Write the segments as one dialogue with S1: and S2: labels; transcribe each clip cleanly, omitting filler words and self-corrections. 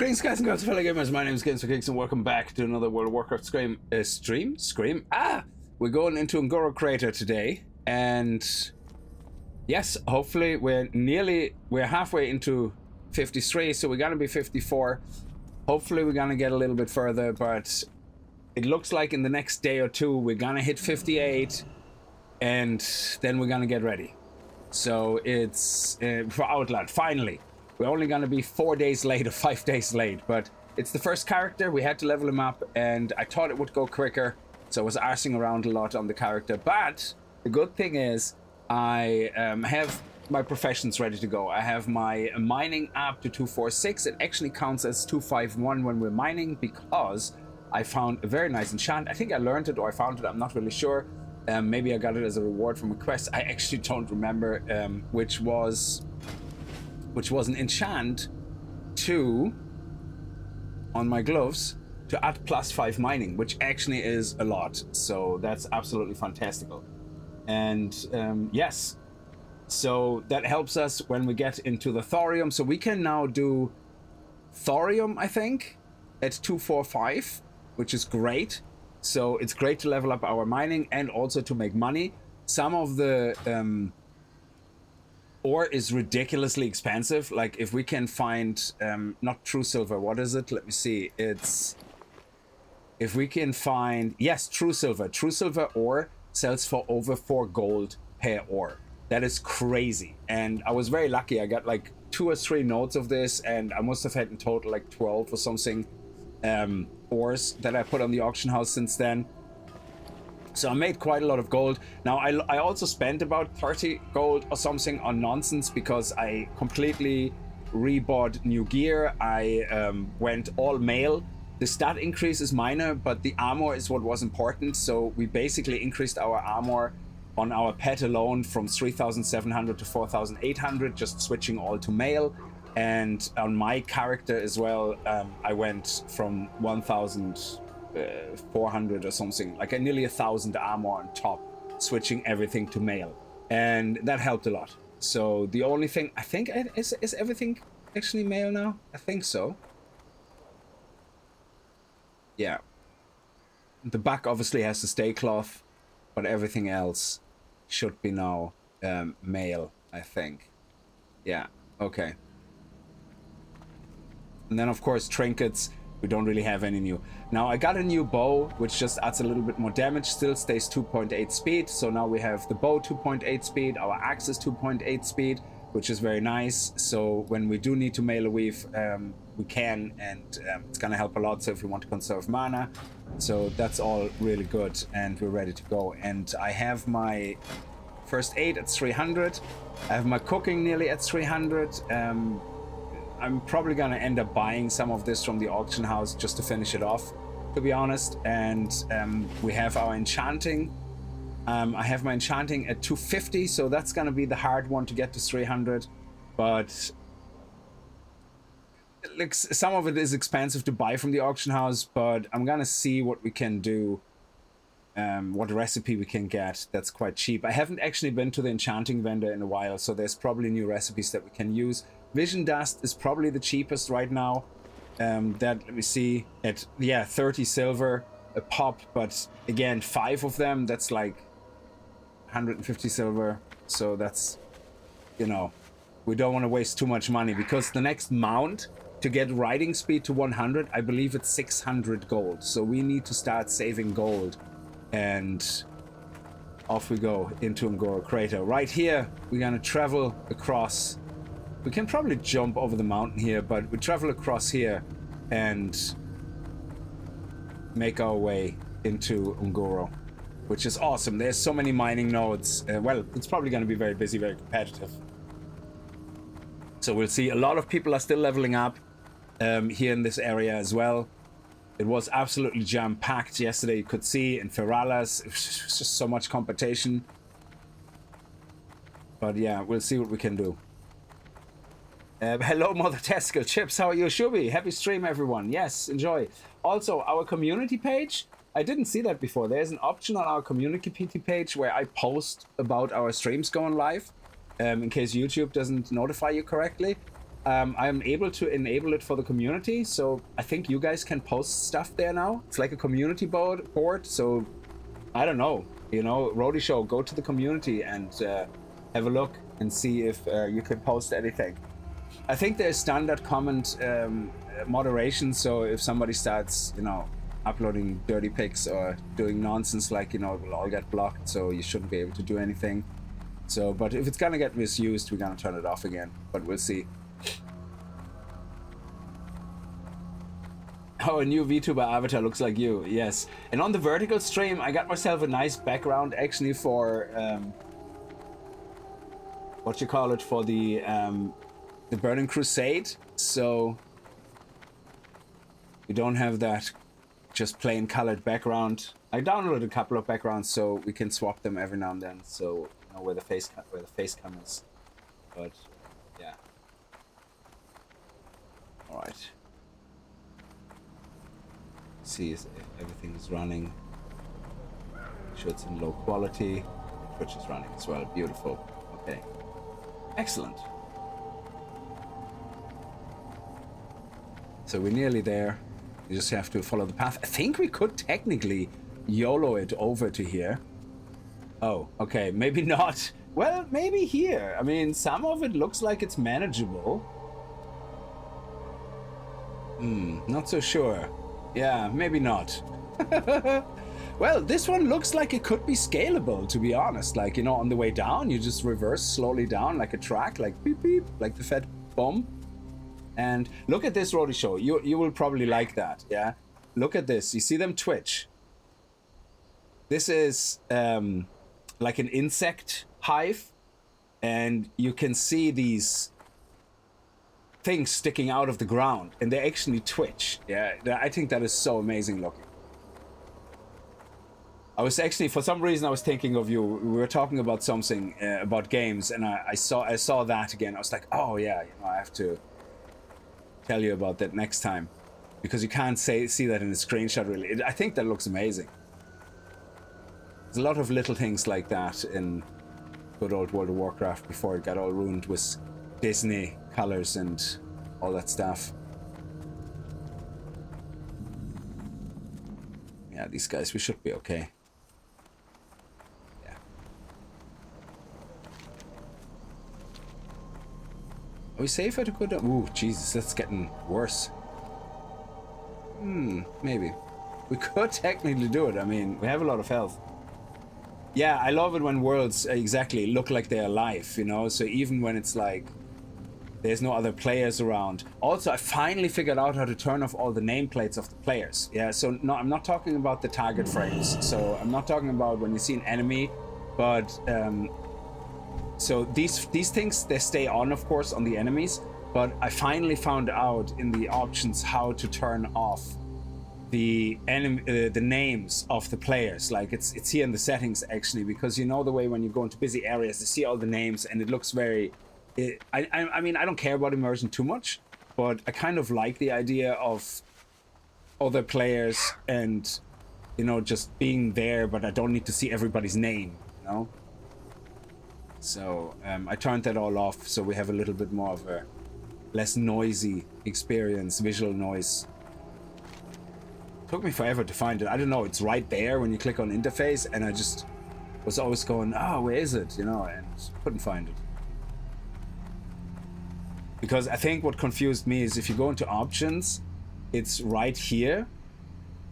S1: Greetings guys and girls, fellow gamers, my name is Games for Kicks and welcome back to another World of Warcraft stream? We're going into Un'Goro Crater today, and yes, hopefully we're halfway into 53, so we're gonna be 54. Hopefully we're gonna get a little bit further, but it looks like in the next day or two we're gonna hit 58, and then we're gonna get ready. So it's for Outland, finally. We're only gonna be 4 days late or 5 days late, but it's the first character. We had to level him up, and I thought it would go quicker, so I was arsing around a lot on the character. But the good thing is, I have my professions ready to go. I have my mining up to 246. It actually counts as 251 when we're mining because I found a very nice enchant. I think I learned it or I found it. I'm not really sure. Maybe I got it as a reward from a quest. I actually don't remember, which was an enchant to, on my gloves, to add +5 mining, which actually is a lot. So that's absolutely fantastical. And yes, so that helps us when we get into the thorium. So we can now do thorium, I think, at 245, which is great. So it's great to level up our mining and also to make money. Some of the ore is ridiculously expensive. Like if we can find not true silver, what is it? Let me see. It's if we can find, yes, true silver ore sells for over 4 gold per ore. That is crazy. And I was very lucky. I got like 2 or 3 nodes of this, and I must have had in total like 12 or something ores that I put on the auction house since then. So I made quite a lot of gold. Now I also spent about 30 gold or something on nonsense because I completely rebought new gear. I went all mail. The stat increase is minor, but the armor is what was important. So we basically increased our armor on our pet alone from 3,700 to 4,800, just switching all to mail. And on my character as well, I went from 1,400 or something, like nearly 1,000 armor on top, switching everything to mail, and that helped a lot. So the only thing I think is everything actually mail now. I think so. Yeah. The back obviously has the stay cloth, but everything else should be now mail, I think. Yeah. Okay. And then of course trinkets. We don't really have any new. Now I got a new bow, which just adds a little bit more damage, still stays 2.8 speed. So now we have the bow 2.8 speed, our axe is 2.8 speed, which is very nice. So when we do need to mail a weave, we can, and it's gonna help a lot. So if we want to conserve mana, so that's all really good, and we're ready to go. And I have my first aid at 300. I have my cooking nearly at 300. I'm probably gonna end up buying some of this from the auction house just to finish it off, to be honest. And we have our enchanting. I have my enchanting at 250, so that's gonna be the hard one to get to 300. But like, some of it is expensive to buy from the auction house, but I'm gonna see what we can do, what recipe we can get that's quite cheap. I haven't actually been to the enchanting vendor in a while, so there's probably new recipes that we can use. Vision dust is probably the cheapest right now. Let me see, at 30 silver a pop, but again 5 of them, that's like 150 silver. So that's, you know, we don't want to waste too much money, because the next mount to get riding speed to 100, I believe it's 600 gold. So we need to start saving gold, and off we go into Un'Goro Crater. Right here we're gonna travel across. We can probably jump over the mountain here, but we travel across here and make our way into Un'Goro, which is awesome. There's so many mining nodes. Well, it's probably going to be very busy, very competitive. So we'll see. A lot of people are still leveling up here in this area as well. It was absolutely jam-packed yesterday. You could see in Feralas, it was just so much competition. But yeah, we'll see what we can do. Hello, Mother Testicle Chips. How are you, Shubi? Happy stream, everyone. Yes, enjoy. Also, our community page. I didn't see that before. There's an option on our community page where I post about our streams going live, in case YouTube doesn't notify you correctly. I'm able to enable it for the community, so I think you guys can post stuff there now. It's like a community board, so I don't know, you know, Roadie Show, go to the community and have a look and see if you can post anything. I think there's standard comment moderation, so if somebody starts, you know, uploading dirty pics or doing nonsense, like, you know, it will all get blocked, so you shouldn't be able to do anything. So, but if it's gonna get misused, we're gonna turn it off again, but we'll see. Oh, a new VTuber avatar looks like you, yes. And on the vertical stream, I got myself a nice background actually for, what you call it, for the Burning Crusade, so we don't have that just plain colored background. I downloaded a couple of backgrounds so we can swap them every now and then, so you know where the face cam is. But yeah. All right. See if everything is running. Make sure it's in low quality. Twitch is running as well. Beautiful. Okay. Excellent. So we're nearly there. You just have to follow the path. I think we could technically YOLO it over to here. Oh, okay. Maybe not. Well, maybe here. I mean, some of it looks like it's manageable. Not so sure. Yeah, maybe not. Well, this one looks like it could be scalable, to be honest. Like, you know, on the way down, you just reverse slowly down like a track, like beep beep, like the fat bomb. And look at this, Roadie Show. You will probably like that, yeah? Look at this. You see them twitch. This is like an insect hive, and you can see these things sticking out of the ground, and they actually twitch. Yeah, I think that is so amazing looking. I was actually, for some reason, I was thinking of you. We were talking about something about games, and I saw that again. I was like, oh yeah, you know, I have to tell you about that next time, because you can't see that in a screenshot really. I think that looks amazing. There's a lot of little things like that in good old World of Warcraft before it got all ruined with Disney colors and all that stuff. Yeah, these guys, we should be okay. Yeah. Are we safer to go down? Ooh, Jesus, that's getting worse. Maybe. We could technically do it. I mean, we have a lot of health. Yeah, I love it when worlds exactly look like they're alive, you know? So even when it's like there's no other players around. Also, I finally figured out how to turn off all the nameplates of the players. Yeah, so no, I'm not talking about the target frames. So I'm not talking about when you see an enemy, but so these things, they stay on, of course, on the enemies. But I finally found out in the options how to turn off the names of the players. Like it's here in the settings actually, because you know the way when you go into busy areas, you see all the names and it looks very. I mean, I don't care about immersion too much, but I kind of like the idea of other players and, you know, just being there, but I don't need to see everybody's name, you know? So I turned that all off, so we have a little bit more of a less noisy experience, visual noise. Took me forever to find it. I don't know, it's right there when you click on interface, and I just was always going, oh, where is it, you know, and couldn't find it. Because I think what confused me is if you go into options, it's right here,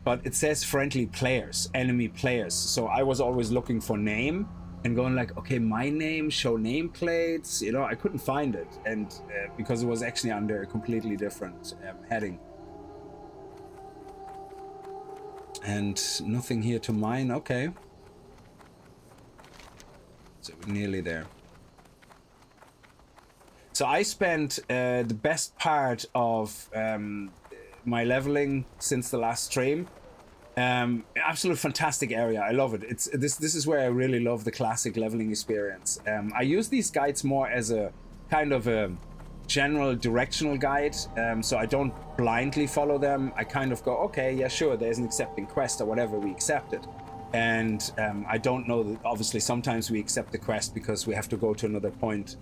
S1: but it says friendly players, enemy players. So I was always looking for name and going like, okay, my name, show nameplates, you know, I couldn't find it. And because it was actually under a completely different heading. And nothing here to mine, okay. So we're nearly there. So I spent the best part of my leveling since the last stream. Absolute fantastic area. I love it. This is where I really love the classic leveling experience. I use these guides more as a kind of a general directional guide, so I don't blindly follow them. I kind of go, okay, yeah, sure, there's an accepting quest or whatever, we accept it. And I don't know that obviously sometimes we accept the quest because we have to go to another point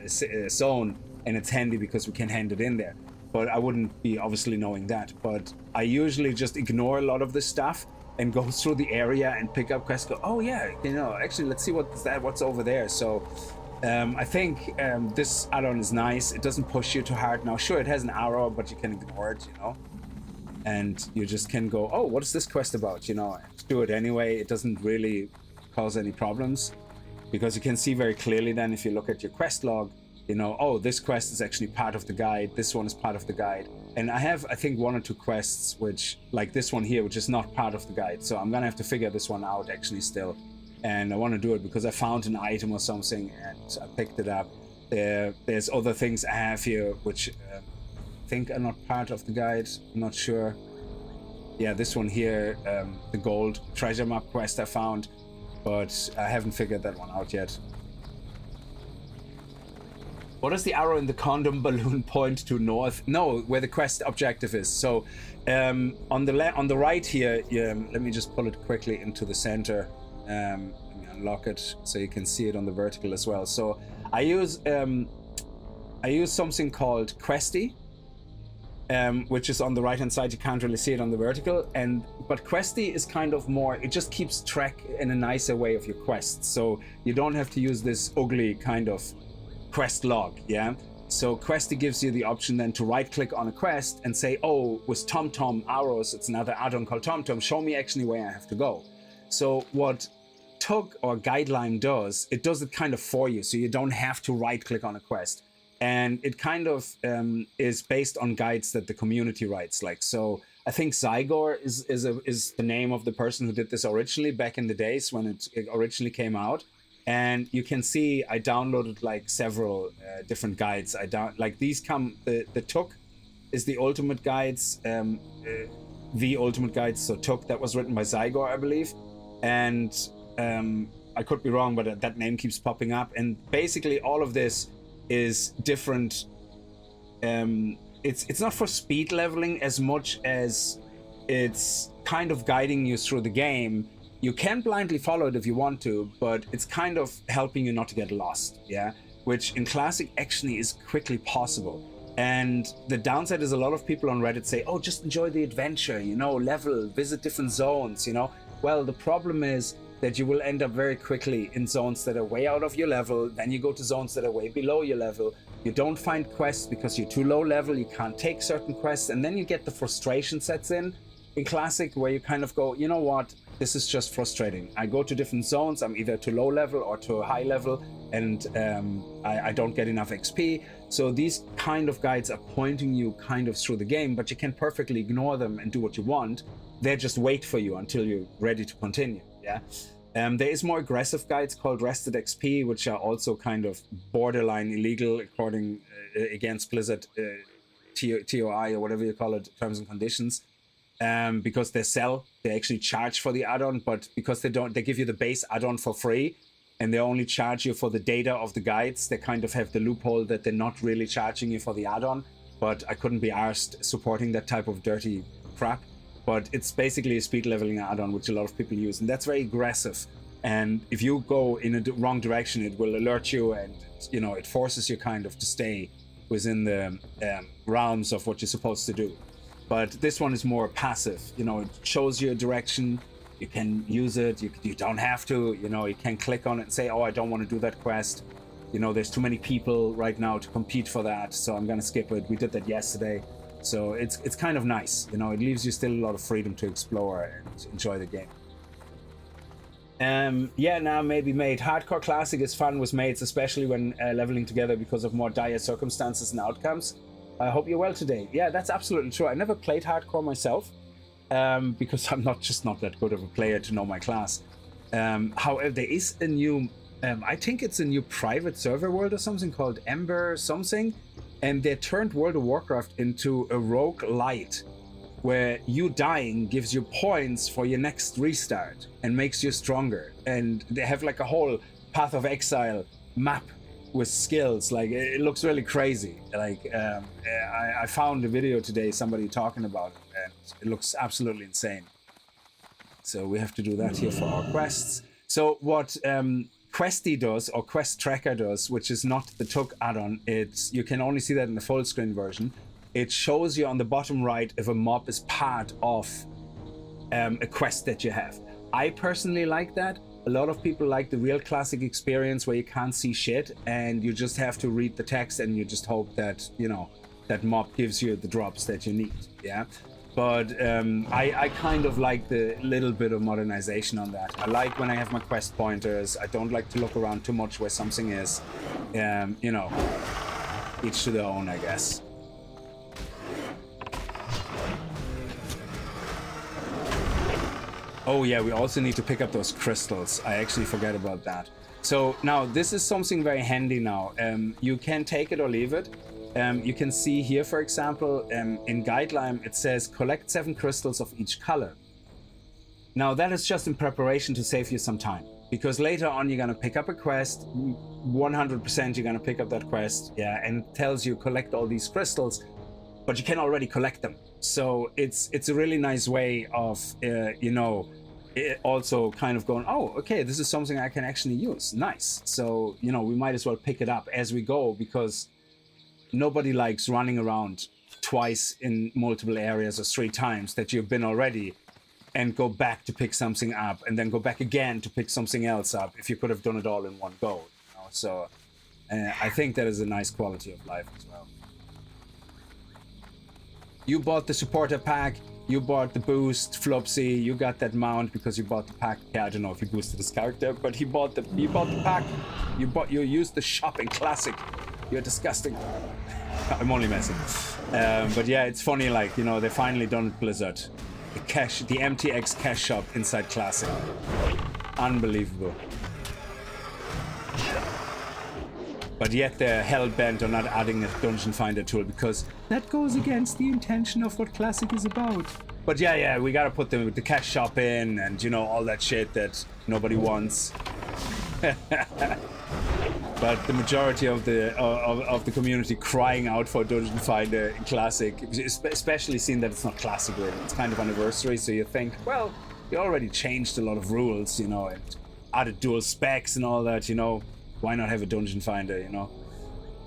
S1: zone, and it's handy because we can hand it in there, but I wouldn't be obviously knowing that. But I usually just ignore a lot of this stuff and go through the area and pick up quests, go, oh yeah, you know, actually let's see what's over there. So I think this add-on is nice. It doesn't push you too hard. Now sure, it has an arrow, but you can ignore it, you know, and you just can go, oh, what is this quest about, you know, and do it anyway. It doesn't really cause any problems because you can see very clearly then if you look at your quest log, you know, oh, this quest is actually part of the guide, this one is part of the guide. And I have, I think, 1 or 2 quests which, like this one here, which is not part of the guide, so I'm gonna have to figure this one out actually still. And I want to do it because I found an item or something and I picked it up. There's other things I have here which I think are not part of the guide. I'm not sure. Yeah, this one here, the gold treasure map quest I found, but I haven't figured that one out yet. What does the arrow in the condom balloon point to north? No, where the quest objective is. So on the right here, let me just pull it quickly into the center. Let me unlock it so you can see it on the vertical as well. So I use something called Questy, which is on the right hand side. You can't really see it on the vertical, but Questy is kind of more, it just keeps track in a nicer way of your quests, so you don't have to use this ugly kind of quest log. Yeah, so Questy gives you the option then to right click on a quest and say, oh, with TomTom arrows, it's another add-on called TomTom, show me actually where I have to go. So what Tug or Guideline does, it does it kind of for you, so you don't have to right click on a quest. And it kind of is based on guides that the community writes. Like, so I think Zygor is the name of the person who did this originally back in the days when it originally came out. And you can see I downloaded like several different guides. Like these come, the Tuk is the ultimate guides, the ultimate guides. So Tuk, that was written by Zygor, I believe. And I could be wrong, but that name keeps popping up. And basically all of this is different. It's not for speed leveling as much as it's kind of guiding you through the game. You can blindly follow it if you want to, but it's kind of helping you not to get lost, yeah? Which in Classic actually is quickly possible. And the downside is a lot of people on Reddit say, oh, just enjoy the adventure, you know, level, visit different zones, you know? Well, the problem is that you will end up very quickly in zones that are way out of your level, then you go to zones that are way below your level. You don't find quests because you're too low level, you can't take certain quests, and then you get the frustration sets in Classic, where you kind of go, you know what, this is just frustrating. I go to different zones, I'm either too low level or too high level, and I don't get enough XP. So these kind of guides are pointing you kind of through the game, but you can perfectly ignore them and do what you want. They just wait for you until you're ready to continue, yeah? There is more aggressive guides called Rested XP, which are also kind of borderline illegal according against Blizzard TOI or whatever you call it, terms and conditions. Because they actually charge for the add-on, but because they give you the base add-on for free, and they only charge you for the data of the guides, they kind of have the loophole that they're not really charging you for the add-on. But I couldn't be arsed supporting that type of dirty crap. But it's basically a speed leveling add-on, which a lot of people use, and that's very aggressive. And if you go in a wrong direction, it will alert you, and you know, it forces you kind of to stay within the realms of what you're supposed to do. But this one is more passive, you know, it shows you a direction, you can use it, you don't have to, you know, you can click on it and say, oh, I don't want to do that quest. You know, there's too many people right now to compete for that, so I'm gonna skip it. We did that yesterday. So it's kind of nice, you know, it leaves you still a lot of freedom to explore and enjoy the game. Yeah, now maybe made. Hardcore Classic is fun with mates, especially when leveling together because of more dire circumstances and outcomes. I hope you're well today. Yeah, that's absolutely true. I never played hardcore myself because I'm just not that good of a player to know my class. However, there is a new, I think it's a new private server world or something called Ember something, and they turned World of Warcraft into a roguelite where you dying gives you points for your next restart and makes you stronger. And they have like a whole Path of Exile map with skills. Like, it looks really crazy. Like, I found a video today, somebody talking about it, and it looks absolutely insane. So we have to do that here for our quests. So what Questy does, or Quest Tracker does, which is not the Took add-on, you can only see that in the full screen version. It shows you on the bottom right if a mob is part of a quest that you have. I personally like that. A lot of people like the real classic experience where you can't see shit and you just have to read the text and you just hope that, you know, that mob gives you the drops that you need. Yeah. But I kind of like the little bit of modernization on that. I like when I have my quest pointers. I don't like to look around too much where something is. You know, each to their own, I guess. Oh yeah, we also need to pick up those crystals. I actually forget about that. So now this is something very handy now. You can take it or leave it. You can see here, for example, in Guideline, it says collect 7 crystals of each color. Now that is just in preparation to save you some time, because later on you're gonna pick up a quest, 100% you're gonna pick up that quest, yeah, and it tells you collect all these crystals, but you can already collect them. So it's a really nice way of, you know, also kind of going, oh, okay, this is something I can actually use. Nice. So, you know, we might as well pick it up as we go, because nobody likes running around twice in multiple areas or 3 times that you've been already and go back to pick something up and then go back again to pick something else up if you could have done it all in one go. You know? So I think that is a nice quality of life as well. You bought the supporter pack, you bought the boost, Flopsy, you got that mount because you bought the pack. Yeah, I don't know if he boosted his character, but he bought the pack. You used the shopping classic. You're disgusting. I'm only messing. But yeah, it's funny, like, you know, they finally done it, Blizzard. The MTX cash shop inside Classic. Unbelievable. But yet they're hell-bent on not adding a dungeon finder tool, because that goes against the intention of what Classic is about. But yeah, we gotta put the cash shop in and, you know, all that shit that nobody wants. But the majority of the community crying out for Dungeon Finder in Classic, especially seeing that it's not Classic really. It's kind of anniversary, so you think, well, you already changed a lot of rules, you know, and added dual specs and all that, you know. Why not have a Dungeon Finder, you know?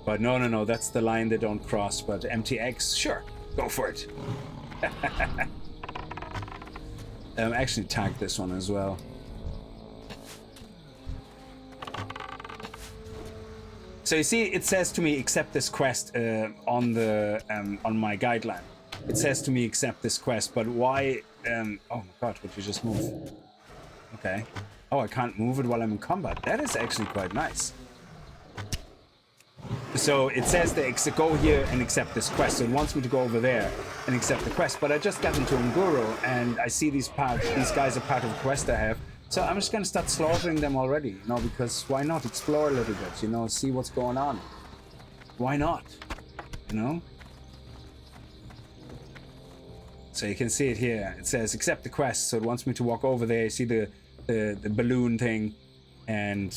S1: But no, that's the line they don't cross. But MTX, sure, go for it. Actually tag this one as well. So you see, it says to me, accept this quest on my guideline. It says to me, accept this quest, but why? Oh my god, would you just move? Okay. Oh, I can't move it while I'm in combat. That is actually quite nice. So it says that go here and accept this quest. So it wants me to go over there and accept the quest. But I just got into Unguru and I see these guys are part of a quest I have. So I'm just going to start slaughtering them already, you know, because why not explore a little bit, you know, see what's going on. Why not, you know? So you can see it here. It says accept the quest. So it wants me to walk over there. You see the balloon thing, and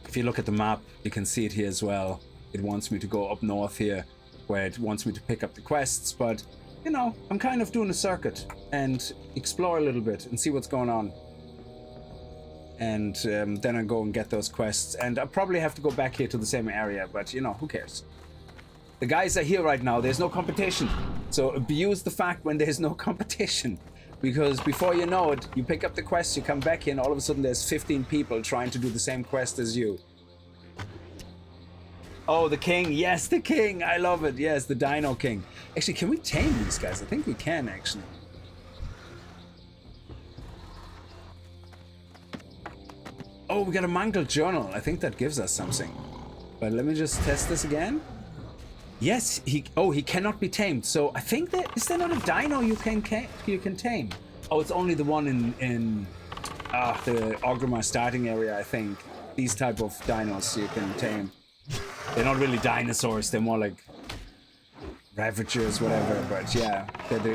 S1: if you look at the map you can see it here as well. It wants me to go up north here where it wants me to pick up the quests, but you know, I'm kind of doing a circuit and explore a little bit and see what's going on, and then I go and get those quests, and I probably have to go back here to the same area, but you know, who cares? The guys are here right now. There's no competition, so abuse the fact when there's no competition. Because before you know it, you pick up the quest, you come back here, and all of a sudden there's 15 people trying to do the same quest as you. Oh, the king. Yes, the king. I love it. Yes, the Dino King. Actually, can we tame these guys? I think we can, actually. Oh, we got a mangled journal. I think that gives us something. But let me just test this again. Yes, he cannot be tamed. So I think is there not a dino you can tame? Oh, it's only the one in the Orgrimmar starting area, I think. These type of dinos you can tame. They're not really dinosaurs. They're more like ravagers, whatever. But yeah,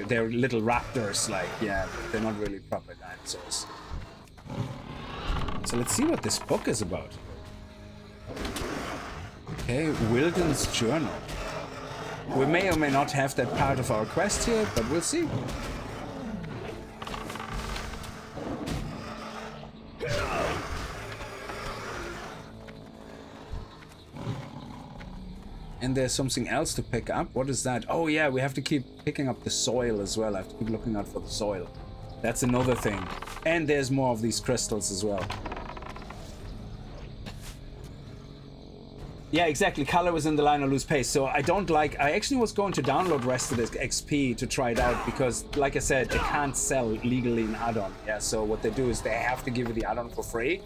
S1: they're little raptors. Like, yeah, they're not really proper dinosaurs. So let's see what this book is about. Okay, Wilden's Journal. We may or may not have that part of our quest here, but we'll see. And there's something else to pick up. What is that? Oh yeah, we have to keep picking up the soil as well. I have to keep looking out for the soil. That's another thing. And there's more of these crystals as well. Yeah, exactly. Color was in the line or lose pace. So I actually was going to download rest of this XP to try it out because, like I said, they can't sell legally an add-on. Yeah, so what they do is they have to give you the add-on for free.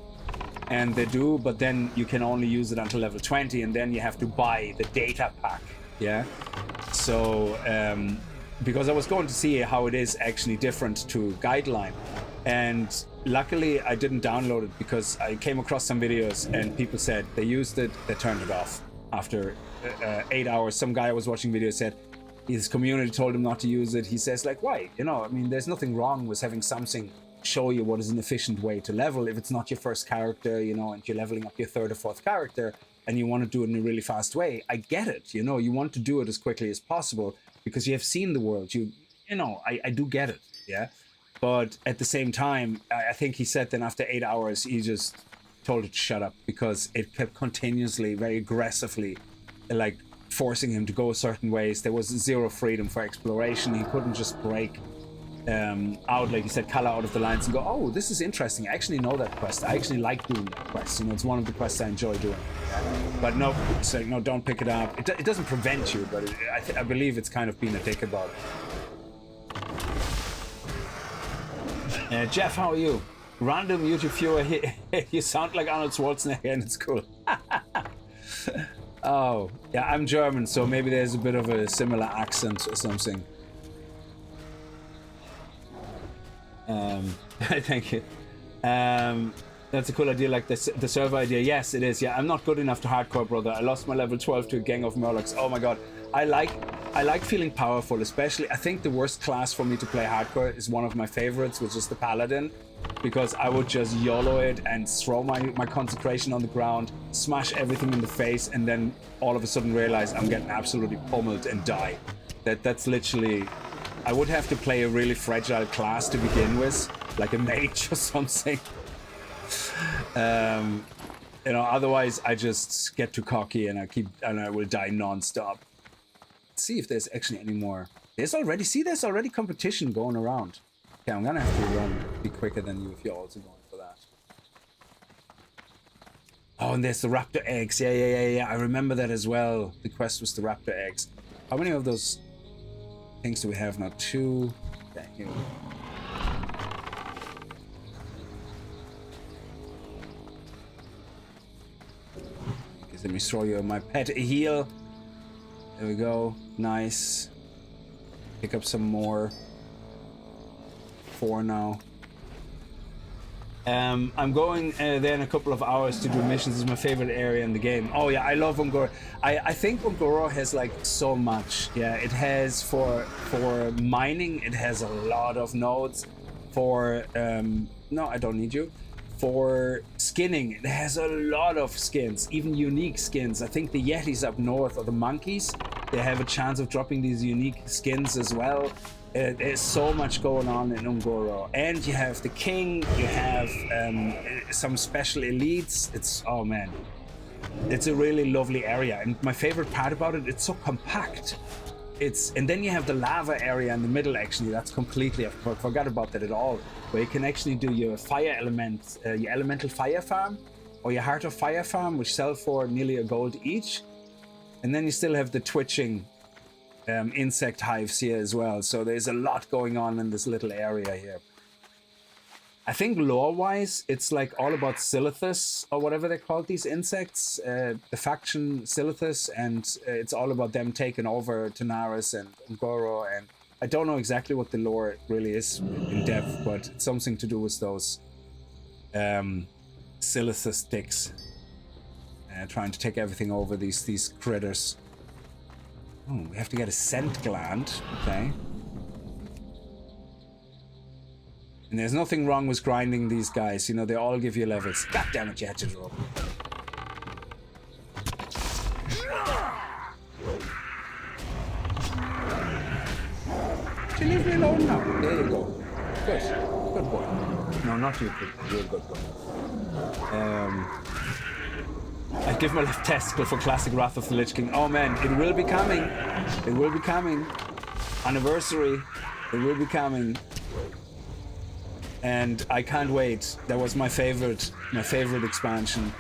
S1: And they do, but then you can only use it until level 20, and then you have to buy the data pack. Yeah. So, because I was going to see how it is actually different to Guideline. And luckily I didn't download it because I came across some videos and people said they used it, they turned it off after 8 hours. Some guy I was watching videos said his community told him not to use it. He says, like, why? You know, I mean, there's nothing wrong with having something show you what is an efficient way to level if it's not your first character, you know, and you're leveling up your third or fourth character and you want to do it in a really fast way. I get it, you know, you want to do it as quickly as possible because you have seen the world. You know, I do get it, yeah. But at the same time, I think he said then after 8 hours, he just told it to shut up because it kept continuously, very aggressively, like forcing him to go certain ways. There was zero freedom for exploration. He couldn't just break out, like he said, color out of the lines and go, oh, this is interesting. I actually know that quest. I actually like doing that quest. You know, it's one of the quests I enjoy doing. But no, it's like, no, don't pick it up. It doesn't prevent you, but I believe it's kind of being a dick about it. Jeff, how are you? Random YouTube viewer, you sound like Arnold Schwarzenegger and it's cool. Oh, yeah, I'm German, so maybe there's a bit of a similar accent or something. Thank you. That's a cool idea, like the server idea. Yes, it is. Yeah, I'm not good enough to hardcore, brother. I lost my level 12 to a gang of Murlocs. Oh my god. I like feeling powerful, especially. I think the worst class for me to play hardcore is one of my favorites, which is the Paladin, because I would just YOLO it and throw my consecration on the ground, smash everything in the face, and then all of a sudden realize I'm getting absolutely pummeled and die. That's literally... I would have to play a really fragile class to begin with, like a mage or something. You know, otherwise I just get too cocky and I will die non-stop. Let's see if there's actually any more. There's already competition going around. Okay, I'm gonna have to run, be quicker than you if you're also going for that. Oh, and there's the raptor eggs. Yeah. I remember that as well. The quest was the raptor eggs. How many of those things do we have now? 2. Okay, here we go. Let me throw you my pet heal. There we go. Nice. Pick up some more. 4 now. I'm going there in a couple of hours to do missions. This is my favorite area in the game. Oh yeah, I love Ungoro. I think Ungoro has like so much. Yeah, it has for mining, it has a lot of nodes. For no, I don't need you. For skinning, it has a lot of skins, even unique skins. I think the Yetis up north, or the monkeys, they have a chance of dropping these unique skins as well. There's so much going on in Ungoro. And you have the king, you have some special elites. It's, oh man, it's a really lovely area. And my favorite part about it, it's so compact. And then you have the lava area in the middle, actually. That's completely, I forgot about that at all. Where you can actually do your fire element, your elemental fire farm, or your heart of fire farm, which sell for nearly a gold each. And then you still have the twitching insect hives here as well. So there's a lot going on in this little area here. I think lore-wise, it's like all about Silithus, or whatever they call these insects, the faction Silithus, and it's all about them taking over Tanaris and Ungoro, and I don't know exactly what the lore really is in depth, but it's something to do with those Silithus dicks, trying to take everything over, these critters. Oh, we have to get a scent gland, okay. And there's nothing wrong with grinding these guys, you know, they all give you levels. God damn it, you had to drop. You leave me alone now. There you go. Good. Good boy. No, not you, you're a good boy. I'd give my left testicle for classic Wrath of the Lich King. Oh man, it will be coming. It will be coming. Anniversary. It will be coming. And I can't wait. That was my favorite expansion.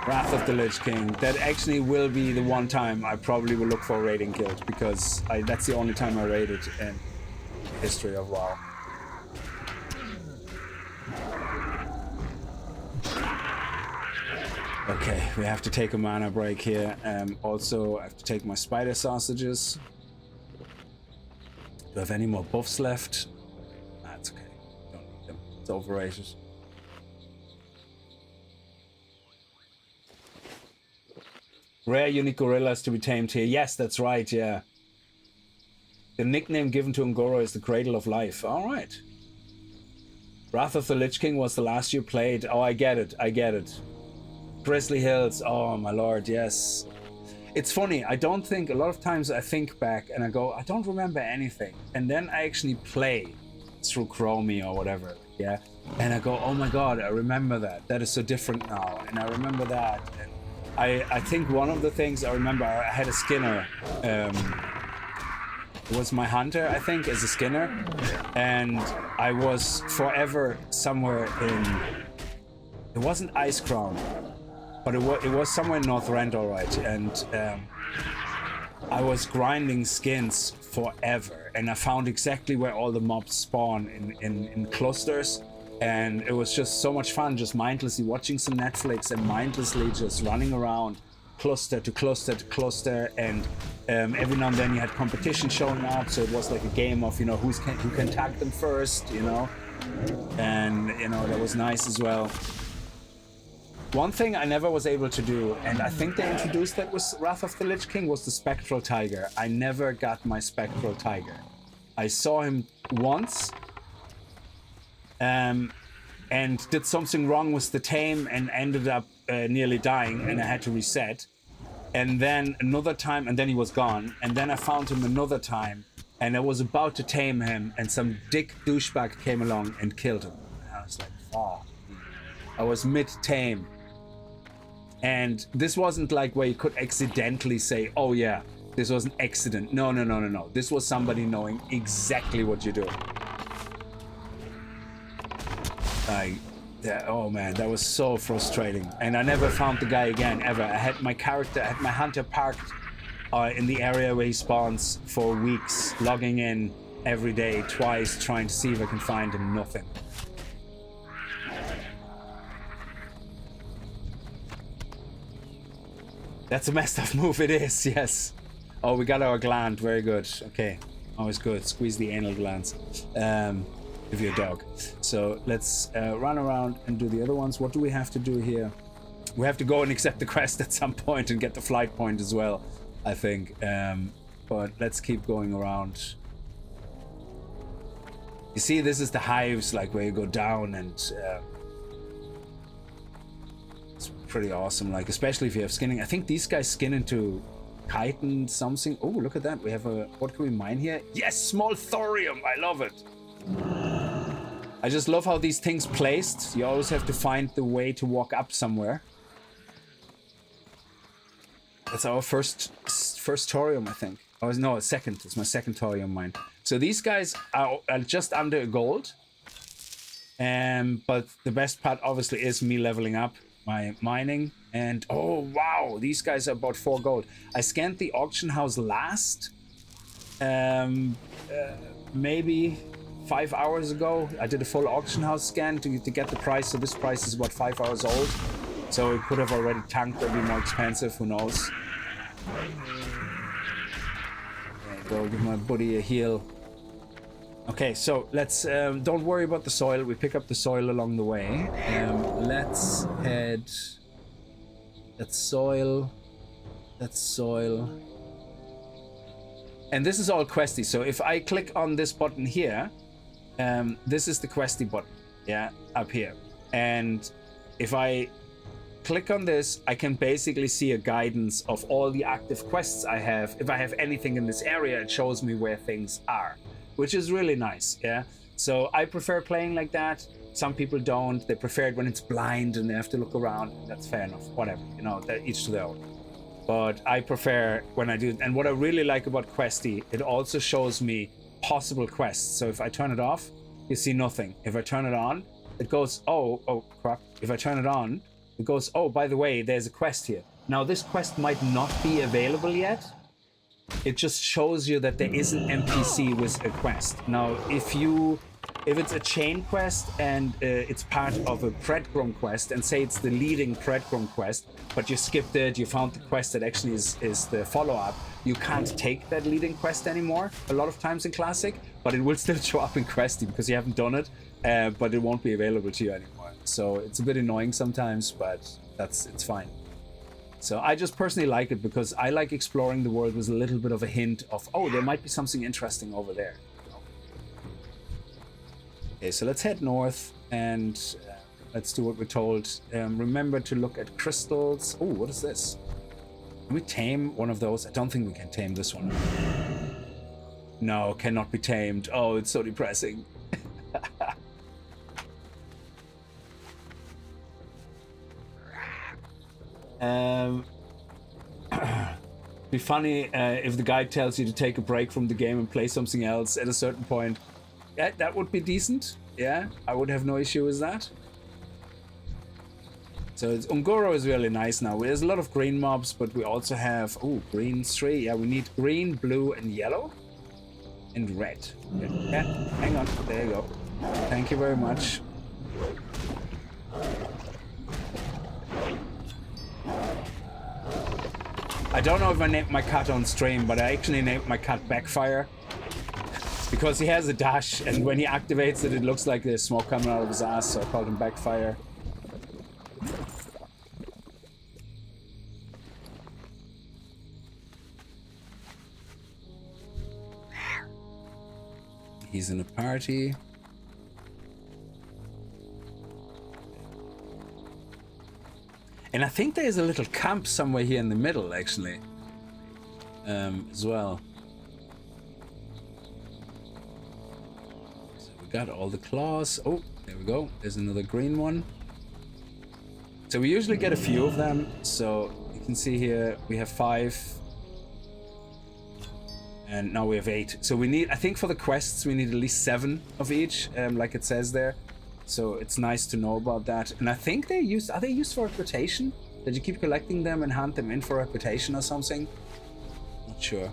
S1: Wrath of the Lich King. That actually will be the one time I probably will look for a raiding guild, because that's the only time I raided in history of WoW. Okay, we have to take a mana break here. Also, I have to take my spider sausages. Do I have any more buffs left? That's okay. Don't need them. It's overrated. Rare unique gorillas to be tamed here. Yes, that's right, yeah. The nickname given to Un'Goro is the Cradle of Life. Alright. Wrath of the Lich King was the last you played. Oh, I get it. I get it. Grizzly Hills. Oh, my lord, yes. It's funny. I don't think... A lot of times I think back and I go, I don't remember anything. And then I actually play through Chromie or whatever, yeah? And I go, oh my god, I remember that. That is so different now. And I remember that. And I think one of the things I remember, I had a Skinner. It was my hunter, I think, as a Skinner. And I was forever somewhere in... It wasn't Ice Crown, but it was somewhere in North Rent, all right. And I was grinding skins forever. And I found exactly where all the mobs spawn in clusters. And it was just so much fun, just mindlessly watching some Netflix and mindlessly just running around cluster to cluster to cluster. And every now and then you had competition showing up, so it was like a game of, you know, who can tag them first, you know. And, you know, that was nice as well. One thing I never was able to do, and I think they introduced that with Wrath of the Lich King, was the Spectral Tiger. I never got my Spectral Tiger. I saw him once. And did something wrong with the tame and ended up nearly dying, and I had to reset. And then another time, and then he was gone. And then I found him another time, and I was about to tame him, and some dick douchebag came along and killed him. And I was like, oh. I was mid-tame. And this wasn't like where you could accidentally say, oh yeah, this was an accident. No, no, no, no, no. This was somebody knowing exactly what you're doing. Oh man, that was so frustrating. And I never found the guy again, ever. I had my hunter parked in the area where he spawns for weeks, logging in every day, twice, trying to see if I can find him. Nothing. That's a messed up move, it is, yes. Oh, we got our gland, very good. Okay, always good. Squeeze the anal glands. If you're a dog. So let's run around and do the other ones. What do we have to do here? We have to go and accept the quest at some point and get the flight point as well, I think. But let's keep going around. You see, this is the hives, like where you go down, and it's pretty awesome. Like, especially if you have skinning. I think these guys skin into chitin something. Oh, look at that. We have a... What can we mine here? Yes, small thorium. I love it. I just love how these things placed. You always have to find the way to walk up somewhere. That's our first thorium, I think. Oh no, second. It's my second thorium mine. So these guys are just under a gold. But the best part obviously is me leveling up my mining. And oh wow, these guys are about 4 gold. I scanned the auction house last. Maybe 5 hours ago. I did a full auction house scan to get the price. So this price is about 5 hours old. So it could have already tanked or be more expensive. Who knows? There you go. Give my buddy a heal. Okay, so let's don't worry about the soil. We pick up the soil along the way. Let's head. That's soil. That's soil. And this is all questy. So if I click on this button here, this is the questy button, yeah, up here. And if I click on this, I can basically see a guidance of all the active quests I have. If I have anything in this area, it shows me where things are, which is really nice, yeah. So I prefer playing like that. Some people don't. They prefer it when it's blind and they have to look around. That's fair enough. Whatever, you know, each to their own. But I prefer when I do. And what I really like about Questy, it also shows me possible quests. So if I turn it off, you see nothing. If I turn it on, it goes, oh crap. If I turn it on, it goes, oh, by the way, there's a quest here. Now, this quest might not be available yet. It just shows you that there is an NPC with a quest. Now, if it's a chain quest and it's part of a breadcrumb quest, and say it's the leading breadcrumb quest, but you skipped it, you found the quest that actually is the follow-up, you can't take that leading quest anymore a lot of times in Classic, but it will still show up in Questy because you haven't done it, but it won't be available to you anymore. So it's a bit annoying sometimes, but it's fine. So I just personally like it because I like exploring the world with a little bit of a hint of, oh, there might be something interesting over there. Okay, so let's head north and let's do what we're told. Remember to look at crystals. Oh, what is this? Can we tame one of those? I don't think we can tame this one. No, cannot be tamed. Oh, it's so depressing. Be funny if the guide tells you to take a break from the game and play something else at a certain point. Yeah, that would be decent. Yeah, I would have no issue with that. So Ungoro is really nice now. There's a lot of green mobs, but we also have green 3. Yeah, we need green, blue, and yellow, and red. Yeah, hang on. There you go. Thank you very much. I don't know if I named my cat on stream, but I actually named my cat Backfire. Because he has a dash, and when he activates it, it looks like there's smoke coming out of his ass, so I called him Backfire. He's in a party. And I think there's a little camp somewhere here in the middle, actually, as well. So we got all the claws. Oh, there we go. There's another green one. So we usually get a few of them. So you can see here we have 5. And now we have 8. So we need, I think for the quests, we need at least 7 of each, like it says there. So it's nice to know about that. And I think are they used for reputation? Did you keep collecting them and hand them in for reputation or something? Not sure.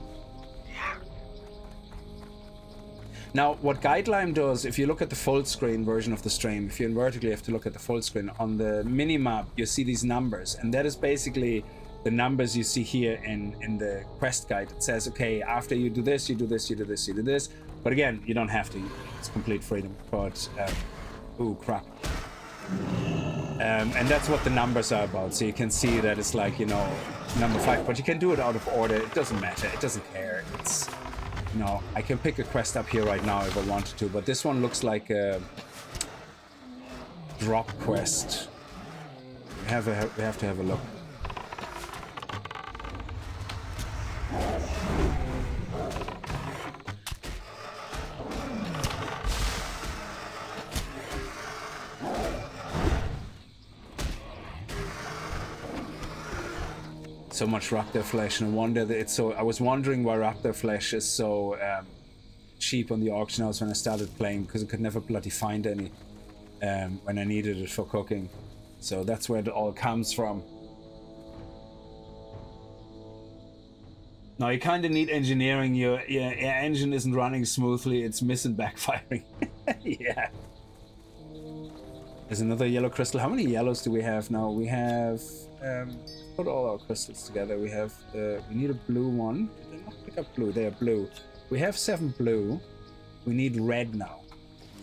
S1: Now, what Guideline does, if you look at the full screen version of the stream, if you're in vertical, you have to look at the full screen. On the mini-map, you see these numbers. And that is basically the numbers you see here in the quest guide. It says, okay, after you do this, you do this, you do this, you do this. But again, you don't have to. It's complete freedom. But... ooh, crap. And that's what the numbers are about. So you can see that it's like, you know, number 5. But you can do it out of order. It doesn't matter. It doesn't care. It's, you know, I can pick a quest up here right now if I wanted to. But this one looks like a drop quest. We have to have a look. So much raptor flesh, and I wonder that it's so. I was wondering why raptor flesh is so cheap on the auction house when I started playing, because I could never bloody find any when I needed it for cooking. So that's where it all comes from. Now you kind of need engineering. Your engine isn't running smoothly. It's missing backfiring. Yeah. There's another yellow crystal. How many yellows do we have now? We have. Put all our crystals together. We have we need a blue one. Did I not pick up blue? They are blue. We have 7 blue. We need red now.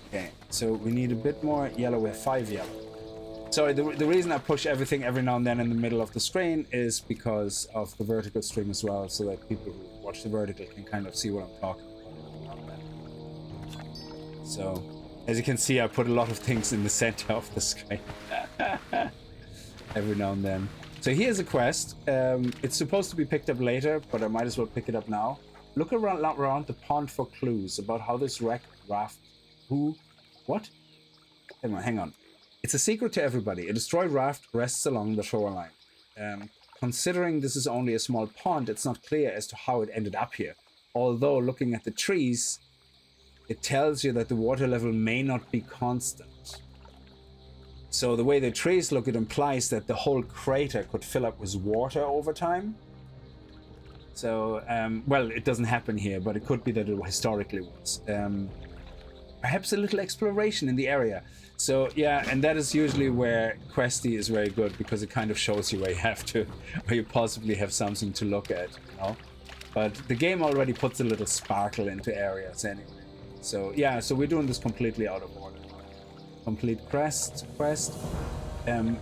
S1: Okay, so we need a bit more yellow. We have 5 yellow. Sorry, the reason I push everything every now and then in the middle of the screen is because of the vertical stream as well, so that people who watch the vertical can kind of see what I'm talking about. So, as you can see, I put a lot of things in the center of the screen. Every now and then. So here's a quest. It's supposed to be picked up later, but I might as well pick it up now. Look around the pond for clues about how this wrecked raft... What? hang on. It's a secret to everybody. A destroyed raft rests along the shoreline. Considering this is only a small pond, it's not clear as to how it ended up here. Although, looking at the trees, it tells you that the water level may not be constant. So the way the trees look, it implies that the whole crater could fill up with water over time. So, well, it doesn't happen here, but it could be that it historically was. Perhaps a little exploration in the area. So, yeah, and that is usually where Questy is very good, because it kind of shows you where you have to, where you possibly have something to look at, you know? But the game already puts a little sparkle into areas anyway. So, yeah, so we're doing this completely out of order. Complete quest.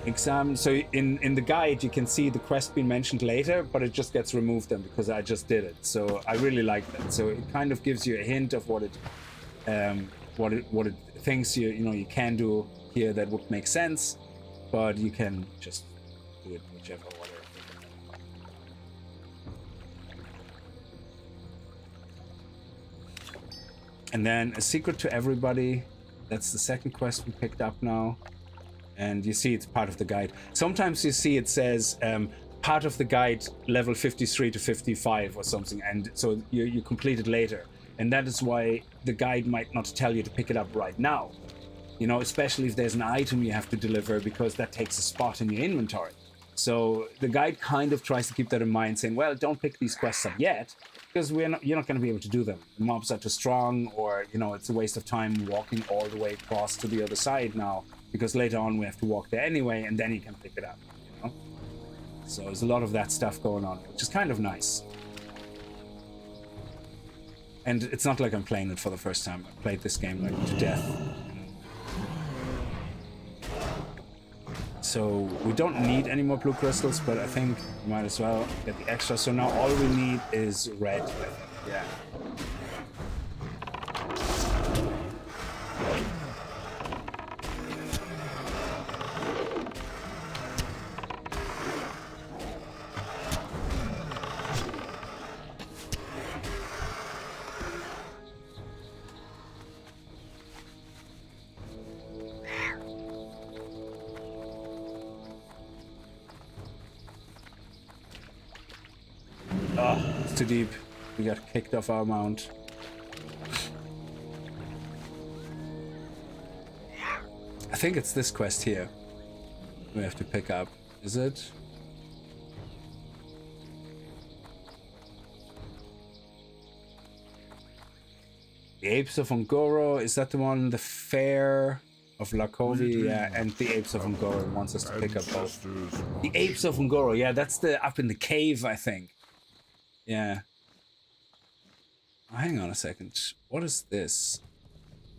S1: Exam. So in the guide you can see the quest being mentioned later, but it just gets removed then because I just did it. So I really like that. So it kind of gives you a hint of what it thinks you can do here that would make sense, but you can just do it whichever order. And then a secret to everybody. That's the second quest we picked up now. And you see it's part of the guide. Sometimes you see it says part of the guide level 53 to 55 or something. And so you complete it later. And that is why the guide might not tell you to pick it up right now. You know, especially if there's an item you have to deliver, because that takes a spot in your inventory. So the guide kind of tries to keep that in mind, saying, well, don't pick these quests up yet, because you're not going to be able to do them. The mobs are too strong, or, you know, it's a waste of time walking all the way across to the other side now, because later on we have to walk there anyway, and then you can pick it up, you know? So there's a lot of that stuff going on, which is kind of nice. And it's not like I'm playing it for the first time. I played this game like to death. So we don't need any more blue crystals, but I think we might as well get the extra. So now all we need is red, I think. Yeah. Too deep. We got kicked off our mount. I think it's this quest here we have to pick up. Is it? The Apes of Ungoro. Is that the one? The Fair of Lakovi? Yeah, and the Apes of Ungoro wants us to pick up both. The Apes of Ungoro. Yeah, that's the up in the cave, I think. Yeah. Oh, hang on a second. What is this?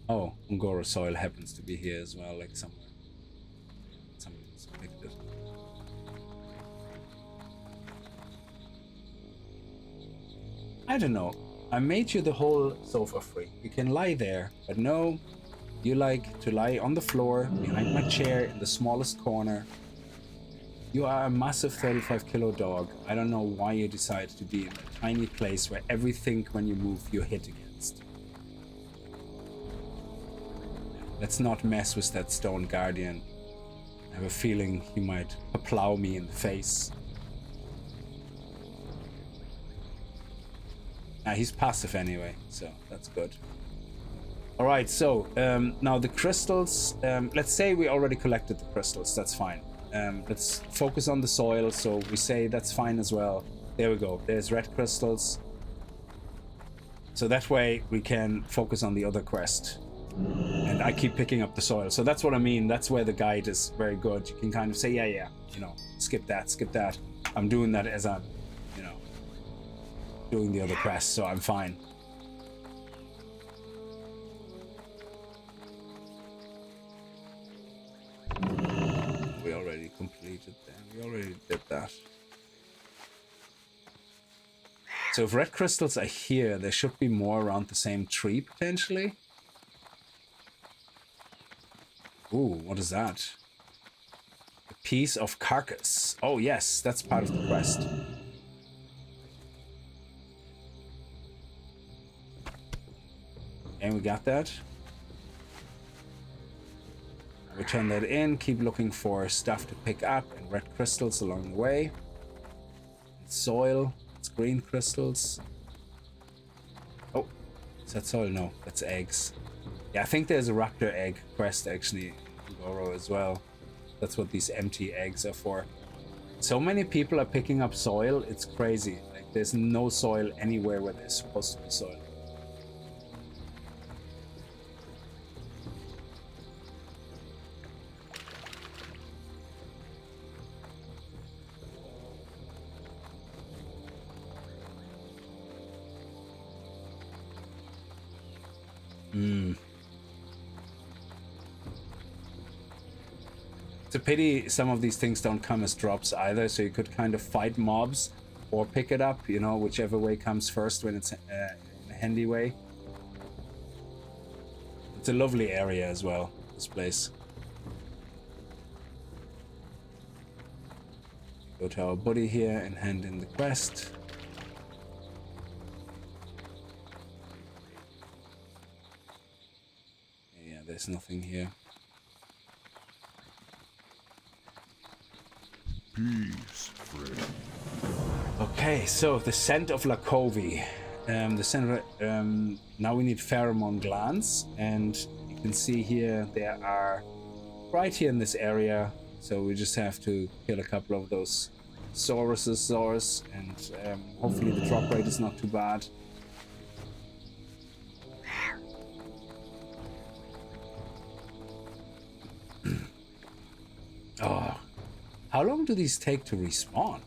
S1: Oh, Ungoro soil happens to be here as well, like somewhere. Someone's picked it. I don't know. I made you the whole sofa free. You can lie there, but no, you like to lie on the floor behind my chair in the smallest corner. You are a massive 35-kilo dog. I don't know why you decide to be in a tiny place where everything when you move you're hit against. Let's not mess with that stone guardian. I have a feeling he might plow me in the face. He's passive anyway, so that's good. Alright, so now the crystals. Let's say we already collected the crystals, that's fine. Let's focus on the soil, so we say that's fine as well. There we go, there's red crystals. So that way we can focus on the other quest. And I keep picking up the soil. So that's what I mean, that's where the guide is very good. You can kind of say, yeah, you know, skip that. I'm doing that as I'm, you know, doing the other quest, so I'm fine. We already completed that. We already did that. So if red crystals are here, there should be more around the same tree, potentially. Ooh, what is that? A piece of carcass. Oh yes, that's part of the quest. And we got that. We turn that in, keep looking for stuff to pick up and red crystals along the way. Soil, it's green crystals. Oh, is that soil? No, that's eggs. Yeah, I think there's a raptor egg quest actually in Goro as well. That's what these empty eggs are for. So many people are picking up soil, it's crazy. Like there's no soil anywhere where there's supposed to be soil. It's a pity some of these things don't come as drops either, so you could kind of fight mobs or pick it up, you know, whichever way comes first when it's in a handy way. It's a lovely area as well, this place. Go to our buddy here and hand in the quest. Yeah, there's nothing here.
S2: Peace, friend.
S1: Okay, so the scent of Lakovi. Now we need pheromone glands, and you can see here there are right here in this area. So we just have to kill a couple of those Zors, and hopefully the drop rate is not too bad. Oh, how long do these take to respawn?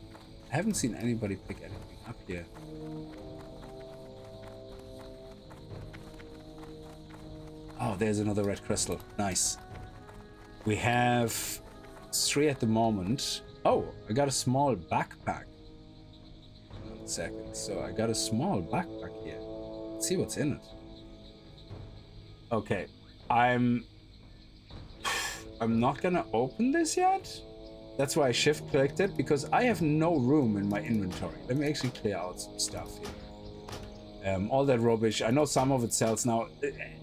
S1: I haven't seen anybody pick anything up here. Oh, there's another red crystal. Nice. We have 3 at the moment. Oh, I got a small backpack. 1 second. So I got a small backpack here. Let's see what's in it. Okay. I'm not gonna open this yet. That's why I shift clicked it, because I have no room in my inventory. Let me actually clear out some stuff here. All that rubbish, I know some of it sells now.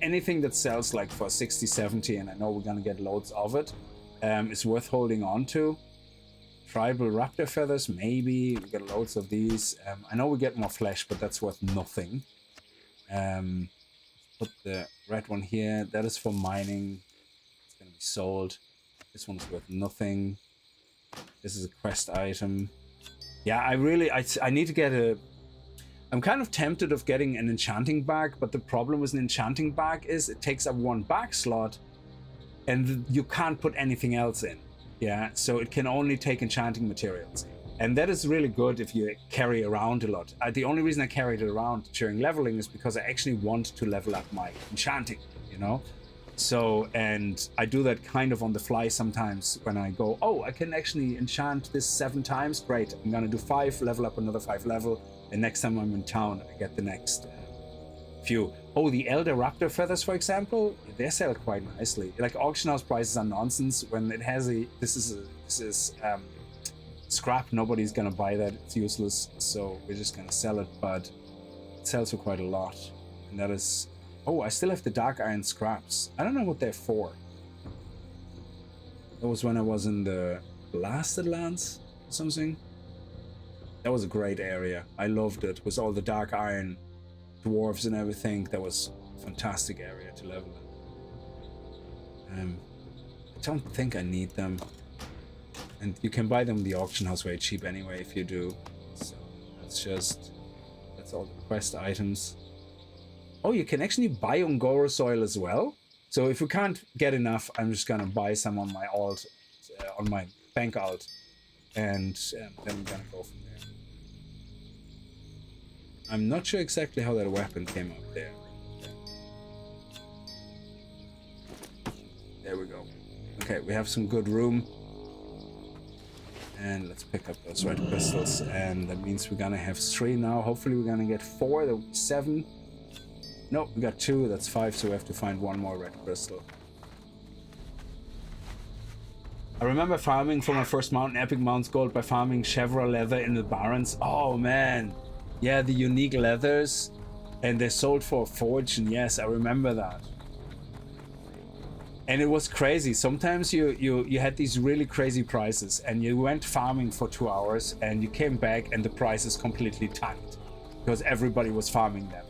S1: Anything that sells like for 60, 70, and I know we're gonna get loads of it, is worth holding on to. Tribal raptor feathers, maybe. We get loads of these. I know we get more flesh, but that's worth nothing. Put the red one here. That is for mining. It's gonna be sold. This one's worth nothing. This is a quest item. Yeah, I need to get a... I'm kind of tempted of getting an enchanting bag, but the problem with an enchanting bag is it takes up 1 bag slot and you can't put anything else in. Yeah, so it can only take enchanting materials. And that is really good if you carry around a lot. The only reason I carried it around during leveling is because I actually want to level up my enchanting, you know? So, and I do that kind of on the fly sometimes when I go, oh, I can actually enchant this 7 times. Great, I'm gonna do 5, level up another 5 level. And next time I'm in town, I get the next few. Oh, the Elder Raptor feathers, for example, they sell quite nicely. Like auction house prices are nonsense when it has a, this is scrap. Nobody's gonna buy that, it's useless. So we're just gonna sell it, but it sells for quite a lot. And that is, oh, I still have the dark iron scraps. I don't know what they're for. That was when I was in the Blasted Lands or something. That was a great area. I loved it. With all the dark iron dwarves and everything. That was a fantastic area to level in. I don't think I need them. And you can buy them in the auction house very cheap anyway if you do. So that's all the quest items. Oh, you can actually buy Ungoro soil as well. So if we can't get enough, I'm just gonna buy some on my alt, on my bank alt, and then we're gonna go from there. I'm not sure exactly how that weapon came up there. There we go. Okay, we have some good room. And let's pick up those red crystals. And that means we're gonna have 3 now. Hopefully we're gonna get 4, that would be 7. Nope, we got 2, that's 5, so we have to find 1 more red crystal. I remember farming for my first mountain, Epic Mounts Gold, by farming Chevra leather in the Barrens. Oh man, yeah, the unique leathers, and they sold for a fortune. Yes, I remember that. And it was crazy. Sometimes you had these really crazy prices, and you went farming for 2 hours, and you came back, and the prices completely tanked because everybody was farming them.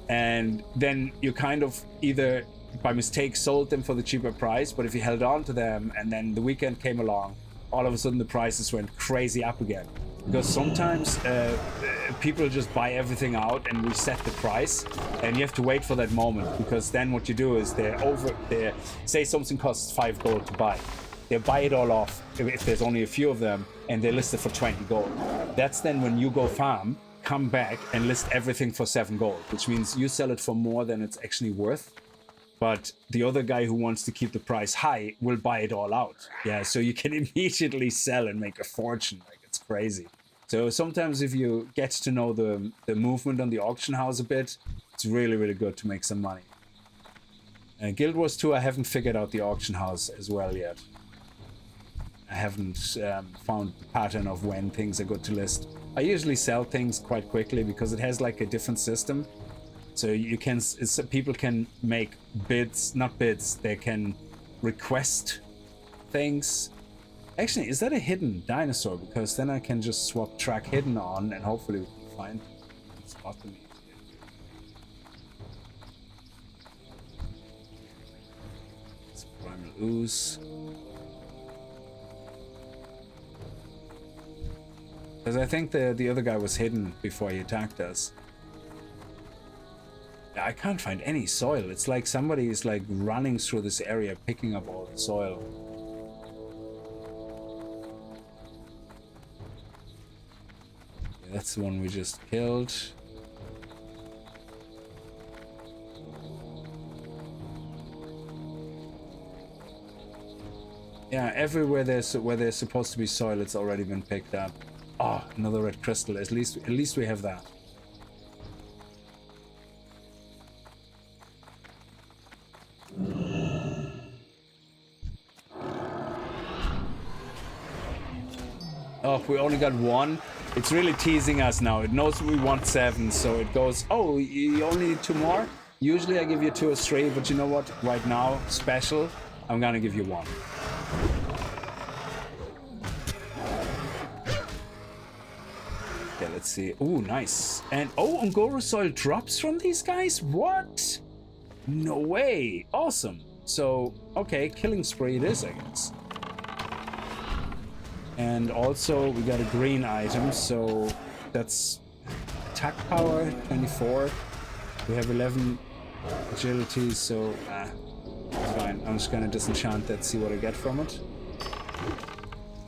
S1: And then you kind of either by mistake sold them for the cheaper price, but if you held on to them, and then the weekend came along, all of a sudden the prices went crazy up again. Because sometimes people just buy everything out and reset the price, and you have to wait for that moment, because then what you do is they say something costs 5 gold to buy. They buy it all off if there's only a few of them, and they list it for 20 gold. That's then when you go farm, come back and list everything for 7 gold, which means you sell it for more than it's actually worth. But the other guy who wants to keep the price high will buy it all out. Yeah, so you can immediately sell and make a fortune. Like, it's crazy. So sometimes if you get to know the movement on the auction house a bit, it's really, really good to make some money. Guild Wars 2, I haven't figured out the auction house as well yet. I haven't found the pattern of when things are good to list. I usually sell things quite quickly because it has like a different system. So you can, people can make bids, not bids, they can request things. Actually, is that a hidden dinosaur? Because then I can just swap track hidden on and hopefully we can find spot them. It's primal ooze. Because I think the other guy was hidden before he attacked us. I can't find any soil. It's like somebody is like running through this area picking up all the soil. Yeah, that's the one we just killed. Yeah, everywhere where there's supposed to be soil, it's already been picked up. Oh, another red crystal. At least we have that. Oh, we only got 1. It's really teasing us now. It knows we want 7, so it goes, oh, you only need 2 more? Usually I give you 2 or 3, but you know what? Right now, special, I'm gonna give you 1. Okay, let's see. Ooh, nice. And, oh, Angora soil drops from these guys? What? No way. Awesome. So, okay, killing spree it is, I guess. And also, we got a green item, so that's attack power, 24. We have 11 agility, so it's fine. I'm just gonna disenchant that, see what I get from it.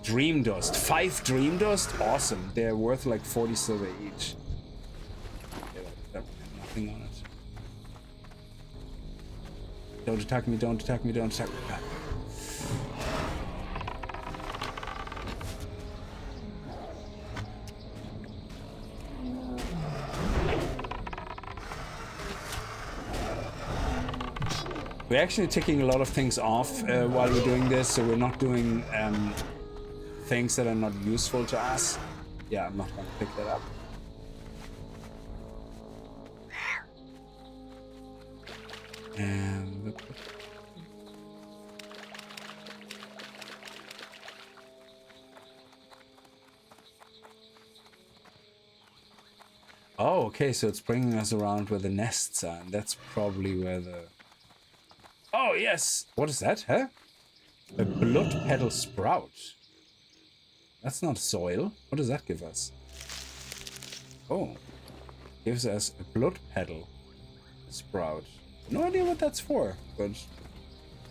S1: Dream dust. 5 dream dust? Awesome. They're worth like 40 silver each. Okay, that nothing on it. Don't attack me, don't attack me, don't attack me. We're actually taking a lot of things off while we're doing this, so we're not doing things that are not useful to us. Yeah, I'm not gonna pick that up. And oh, okay, so it's bringing us around where the nests are, and that's probably where the... Oh, yes! What is that, huh? A blood petal sprout. That's not soil. What does that give us? Oh. Gives us a blood petal sprout. No idea what that's for, but...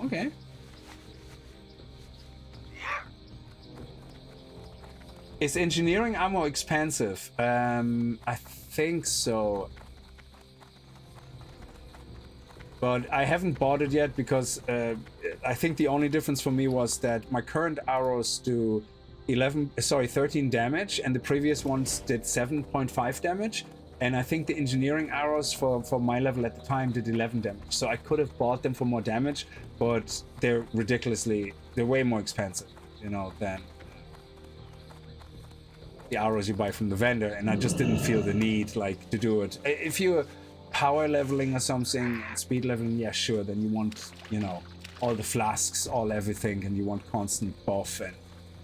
S1: Okay. Is engineering ammo expensive? I think so. But I haven't bought it yet because I think the only difference for me was that my current arrows do 13 damage, and the previous ones did 7.5 damage. And I think the engineering arrows for my level at the time did 11 damage. So I could have bought them for more damage, but they're way more expensive, you know, than the arrows you buy from the vendor. And I just didn't feel the need, like, to do it. If you're power leveling or something, speed leveling, yeah, sure, then you want, you know, all the flasks, all everything, and you want constant buff and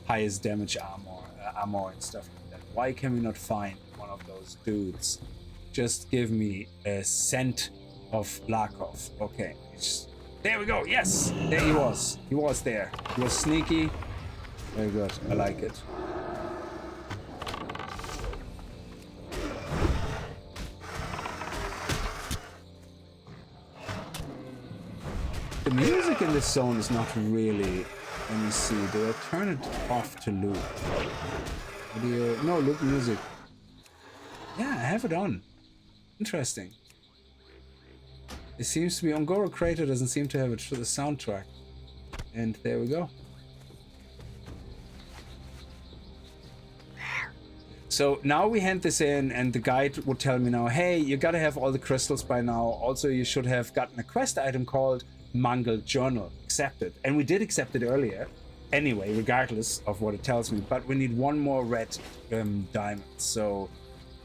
S1: highest damage armor and stuff like that. Why can we not find one of those dudes? Just give me a scent of Larkov. Okay, there we go. Yes, there he was. He was there. He was sneaky. Very good. I like it. The music in this zone is not really... Let me see. Do I turn it off to loop? No, loop music. Yeah, I have it on. Interesting. It seems to be... Ungoro Crater doesn't seem to have it for the soundtrack. And there we go. So now we hand this in, and the guide would tell me now, hey, you gotta have all the crystals by now. Also, you should have gotten a quest item called Mangled Journal. Accepted. And we did accept it earlier. Anyway, regardless of what it tells me. But we need one more red diamond. So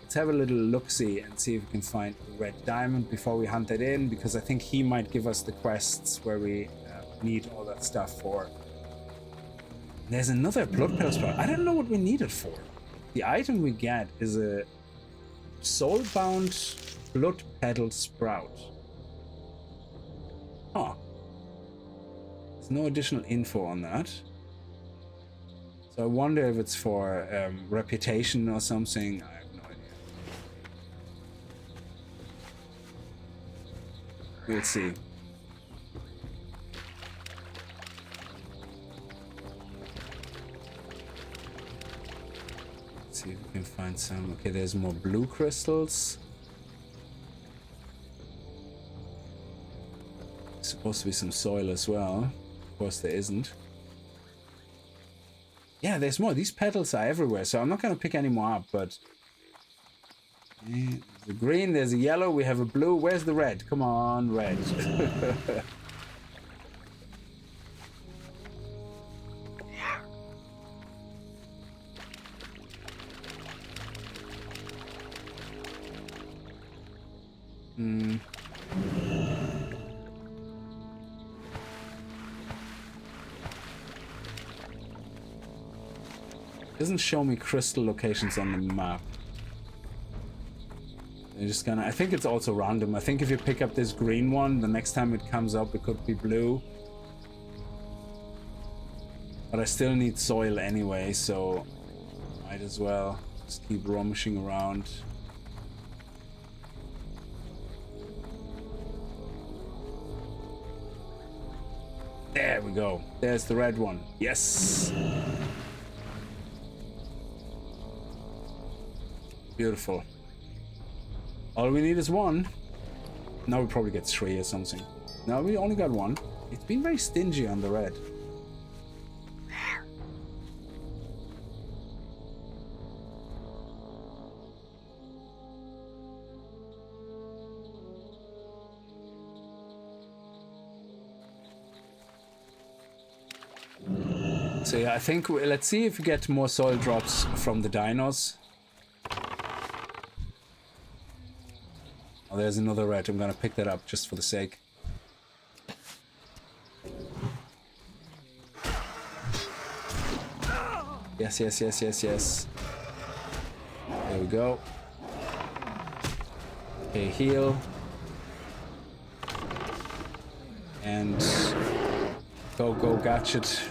S1: let's have a little look-see and see if we can find a red diamond before we hunt it in. Because I think he might give us the quests where we need all that stuff for. There's another blood petal sprout. I don't know what we need it for. The item we get is a soul-bound blood petal sprout. Huh. There's no additional info on that. So I wonder if it's for reputation or something. I have no idea. We'll see. See if we can find some. Okay, there's more blue crystals. Supposed to be some soil as well. Of course there isn't. Yeah, there's more. These petals are everywhere, so I'm not going to pick any more up, but... There's a green, there's a yellow, we have a blue. Where's the red? Come on, red. Doesn't show me crystal locations on the map. You're just gonna... I think it's also random. I think if you pick up this green one, the next time it comes up, it could be blue. But I still need soil anyway, so might as well just keep rummaging around. There we go. There's the red one. Yes. Beautiful. All we need is one. Now we probably get 3 or something. No, we only got 1. It's been very stingy on the red. So yeah, I think let's see if we get more soil drops from the dinos. Oh, there's another red. I'm gonna pick that up just for the sake. Yes, yes, yes, yes, yes. There we go. Okay, heal. And go, gadget.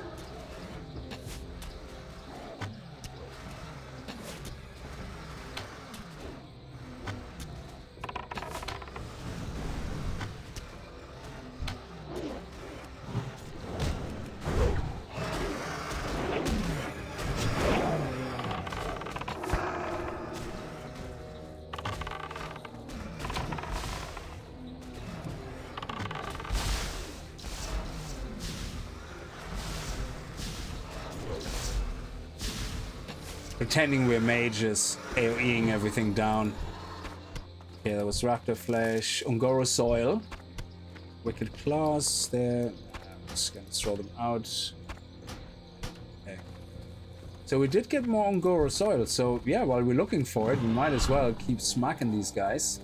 S1: Pretending we're mages, AoEing everything down. Okay, that was Raptor Flesh, Ungoro Soil, Wicked Claws there. I'm just gonna throw them out. Okay. So we did get more Ungoro Soil, so yeah, while we're looking for it, we might as well keep smacking these guys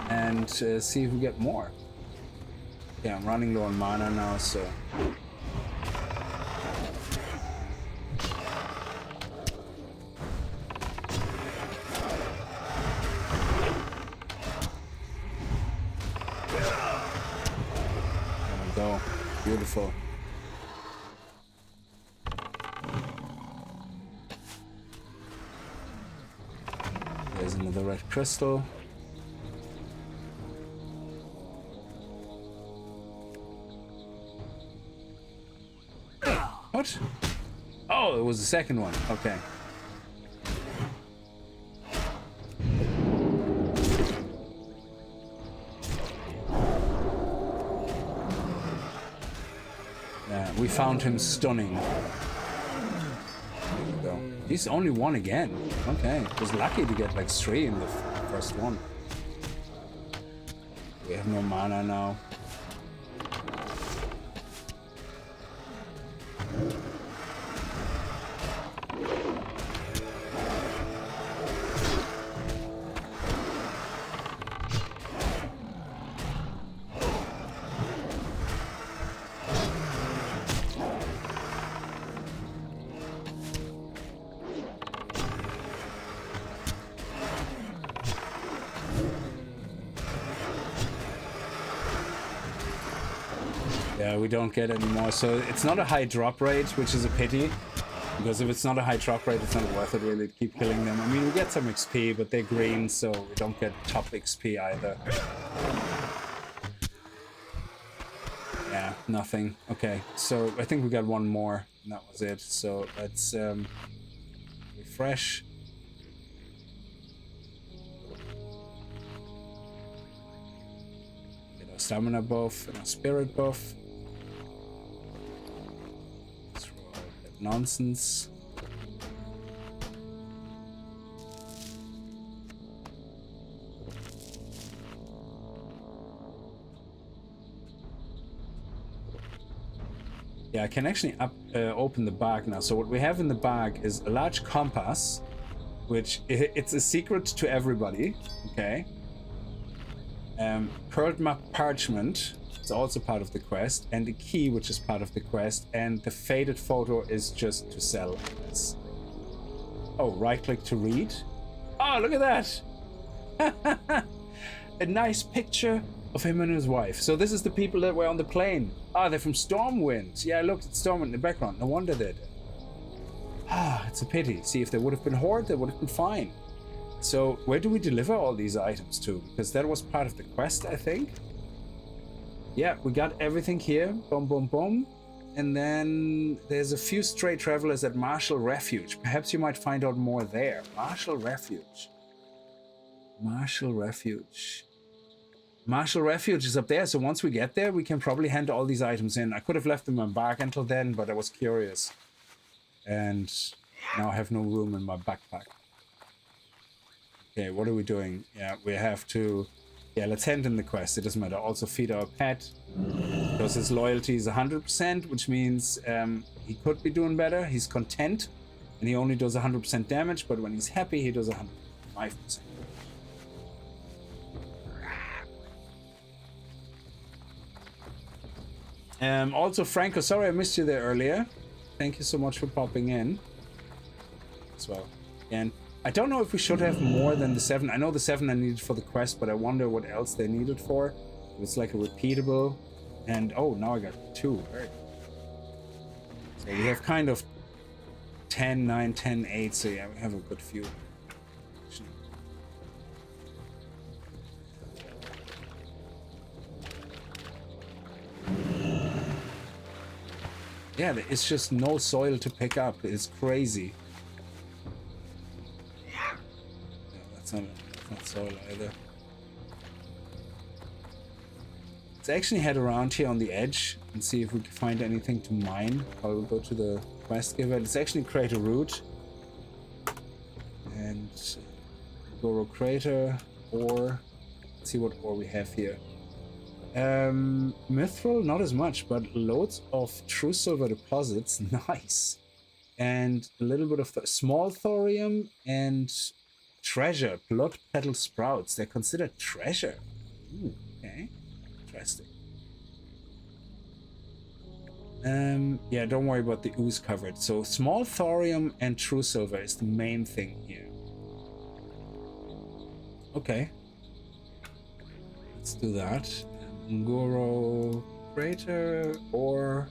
S1: and see if we get more. Yeah, I'm running low on mana now, so... There we go. Beautiful. There's another red crystal. What? Oh, it was the second one. Okay. Yeah, we found him stunning. There we go. He's only one again. Okay. Was lucky to get like 3 in the first one. We have no mana now. Yeah, we don't get any more. So it's not a high drop rate, which is a pity. Because if it's not a high drop rate, it's not worth it really to keep killing them. I mean, we get some XP, but they're green, so we don't get top XP either. Yeah, nothing. Okay, so I think we got one more, and that was it. So let's refresh. Get our stamina buff and our spirit buff. Throw out that nonsense. Yeah, I can actually open the bag now. So what we have in the bag is a large compass, which it's a secret to everybody. Okay. Curled map parchment is also part of the quest, and the key, which is part of the quest, and the faded photo is just to sell. Oh, right click to read. Oh, look at that! A nice picture of him and his wife. So this is the people that were on the plane. Ah, they're from Stormwind. Yeah, look, it's Stormwind in the background. No wonder they're dead. Ah, it's a pity. See, if they would have been Horde, they would have been fine. So where do we deliver all these items to? Because that was part of the quest, I think. Yeah, we got everything here. Boom, boom, boom. And then there's a few stray travelers at Marshall Refuge. Perhaps you might find out more there. Marshall Refuge. Marshall Refuge. Marshall Refuge is up there, so once we get there, we can probably hand all these items in. I could have left them in my bag until then, but I was curious. And now I have no room in my backpack. Okay, what are we doing? Yeah, we have to... Yeah, let's hand in the quest. It doesn't matter. Also feed our pet. Because his loyalty is 100%, which means he could be doing better. He's content, and he only does 100% damage, but when he's happy, he does 105%. Also, Franco, sorry I missed you there earlier. Thank you so much for popping in as well. And I don't know if we should have more than the 7. I know the 7 I needed for the quest, but I wonder what else they needed for. It's like a repeatable. And oh, now I got 2. Very good. So we have kind of 10, 9, 10, 8. So yeah, we have a good few. Yeah, it's just no soil to pick up. It's crazy. Yeah, that's not soil either. Let's actually head around here on the edge and see if we can find anything to mine. I'll go to the quest giver. Let's actually create a route. And Goro Crater, ore. Let's see what ore we have here. Mithril, not as much, but loads of true silver deposits. Nice. And a little bit of small thorium and treasure. Blood petal sprouts. They're considered treasure. Ooh, okay. Interesting. Yeah, don't worry about the ooze covered. So small thorium and true silver is the main thing here. Okay. Let's do that. Ngoro crater or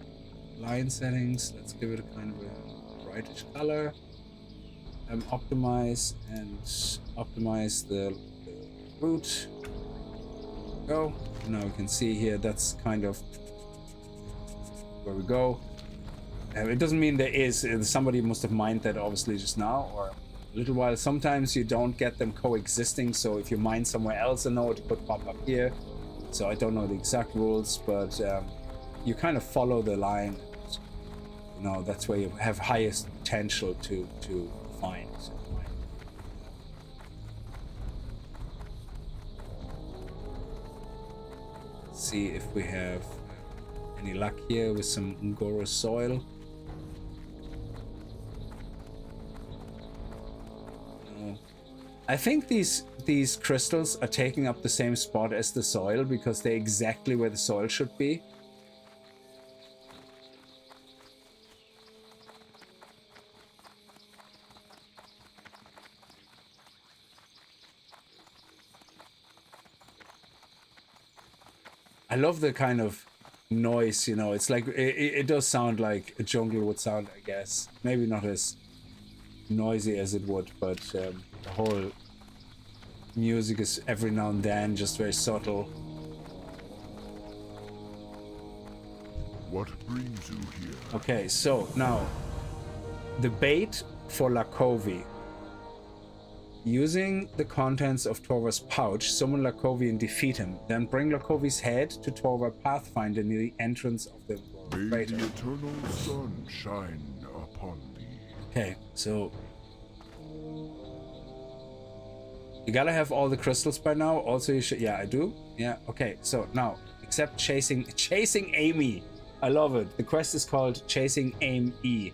S1: line settings. Let's give it a kind of a brightish color. Optimize and optimize the root. Go. Now we can see here that's kind of where we go. It doesn't mean there is. Somebody must have mined that obviously just now or a little while. Sometimes you don't get them coexisting. So if you mine somewhere else, a node could pop up here. So I don't know the exact rules, but you kind of follow the line. You know, that's where you have highest potential to find. See if we have any luck here with some Ngoro soil. No. I think these crystals are taking up the same spot as the soil because they're exactly where the soil should be. I love the kind of noise, you know, it's like, it does sound like a jungle would sound, I guess. Maybe not as noisy as it would, but the whole music is every now and then just very subtle.
S2: What brings you here?
S1: Okay, so now, the bait for Lakovi. Using the contents of Torvar's pouch, summon Lakovi and defeat him. Then bring Lakovi's head to Torvar Pathfinder near the entrance of the
S2: May
S1: crater.
S2: the eternal sun shine upon thee.
S1: Okay, so you gotta have all the crystals by now. Also, you should. Yeah, I do. Yeah. Okay. So now, except chasing Amy. I love it. The quest is called Chasing Amy.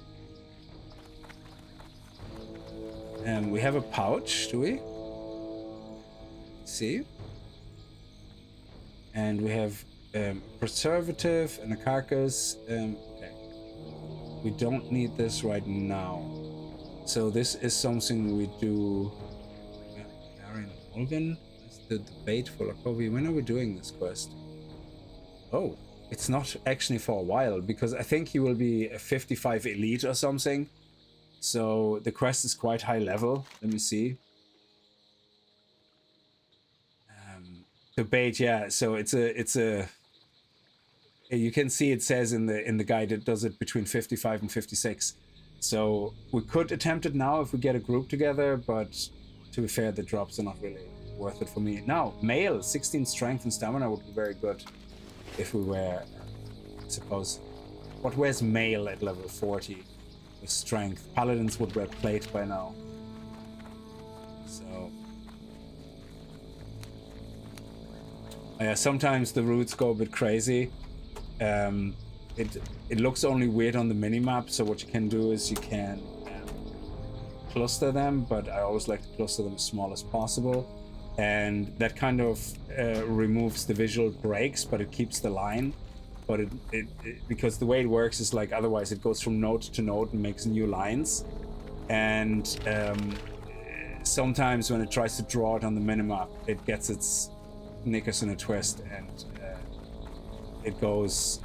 S1: We have a pouch, do we? See? And we have preservative and a carcass. Okay. We don't need this right now. So this is something we do. Aaron Olvin? That's the bait for Lakovi. When are we doing this quest? Oh, it's not actually for a while because I think he will be a 55 elite or something. So the quest is quite high level. Let me see. The bait, yeah. So it's a. You can see it says in the guide it does it between 55 and 56. So we could attempt it now if we get a group together, but to be fair, the drops are not really worth it for me. Now, male, 16 strength and stamina would be very good if we were, I suppose. What wears male at level 40? Strength. Paladins would wear plate by now. So yeah, sometimes the routes go a bit crazy. It looks only weird on the minimap, so what you can do is you can cluster them, but I always like to cluster them as small as possible, and that kind of removes the visual breaks, but it keeps the line. But it because the way it works is like otherwise it goes from node to node and makes new lines, and sometimes when it tries to draw it on the minimap, it gets its knickers in a twist and it goes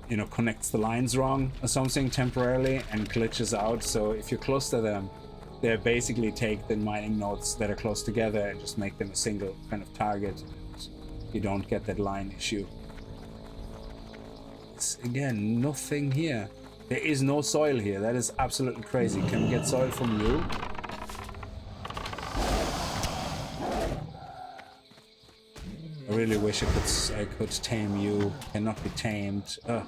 S1: you know, connects the lines wrong or something temporarily and glitches out. So if you cluster them, they basically take the mining nodes that are close together and just make them a single kind of target, and you don't get that line issue. Again, nothing here. There is no soil here. That is absolutely crazy. Can we get soil from you? I really wish I could tame you. Cannot be tamed. Ugh.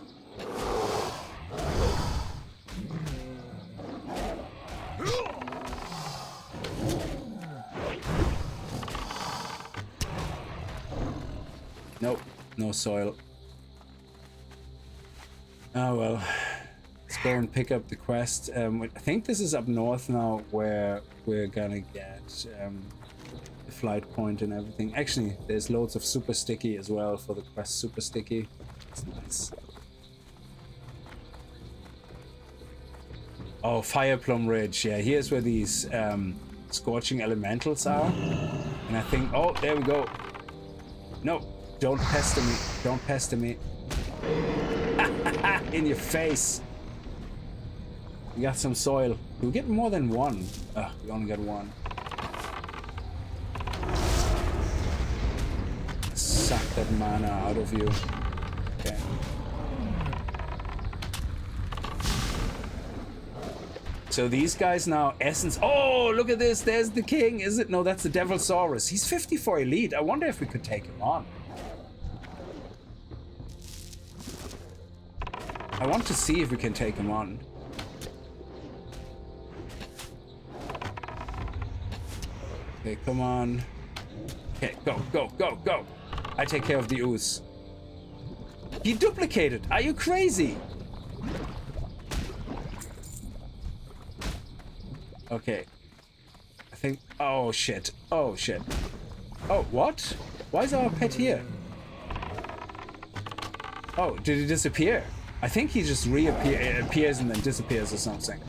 S1: Nope, no soil. Oh well, let's go and pick up the quest. I think this is up north now where we're gonna get the flight point and everything. Actually, there's loads of super sticky as well for the quest. Super sticky. That's nice. Oh, Fireplum Ridge. Yeah, here's where these scorching elementals are. And I think, oh, there we go. No, don't pester me. Don't pester me. In your face. We got some soil. Do we get more than one? We only got one. Suck that mana out of you. Okay. So these guys now, essence. Oh, look at this. There's the king. Is it? No, that's the Devilsaurus. He's 54 elite. I wonder if we could take him on. I want to see if we can take him on. Okay, come on. Okay, go, go, go, go. I take care of the ooze. He duplicated. Are you crazy? Okay. I think... Oh, shit. Oh, shit. Oh, what? Why is our pet here? Oh, did he disappear? I think he just appears and then disappears or something.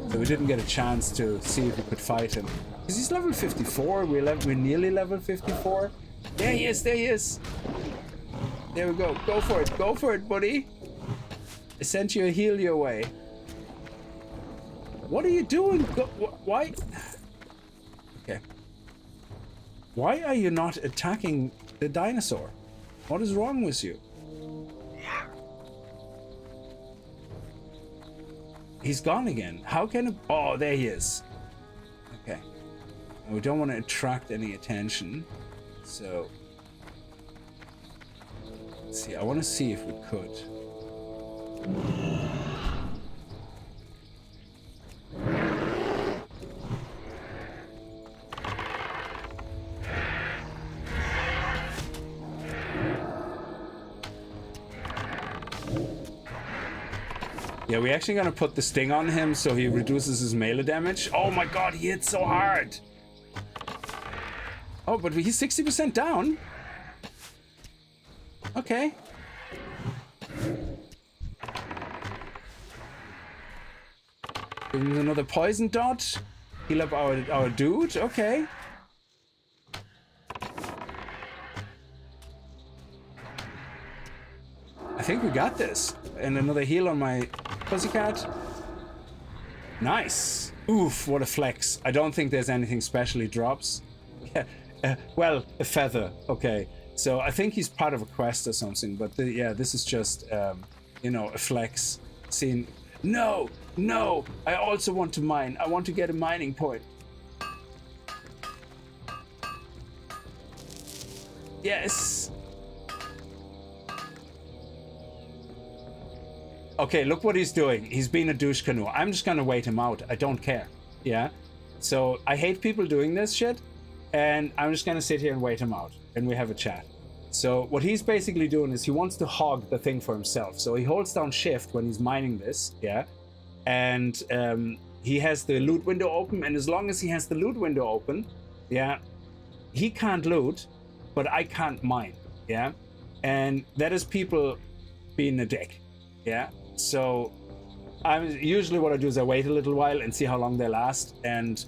S1: So we didn't get a chance to see if we could fight him. Because he's level 54. We're nearly level 54. There he is. There he is. There we go. Go for it. Go for it, buddy. I sent you a heal your way. What are you doing? Why? Okay. Why are you not attacking the dinosaur? What is wrong with you? He's gone again. How can it... Oh, there he is. Okay. We don't want to attract any attention. So... Let's see. I want to see if we could. Yeah, we're actually gonna put the sting on him so he reduces his melee damage. Oh my god, he hits so hard! Oh, but he's 60% down. Okay. Give him another poison dot. Heal up our dude. Okay. I think we got this. And another heal on my pussycat. Nice. Oof, what a flex. I don't think there's anything special he drops. Well, a feather. Okay. So I think he's part of a quest or something. But yeah, this is just, you know, a flex. Scene. No, no. I also want to mine. I want to get a mining point. Yes. Okay, look what he's doing. He's being a douche canoe. I'm just gonna wait him out. I don't care. Yeah? So I hate people doing this shit. And I'm just gonna sit here and wait him out. And we have a chat. So what he's basically doing is he wants to hog the thing for himself. So he holds down shift when he's mining this. Yeah? And he has the loot window open. And as long as he has the loot window open, yeah, he can't loot, but I can't mine. Yeah? And that is people being a dick. Yeah? So usually what I do is I wait a little while and see how long they last. And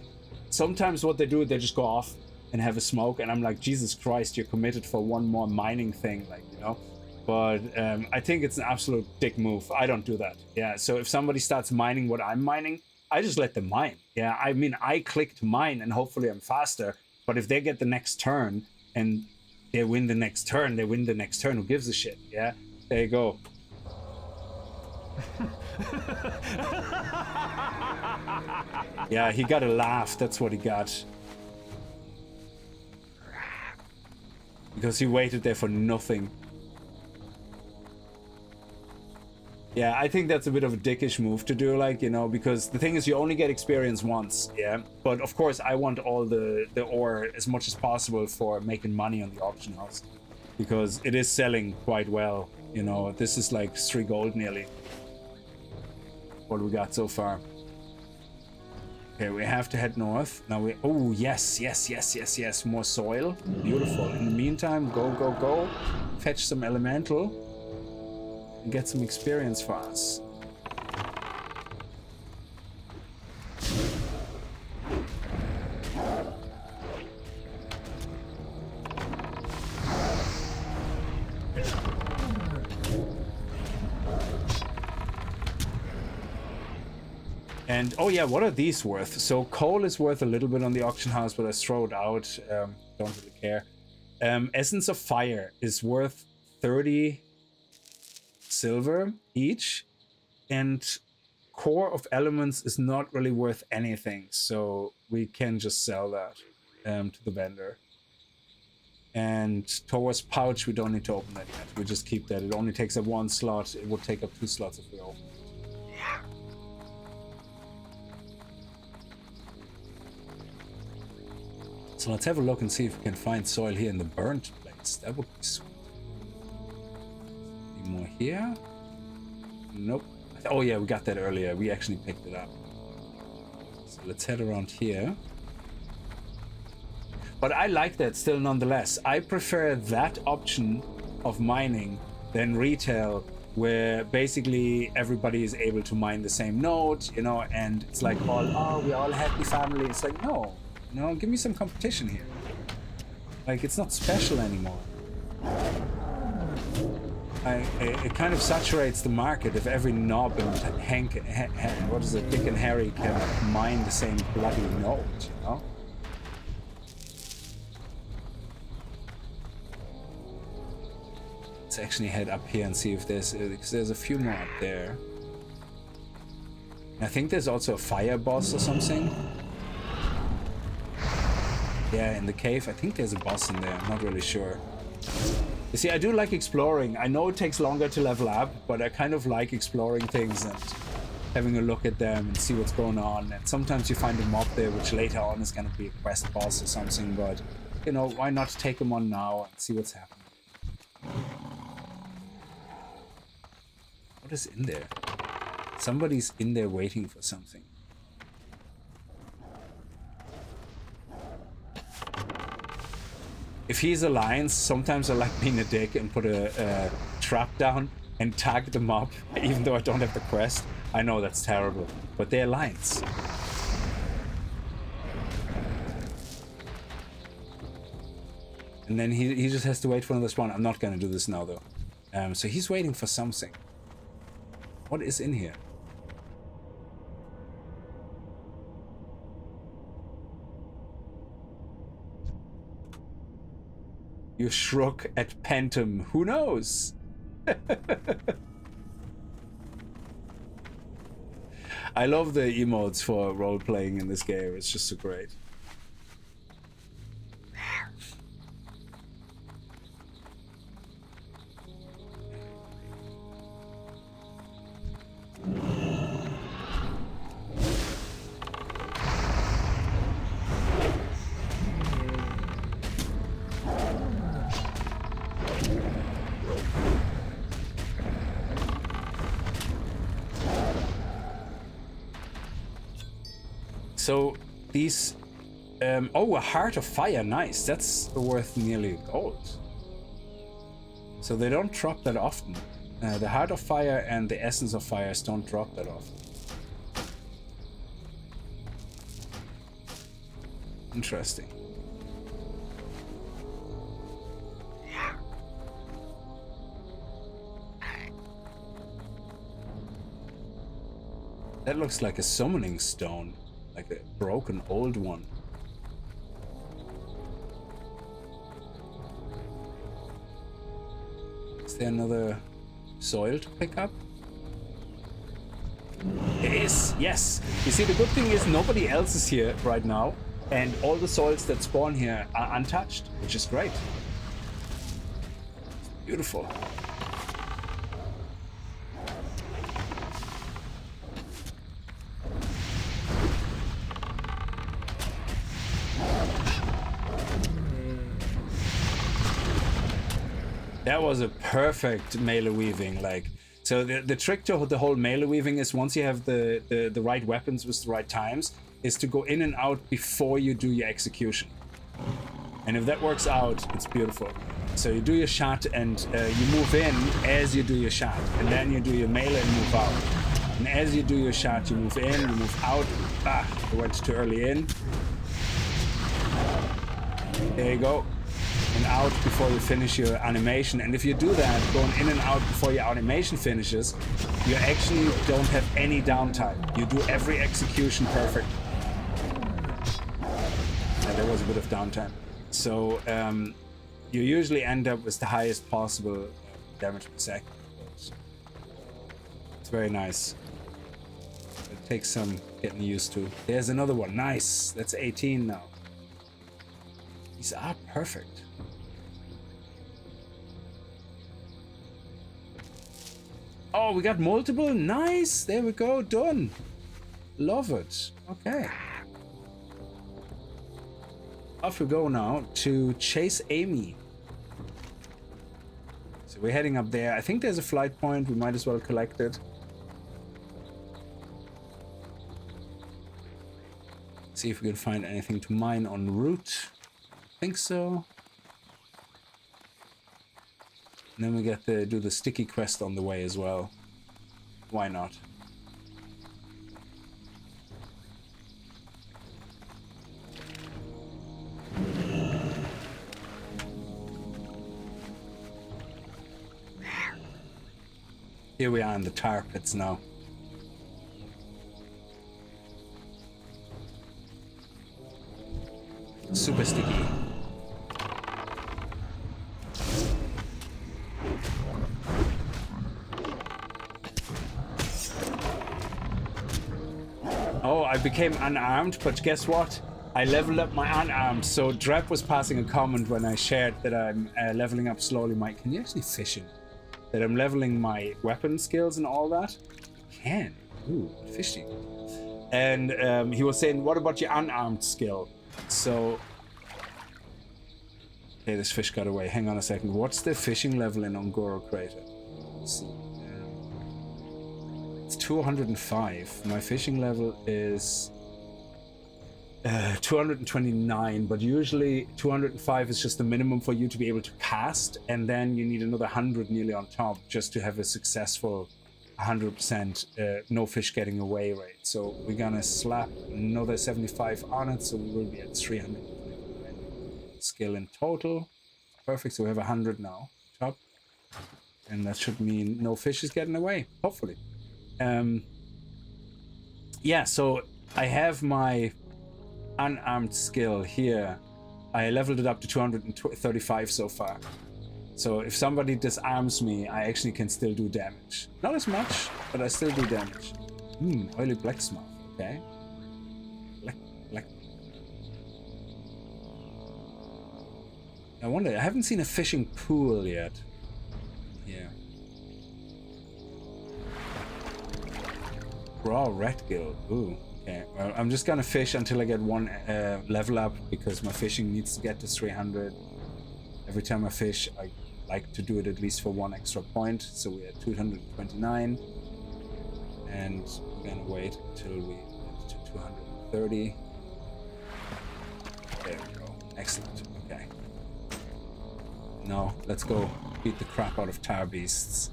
S1: sometimes what they do, they just go off and have a smoke. And I'm like, Jesus Christ, you're committed for one more mining thing, like, you know. But I think it's an absolute dick move. I don't do that. Yeah. So if somebody starts mining what I'm mining, I just let them mine. Yeah. I mean, I click to mine and hopefully I'm faster. But if they get the next turn and they win the next turn, they win the next turn. Who gives a shit? Yeah. There you go. Yeah, he got a laugh. That's what he got. Because he waited there for nothing. Yeah, I think that's a bit of a dickish move to do, like, you know, because the thing is you only get experience once, yeah? But of course I want all the ore as much as possible for making money on the auction house. Because it is selling quite well, you know. This is like 3 gold nearly. What we got so far. Okay, we have to head north. Now we... Oh, yes, yes, yes, yes, yes. More soil. Beautiful. In the meantime, go, go, go. Fetch some elemental. And get some experience for us. And oh yeah, what are these worth? So coal is worth a little bit on the auction house, but I throw it out. Don't really care. Essence of Fire is worth 30 silver each, and Core of Elements is not really worth anything, so we can just sell that to the vendor. And Towar's Pouch, we don't need to open that yet. We just keep that. It only takes up 1 slot. It would take up 2 slots if we open it. So let's have a look and see if we can find soil here in the burnt place. That would be sweet. Any more here? Nope. Oh yeah, we got that earlier. We actually picked it up. So let's head around here. But I like that still nonetheless. I prefer that option of mining than retail, where basically everybody is able to mine the same node, you know, and it's like we're all happy family. It's like, no, give me some competition here. Like, it's not special anymore. It kind of saturates the market if every knob and Dick and Harry can mine the same bloody node, you know? Let's actually head up here and see if there's a few more up there. I think there's also a fire boss or something. Yeah, in the cave. I think there's a boss in there. I'm not really sure. You see, I do like exploring. I know it takes longer to level up, but I kind of like exploring things and having a look at them and see what's going on. And sometimes you find a mob there, which later on is going to be a quest boss or something. But, you know, why not take them on now and see what's happening? What is in there? Somebody's in there waiting for something. If he's Alliance, sometimes I like being a dick and put a trap down and tag them up, even though I don't have the quest. I know that's terrible, but they're Alliance. And then he just has to wait for another spawn. I'm not gonna do this now though. So he's waiting for something. What is in here? You shrug at Pantom. Who knows? I love the emotes for role-playing in this game. It's just so great. So these, oh, a Heart of Fire, nice. That's worth nearly gold. So they don't drop that often. The Heart of Fire and the Essence of Fire don't drop that often. Interesting. That looks like a summoning stone. Like a broken old one. Is there another soil to pick up? There is, yes. You see, the good thing is nobody else is here right now, and all the soils that spawn here are untouched, which is great. Beautiful. That was a perfect melee weaving. Like, so the trick to the whole melee weaving is once you have the right weapons with the right times, is to go in and out before you do your execution. And if that works out, it's beautiful. So you do your shot and you move in as you do your shot, and then you do your melee and move out. And as you do your shot, you move in, you move out. Ah, I went too early in. There you go. and out before you finish your animation. And if you do that, going in and out before your animation finishes, you actually don't have any downtime. You do every execution perfect. And there was a bit of downtime. So you usually end up with the highest possible damage per second. It's very nice. It takes some getting used to. There's another one. Nice. That's 18 now. These are perfect. Oh, we got multiple? Nice! There we go, done. Love it. Okay. Off we go now to chase Amy. So we're heading up there. I think there's a flight point. We might as well collect it. See if we can find anything to mine en route. I think so. And then we get to do the sticky quest on the way as well. Why not? Here we are in the tar pits now. Super sticky. Oh, I became unarmed, but guess what? I leveled up my unarmed. So Drep was passing a comment when I shared that I'm leveling up slowly my... Can you actually fish in? That I'm leveling my weapon skills and all that? I can. Ooh, fishing. And he was saying, what about your unarmed skill? So... Okay, this fish got away. Hang on a second. What's the fishing level in Ongoro Crater? Let's see. It's 205. My fishing level is 229, but usually 205 is just the minimum for you to be able to cast, and then you need another 100 nearly on top just to have a successful 100% no fish getting away rate. So we're gonna slap another 75 on it, so we will be at 329 skill in total. Perfect. So we have 100 now top, and that should mean no fish is getting away, hopefully. Yeah, so I have my unarmed skill here. I leveled it up to 235 so far. So if somebody disarms me, I actually can still do damage. Not as much, but I still do damage. Oily blacksmith. Okay. Black. I wonder, I haven't seen a fishing pool yet. Yeah. Raw red gill. Ooh. Okay. Well, I'm just gonna fish until I get one level up, because my fishing needs to get to 300. Every time I fish, I like to do it at least for one extra point. So we're at 229. And we're gonna wait until we get to 230. There we go. Excellent. Okay. Now, let's go beat the crap out of tar beasts.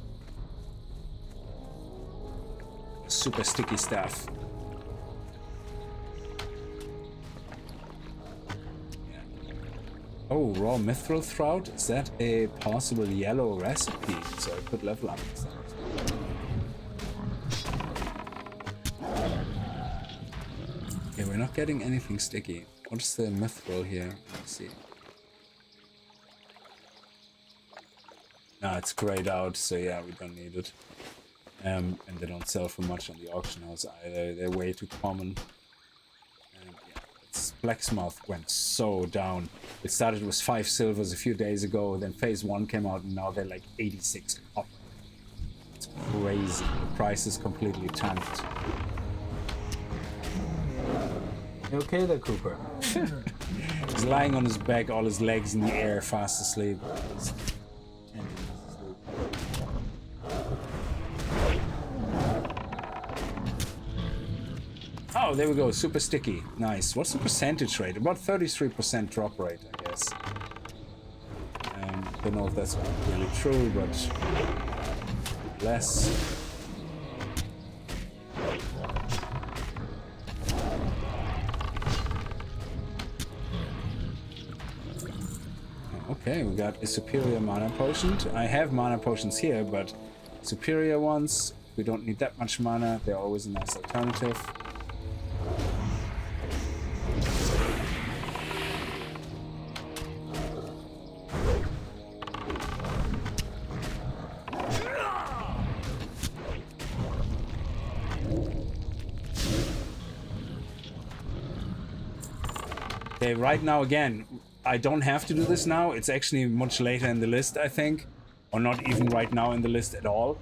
S1: Super sticky stuff. Yeah. Oh, raw mithril fraught? Is that a possible yellow recipe? So I could level up this. Okay, we're not getting anything sticky. What's the mithril here? Let's see. No, it's grayed out, so yeah, we don't need it. And they don't sell for much on the auction house either. They're way too common. And yeah, blacksmith went so down. It started with 5 silvers a few days ago, then phase 1 came out, and now they're like 86 copper. It's crazy. The price is completely tanked. You okay there, Cooper? He's lying on his back, all his legs in the air, fast asleep. Oh, there we go. Super sticky. Nice. What's the percentage rate? About 33% drop rate, I guess. Don't know if that's really true, but less. Okay, we got a superior mana potion. I have mana potions here, but superior ones, we don't need that much mana. They're always a nice alternative. Okay, right now again, I don't have to do this now. It's actually much later in the list, I think. Or not even right now in the list at all.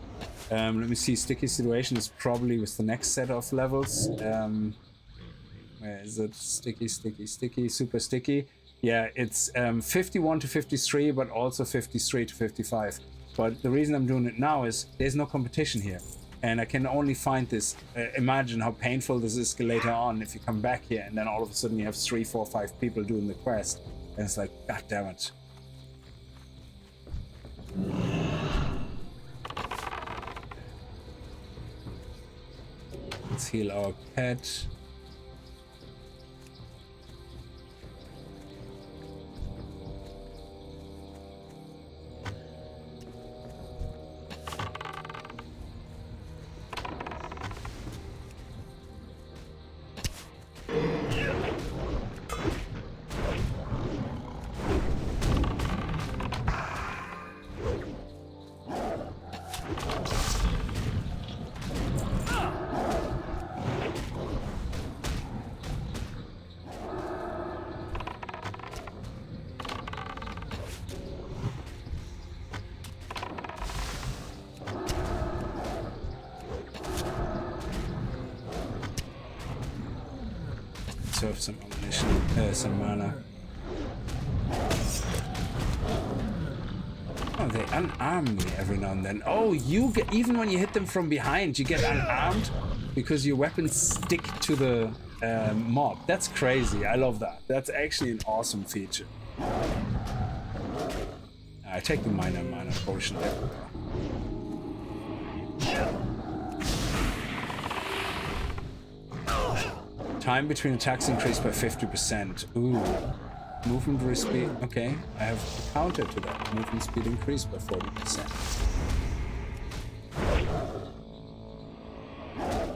S1: Let me see, sticky situation is probably with the next set of levels. Where is it? Sticky, sticky, sticky, super sticky. Yeah, it's 51 to 53, but also 53 to 55. But the reason I'm doing it now is there's no competition here. And I can only find this. Imagine how painful this is later on if you come back here and then all of a sudden you have 3, 4, 5 people doing the quest. And it's like, god damn it. Let's heal our pet. Conserve some ammunition, some mana. Oh, they unarm me every now and then. Oh, you get, even when you hit them from behind, you get unarmed because your weapons stick to the mob. That's crazy. I love that. That's actually an awesome feature. I take the minor mana potion there. Time between attacks increased by 50%. Ooh. Movement speed. Okay, I have a counter to that. Movement speed increased by 40%.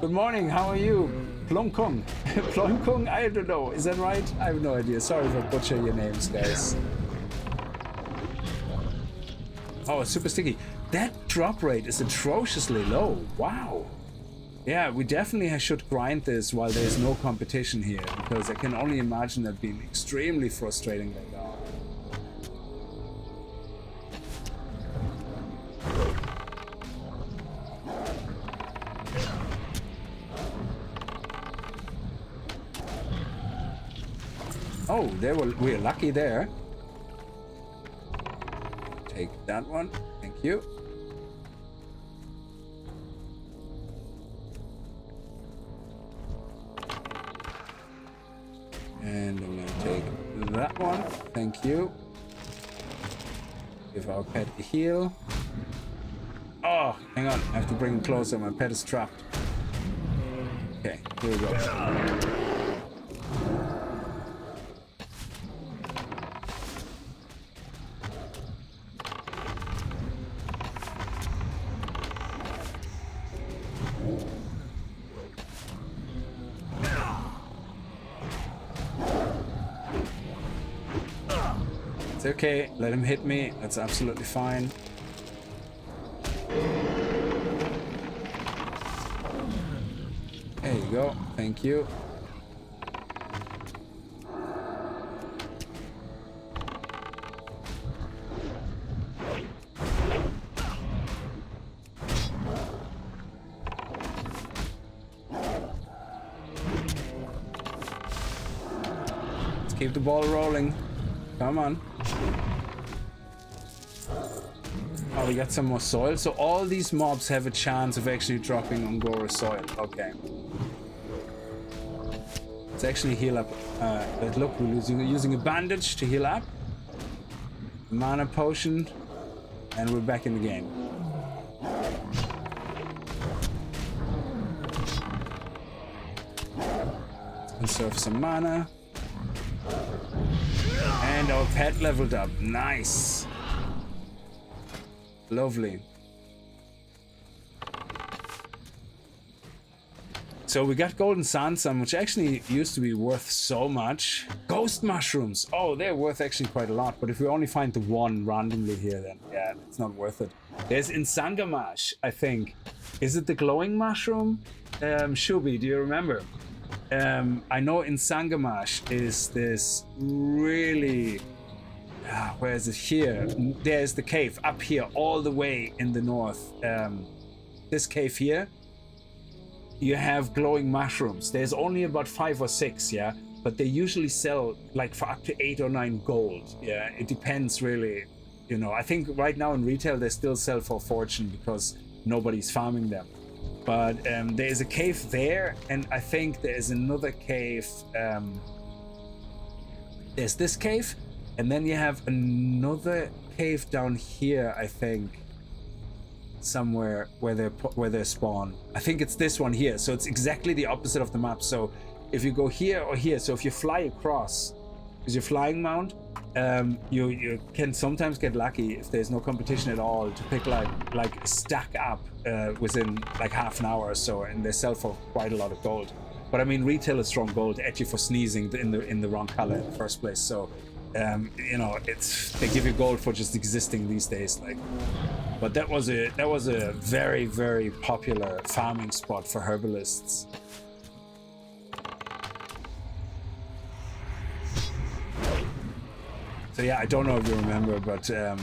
S1: Good morning, how are you? Plomkong. Plomkong? I don't know. Is that right? I have no idea. Sorry if I butcher your names, guys. Oh, super sticky. That drop rate is atrociously low. Wow. Yeah, we definitely should grind this while there's no competition here, because I can only imagine that being extremely frustrating right now. Oh, we're lucky there. Take that one. Thank you. And I'm gonna take that one. Thank you. Give our pet a heal. Oh, hang on. I have to bring him closer. My pet is trapped. Okay, here we go. It's okay, let him hit me, that's absolutely fine. There you go, thank you. Let's keep the ball rolling. Come on. Oh, we got some more soil. So all these mobs have a chance of actually dropping Ungora soil. Okay. Let's actually heal up. Look, we're using a bandage to heal up. Mana potion. And we're back in the game. Let's conserve some mana. And our pet leveled up. Nice. Lovely. So we got golden sandsam, which actually used to be worth so much. Ghost mushrooms. Oh, they're worth actually quite a lot. But if we only find the one randomly here, then yeah, it's not worth it. There's Insangamash, I think. Is it the glowing mushroom? Shubi, do you remember? I know Insangamash is this really... where is it? Here. There's the cave up here, all the way in the north. This cave here. You have glowing mushrooms. There's only about 5 or 6, yeah? But they usually sell like for up to 8 or 9 gold. Yeah, it depends really. You know, I think right now in retail they still sell for a fortune because nobody's farming them. But there's a cave there, and I think there's another cave. There's this cave, and then you have another cave down here, I think. Somewhere where they spawn. I think it's this one here. So it's exactly the opposite of the map. So if you go here or here, so if you fly across, because you're flying mount, you can sometimes get lucky if there's no competition at all to pick like a stack up within like half an hour or so, and they sell for quite a lot of gold. But I mean, retail is strong gold actually for sneezing in the wrong color in the first place. So you know, they give you gold for just existing these days, like. But that was a very, very popular farming spot for herbalists. So yeah, I don't know if you remember, but and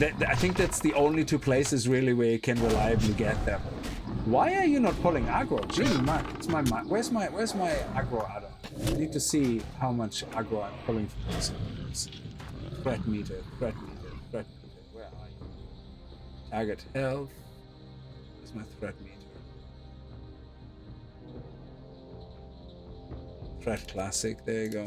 S1: I think that's the only 2 places really where you can reliably get them. Why are you not pulling aggro? Gee, Mark, it's my where's my aggro add-on? I need to see how much aggro I'm pulling from this. Threat meter. Where are you? Target health. Where's my threat meter? Threat classic, there you go.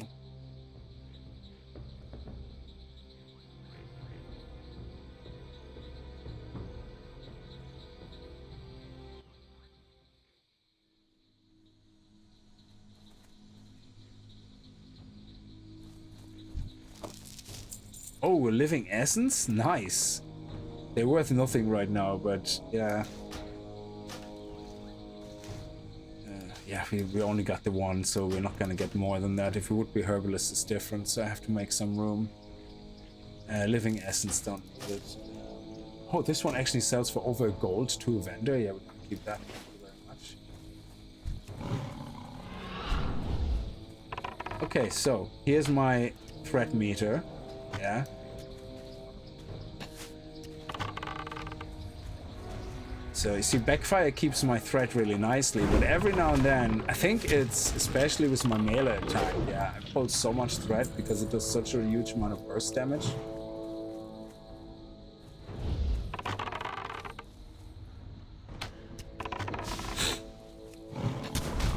S1: Oh, a living essence? Nice. They're worth nothing right now, but yeah. Yeah, we only got the one, so we're not gonna get more than that. If it would be herbalist, it's different, so I have to make some room. Living essence, don't need it. Oh, this one actually sells for over gold to a vendor. Yeah, we can keep that. Thank you very much. Okay, so here's my threat meter. Yeah. So you see, backfire keeps my threat really nicely, but every now and then, I think it's especially with my melee attack, yeah, I pull so much threat because it does such a huge amount of burst damage.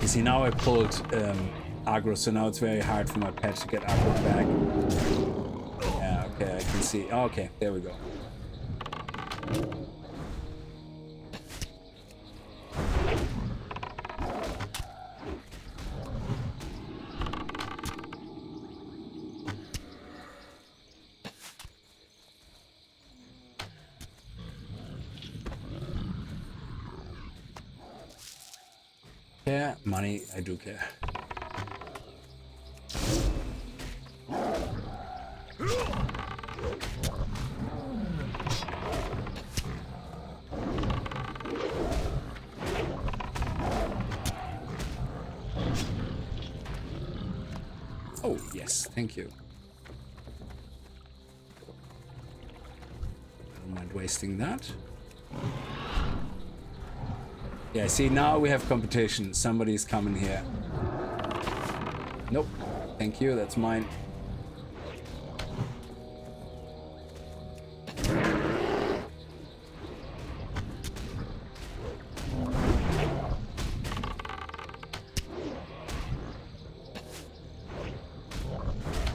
S1: You see, now I pulled aggro, so now it's very hard for my pet to get aggro back. Yeah, okay, I can see. Oh, okay, there we go. Care, money, I do care. Oh, yes, thank you. I don't mind wasting that. Yeah, see, now we have competition. Somebody's coming here. Nope. Thank you, that's mine.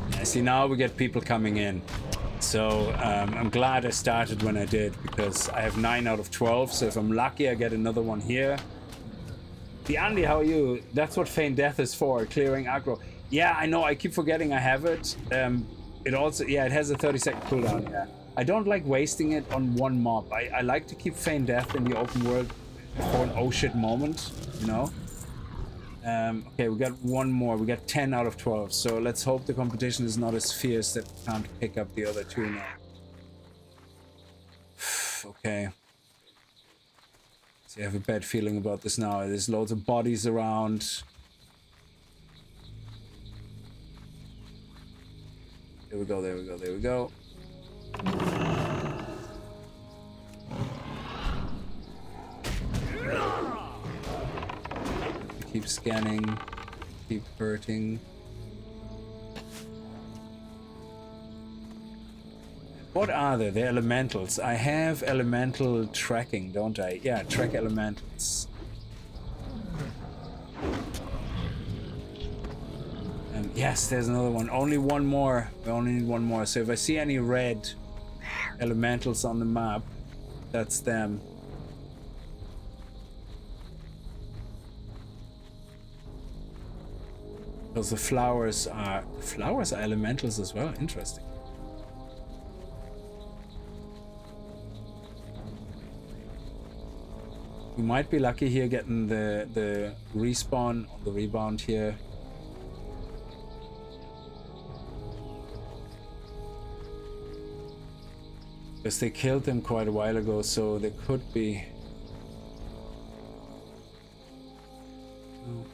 S1: Yeah, see, now we get people coming in. So I'm glad I started when I did, because I have 9 out of 12, so if I'm lucky I get another one here. The Andy, how are you? That's what Feign Death is for, clearing aggro. Yeah, I know, I keep forgetting I have it. It also, yeah, it has a 30-second cooldown, yeah. I don't like wasting it on one mob. I like to keep Feign Death in the open world for an oh shit moment, you know? Okay, we got one more. We got 10 out of 12, so let's hope the competition is not as fierce that we can't pick up the other two now. Okay. See, I have a bad feeling about this now. There's loads of bodies around. There we go, there we go, there we go. Keep scanning, keep hurting. What are they? They're elementals. I have elemental tracking, don't I? Yeah, track elementals. Yes, there's another one. Only one more. We only need one more. So if I see any red elementals on the map, that's them. Because the flowers are elementals as well. Interesting. We might be lucky here getting the respawn on the rebound here. Because they killed them quite a while ago, so they could be. Oh.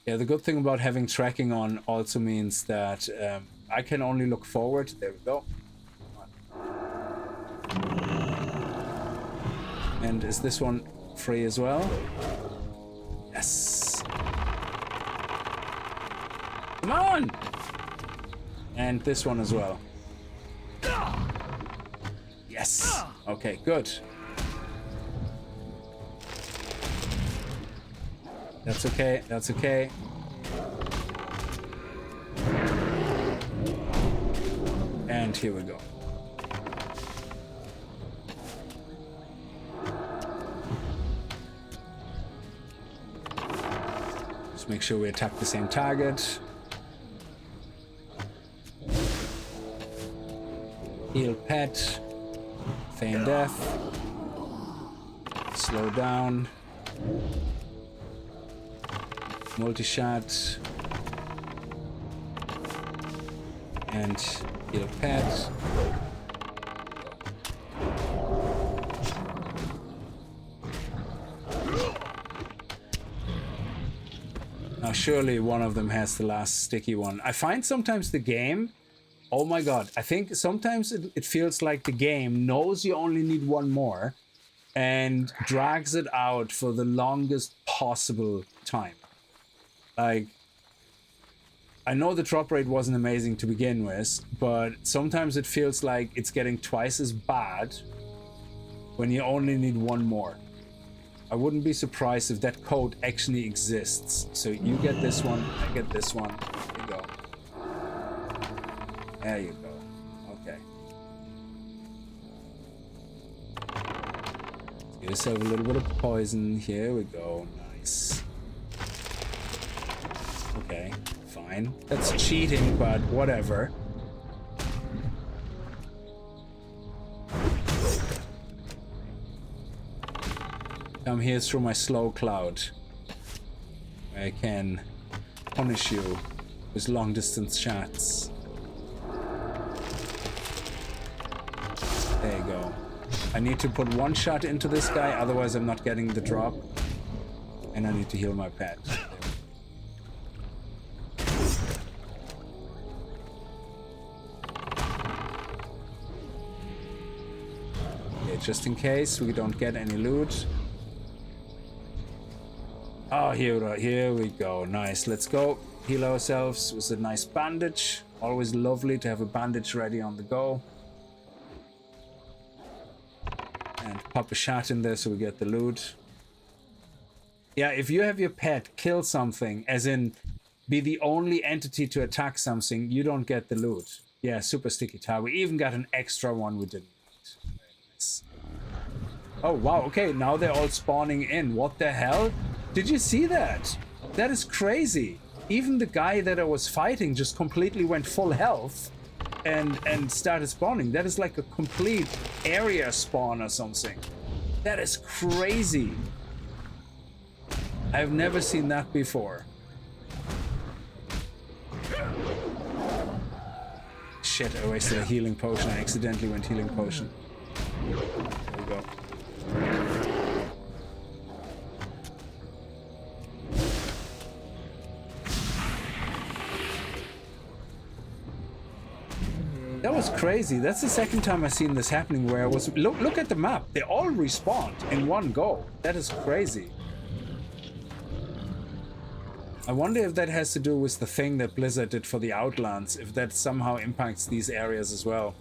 S1: Yeah, the good thing about having tracking on also means that I can only look forward. There we go. And is this one free as well? Yes. Come on! And this one as well. Yes. Okay, good. That's okay, that's okay. And here we go. Just make sure we attack the same target. Heal pet. Feign death. Slow down. Multi-shot. And heal pet. Now surely one of them has the last sticky one. I find sometimes the game, oh my god, I think sometimes it feels like the game knows you only need one more and drags it out for the longest possible time. Like, I know the drop rate wasn't amazing to begin with, but sometimes it feels like it's getting twice as bad when you only need one more. I wouldn't be surprised if that code actually exists. So you get this one, I get this one. There you go. There you go. Okay. Let's get yourself a little bit of poison. Here we go. Nice. Okay, fine. That's cheating, but whatever. Come here through my slow cloud. I can punish you with long distance shots. There you go. I need to put one shot into this guy, otherwise I'm not getting the drop. And I need to heal my pet. Okay, just in case we don't get any loot. Oh, here we go. Nice. Let's go. Heal ourselves with a nice bandage. Always lovely to have a bandage ready on the go. And pop a shot in there so we get the loot. Yeah, if you have your pet kill something, as in be the only entity to attack something, you don't get the loot. Yeah, super sticky tile. We even got an extra one we didn't need. Nice. Oh, wow. Okay, now they're all spawning in. What the hell? Did you see that? That is crazy. Even the guy that I was fighting just completely went full health and started spawning. That is like a complete area spawn or something. That is crazy. I've never seen that before. Shit, I wasted a healing potion. I accidentally went healing potion. There we go. That was crazy. That's the second time I've seen this happening where I was... Look at the map. They all respawned in one go. That is crazy. I wonder if that has to do with the thing that Blizzard did for the Outlands, if that somehow impacts these areas as well.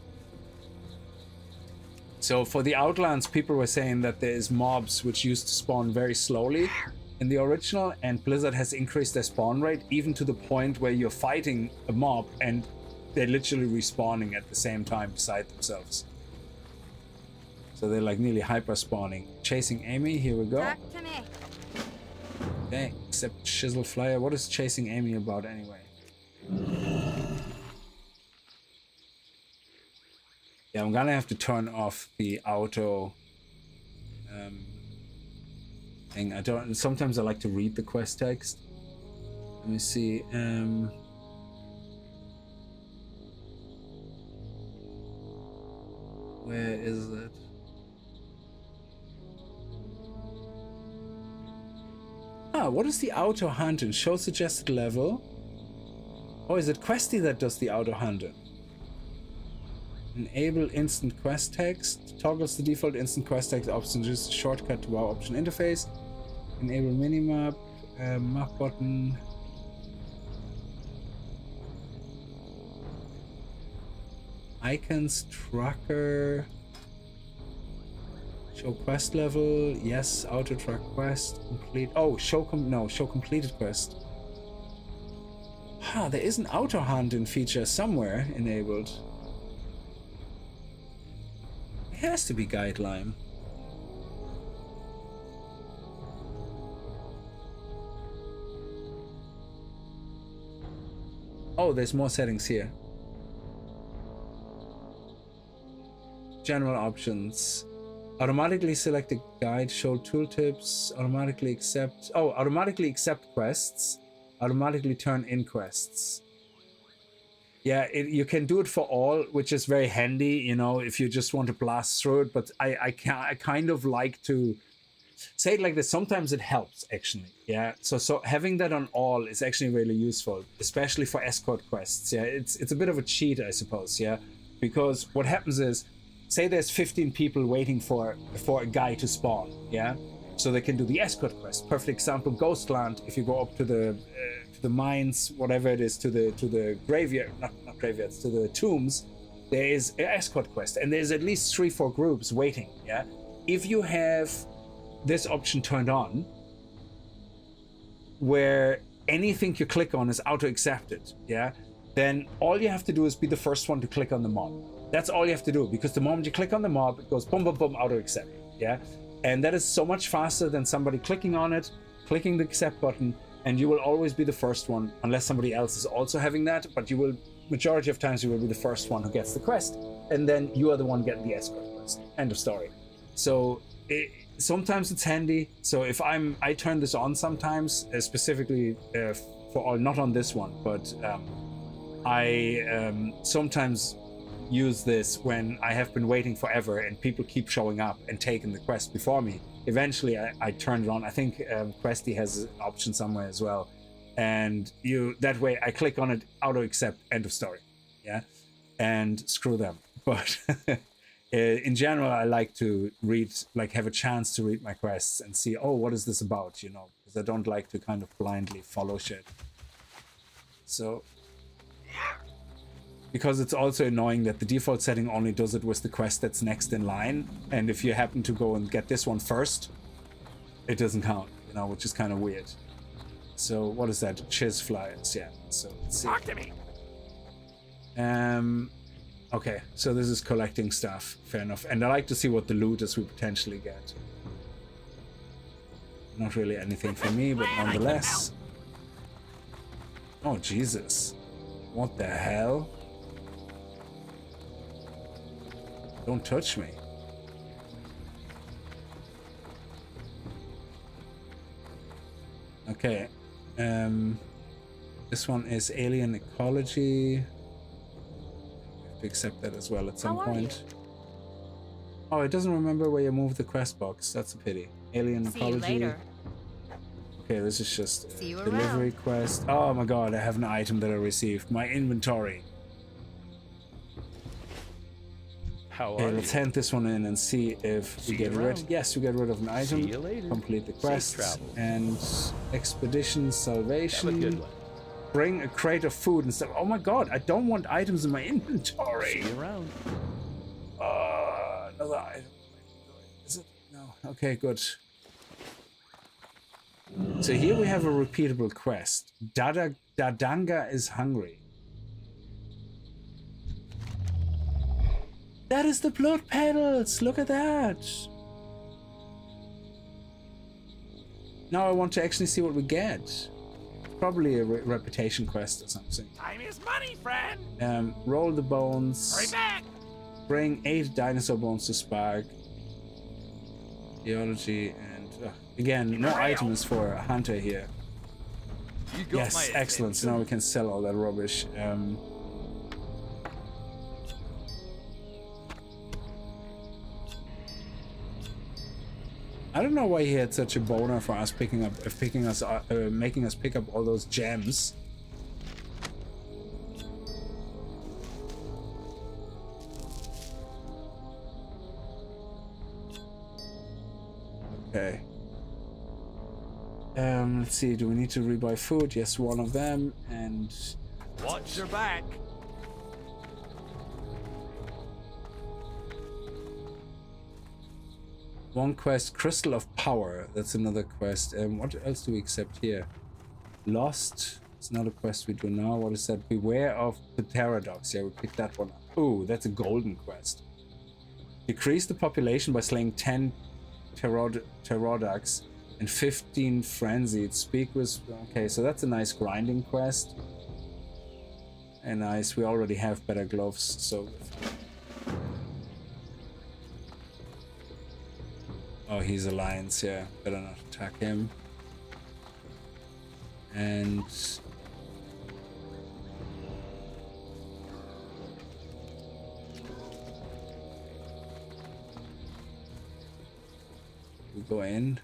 S1: So for the Outlands, people were saying that there is mobs which used to spawn very slowly in the original, and Blizzard has increased their spawn rate even to the point where you're fighting a mob and they're literally respawning at the same time beside themselves. So they're like nearly hyper spawning. Chasing Amy, here we go.
S3: Talk to me.
S1: Okay, except Shizzle Flyer. What is Chasing Amy about anyway? Yeah, I'm gonna have to turn off the auto thing. Sometimes I like to read the quest text. Let me see. Where is it? Ah, what is the auto hunting? Show suggested level. Oh, is it Questy that does the auto hunting? Enable instant quest text. Toggles the default instant quest text option. Just a shortcut to WoW option interface. Enable minimap. Map button. Icons, tracker. Show quest level. Yes, auto track quest. Complete. Oh, show completed quest. There is an auto hunting feature somewhere enabled. It has to be guideline. Oh, there's more settings here. General options. Automatically select a guide, show tooltips, automatically accept quests, automatically turn in quests. Yeah, you can do it for all, which is very handy, you know, if you just want to blast through it. But I kind of like to say it like this. Sometimes it helps, actually. Yeah, so having that on all is actually really useful, especially for escort quests. Yeah, it's a bit of a cheat, I suppose. Yeah, because what happens is, say there's 15 people waiting for a guy to spawn, yeah? So they can do the escort quest. Perfect example, Ghostland. If you go up to the mines, whatever it is, to the graveyard, not graveyards, to the tombs, there is an escort quest, and there's at least 3-4 groups waiting, yeah? If you have this option turned on, where anything you click on is auto-accepted, yeah? Then all you have to do is be the first one to click on the mob. That's all you have to do, because the moment you click on the mob, it goes boom, boom, boom, auto-accept, yeah? And that is so much faster than somebody clicking on it, clicking the accept button, and you will always be the first one, unless somebody else is also having that, but you will, majority of times, you will be the first one who gets the quest, and then you are the one getting the escort quest. End of story. So sometimes it's handy. So if I turn this on sometimes, specifically for all, not on this one, but I sometimes use this when I have been waiting forever and people keep showing up and taking the quest before me. Eventually I turn it on. I think Questy has an option somewhere as well, and that way I click on it, auto accept, end of story, yeah, and screw them. But in general, I like to have a chance to read my quests and see, oh, what is this about, you know, because I don't like to kind of blindly follow shit. So because it's also annoying that the default setting only does it with the quest that's next in line, and if you happen to go and get this one first, it doesn't count, you know, which is kind of weird. So what is that? Chiz flyers, yeah. So let's see.
S3: Talk to me.
S1: Okay, so this is collecting stuff, fair enough, and I like to see what the loot is we potentially get. Not really anything for me, but nonetheless. Oh Jesus, what the hell? Don't touch me. Okay. This one is alien ecology. We have to accept that as well at some point. Oh, it doesn't remember where you moved the quest box. That's a pity. Alien ecology.
S4: See you later.
S1: Okay, this is just a
S4: See you
S1: delivery
S4: around.
S1: quest. Oh my god, I have an item that I received. My inventory.
S3: How
S1: Okay,
S3: are
S1: let's
S3: you?
S1: hand this one in and see if we
S3: See
S1: get
S3: you
S1: rid.
S3: around.
S1: Yes, we get rid of an item.
S3: See you later.
S1: Complete the
S3: Safe
S1: quest
S3: travels.
S1: and expedition
S3: Have a
S1: salvation.
S3: good one.
S1: Bring a crate of food and stuff. Oh my god, I don't want items in my inventory.
S3: See you around.
S1: Another item. Is it? No. Okay, good. So here we have a repeatable quest. Dadanga is hungry. That is the blood petals. Look at that. Now I want to actually see what we get. Probably a reputation quest or something.
S3: Time is money, friend.
S1: Roll the bones.
S3: Hurry back.
S1: Bring 8 dinosaur bones to Spark. Geology and again, no items for a hunter here.
S3: You got
S1: Yes,
S3: my
S1: excellent. So now we can sell all that rubbish. I don't know why he had such a boner for us making us pick up all those gems. Okay. Let's see. Do we need to rebuy food? Yes, one of them. And
S3: Watch your back.
S1: one quest, Crystal of Power. That's another quest. What else do we accept here? Lost. It's not a quest we do now. What is that? Beware of the Paradox. Yeah, we picked that one up. Ooh, that's a golden quest. Decrease the population by slaying 10 Pterodax and 15 Frenzied. Speak with... Okay, so that's a nice grinding quest. And nice. We already have better gloves, so... Oh, he's Alliance, yeah. Better not attack him. And... we go in.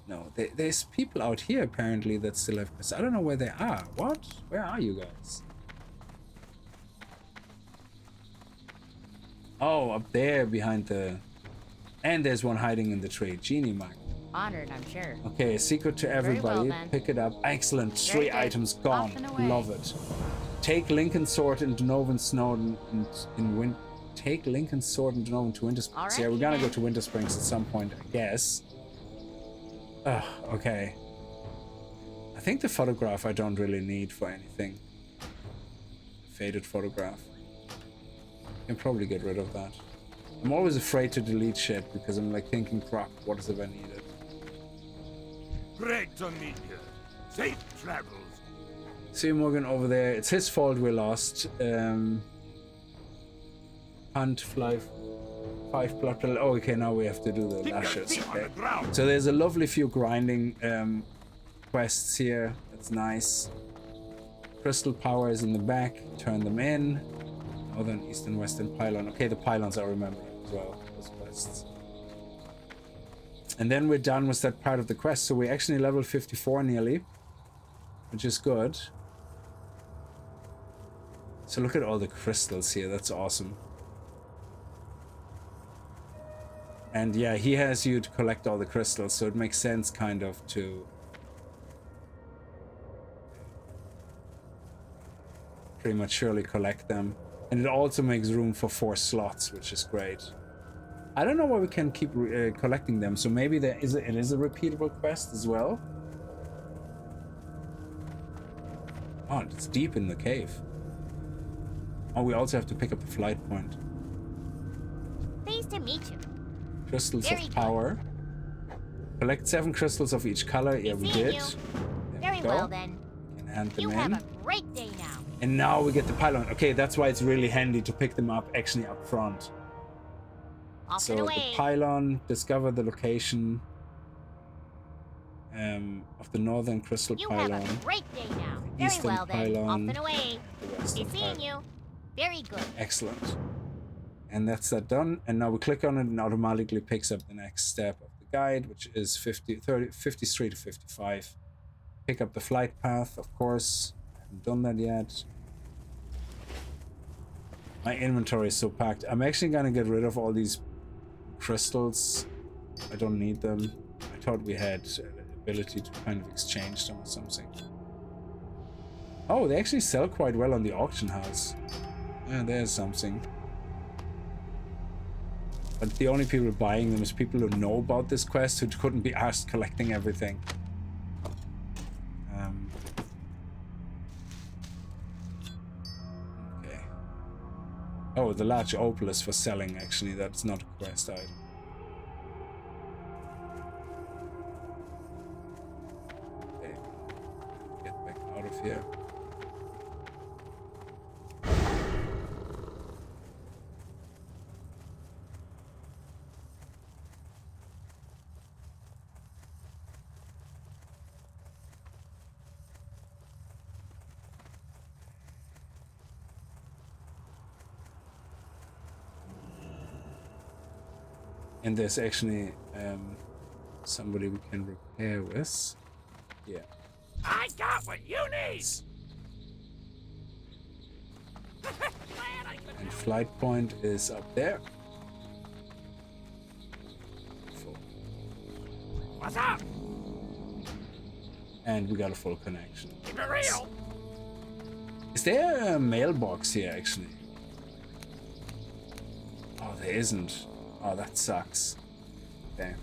S1: No, there's people out here apparently that still have quests. I don't know where they are. What? Where are you guys? Oh, up there behind the... And there's one hiding in the tree. Genie Mark.
S4: Honored, I'm sure.
S1: Okay, secret to
S4: Very
S1: everybody.
S4: well, then.
S1: Pick it up. Excellent.
S4: Very
S1: 3
S4: good.
S1: items gone.
S4: Off and away.
S1: Love it. Take Lincoln's sword into Novan Snowden and in Win. Take Lincoln's sword into Novan to Winter Springs.
S4: Alright,
S1: Yeah, we're gonna
S4: then.
S1: go to Winter Springs at some point, I guess. Okay. I think the photograph I don't really need for anything. Faded photograph. Can probably get rid of that. I'm always afraid to delete shit because I'm like thinking, crap, what if I need it?
S2: Great to meet you. Safe travels.
S1: See Morgan over there. It's his fault we lost. Hunt, fly, 5 blood. Oh, okay, now we have to do the
S2: Keep your
S1: lashes.
S2: feet on
S1: Okay.
S2: the ground.
S1: So there's a lovely few grinding quests here. That's nice. Crystal power is in the back. Turn them in. Northern, eastern, western pylon. Okay, the pylons I remember as well. Those quests. And then we're done with that part of the quest. So we're actually level 54 nearly, which is good. So look at all the crystals here. That's awesome. And yeah, he has you to collect all the crystals, so it makes sense kind of to prematurely collect them. And it also makes room for 4 slots, which is great. I don't know why we can keep collecting them, so maybe it is a repeatable quest as well. Oh, it's deep in the cave. Oh, we also have to pick up a flight point.
S4: Pleased to meet you.
S1: Crystals
S4: Very
S1: of
S4: good.
S1: power. Collect 7 crystals of each color. Yeah, we
S4: Seeing
S1: did.
S4: you.
S1: There
S4: Very
S1: we go.
S4: well then.
S1: Can hand them
S4: You
S1: in.
S4: have a great day now.
S1: And now we get the pylon. Okay, that's why it's really handy to pick them up actually up front.
S4: Off
S1: So
S4: and
S1: the
S4: away.
S1: pylon, discover the location of the northern crystal
S4: You
S1: pylon.
S4: have a great day now. Very
S1: Eastern
S4: well then.
S1: pylon.
S4: Off and away.
S1: The western
S4: Be seeing
S1: pylon.
S4: you. Very good.
S1: Excellent. And that's that done. And now we click on it and automatically picks up the next step of the guide, which is 53 to 55. Pick up the flight path, of course. I haven't done that yet. My inventory is so packed. I'm actually gonna get rid of all these crystals. I don't need them. I thought we had the ability to kind of exchange them or something. Oh, they actually sell quite well on the auction house. Yeah, there's something. But the only people buying them is people who know about this quest, who couldn't be asked collecting everything. Okay. Oh, the large opal is for selling, actually. That's not a quest item. Okay. Get back out of here. And there's actually somebody we can repair with. Yeah.
S3: I got what you need.
S1: And flight point is up there. Full.
S3: What's up?
S1: And we got a full connection.
S3: Keep it real.
S1: Is there a mailbox here, actually? Oh, there isn't. Oh, that sucks. Okay.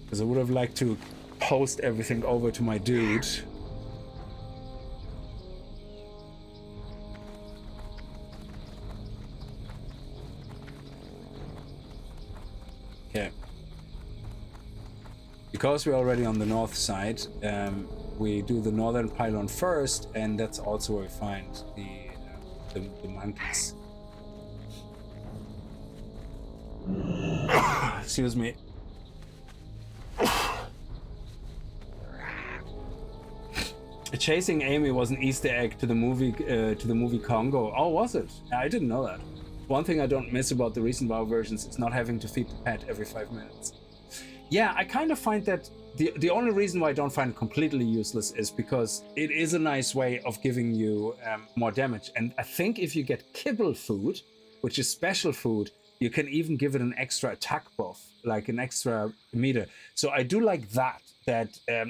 S1: Because I would have liked to post everything over to my dude. Okay. Because we're already on the north side, we do the northern pylon first, and that's also where we find the monkeys. Excuse me. Chasing Amy was an Easter egg to the movie Congo. Oh, was it? I didn't know that. One thing I don't miss about the recent WoW versions is not having to feed the pet every 5 minutes. Yeah, I kind of find that the only reason why I don't find it completely useless is because it is a nice way of giving you more damage. And I think if you get kibble food, which is special food, you can even give it an extra attack buff, like an extra meter. So I do like that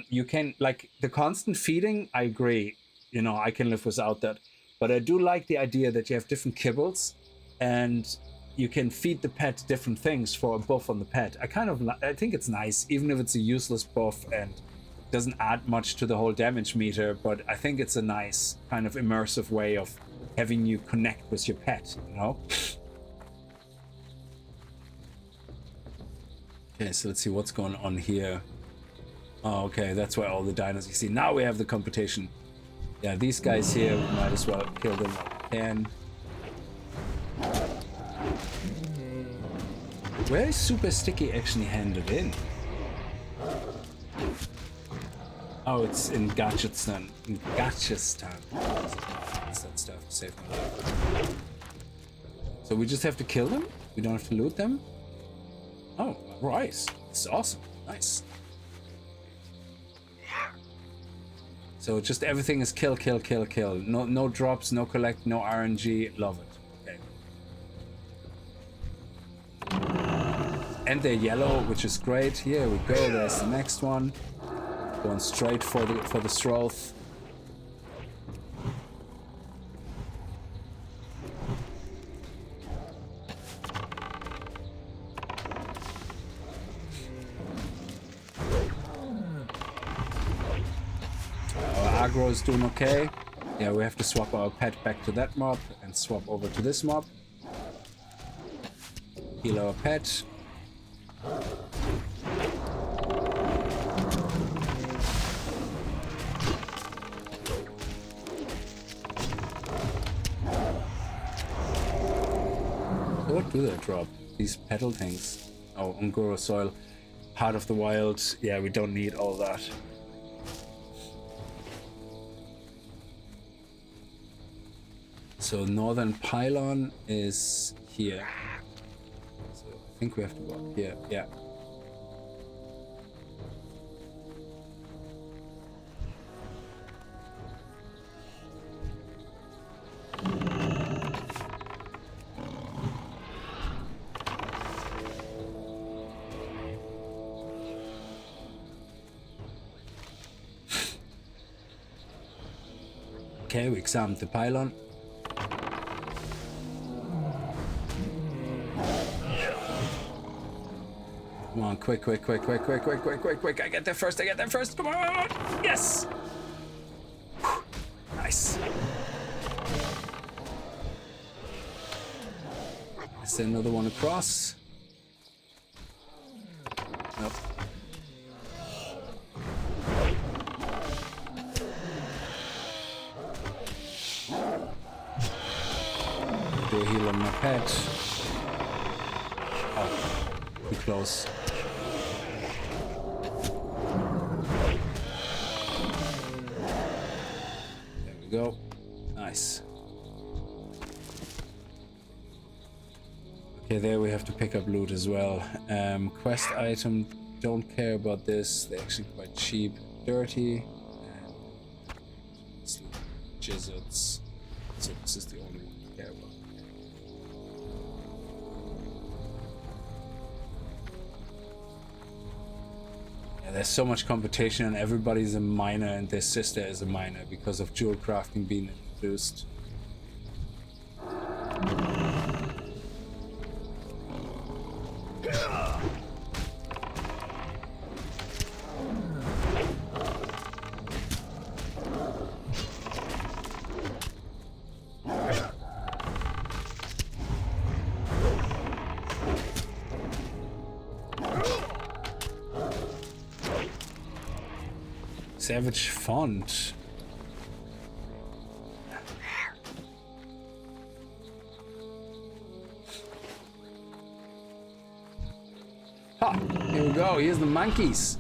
S1: you can, like the constant feeding, I agree, you know, I can live without that. But I do like the idea that you have different kibbles and you can feed the pet different things for a buff on the pet. I think it's nice, even if it's a useless buff and doesn't add much to the whole damage meter, but I think it's a nice kind of immersive way of having you connect with your pet, you know? Okay, so let's see what's going on here. Oh, okay, that's why all the dinos you see. Now we have the competition. Yeah, these guys here, we might as well kill them while we can. Where is Super Sticky actually handed in? Oh, it's in Gachistan. In Gachistan. That's that stuff to save my life. So we just have to kill them? We don't have to loot them? Oh, right. It's awesome. Nice. So just everything is kill, kill, kill, kill. No drops, no collect, no RNG. Love it. Okay. And they're yellow, which is great. Here we go. There's the next one. Going straight for the Sroth. aggro is doing okay. Yeah, we have to swap our pet back to that mob and swap over to this mob. Heal our pet. What do they drop? These petal things. Oh, Ungoro soil. Heart of the Wild. Yeah, we don't need all that. So northern pylon is here. So I think we have to go up here. Yeah. Okay, we examined the pylon. Come on, quick, quick, quick, quick, quick, quick, quick, quick, quick. I get there first, I get there first. Come on! Yes! Whew. Nice. Is there another one across? Nope. Do a heal on my pet. Oh, too close. There we go. Nice. Okay, there we have to pick up loot as well. Quest item, don't care about this. They're actually quite cheap. Dirty. Jizzards. So this is the only one to care about. Yeah, there's so much competition and everybody's a miner and their sister is a miner because of jewel crafting being introduced. Savage font. Ha! Here we go. Here's the monkeys.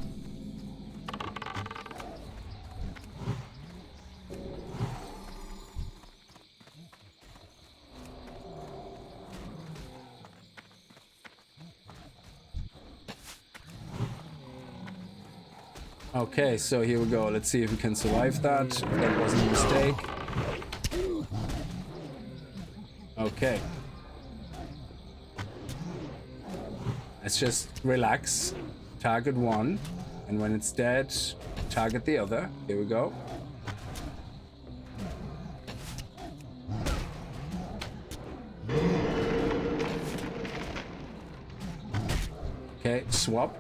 S1: Okay, so here we go. Let's see if we can survive that. That wasn't a mistake. Okay. Let's just relax. Target one. And when it's dead, target the other. Here we go. Okay, swap.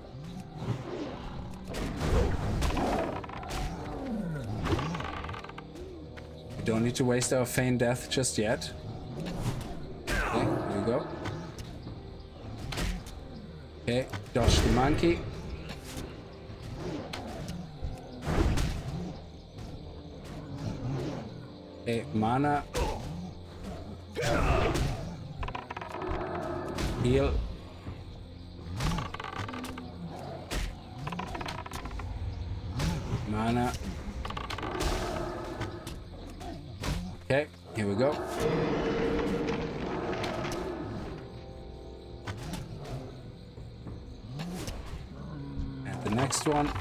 S1: Don't need to waste our feign death just yet. Okay, here we go. Okay, dodge the monkey. Okay, mana. Heal. Mana. Okay, here we go. And the next one.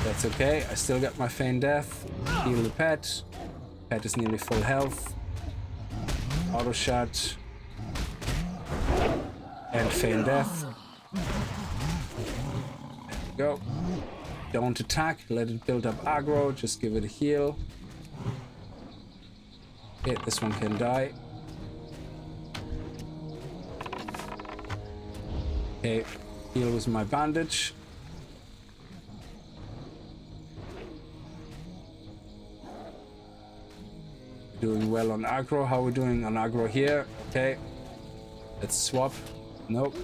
S1: That's okay. I still got my feign death. Heal the pet. Pet is nearly full health. Auto shot. And feign death. There we go. Don't attack. Let it build up aggro. Just give it a heal. Okay, this one can die. Okay, heal with my bandage. Doing well on aggro. How are we doing on aggro here? Okay. Let's swap. Nope.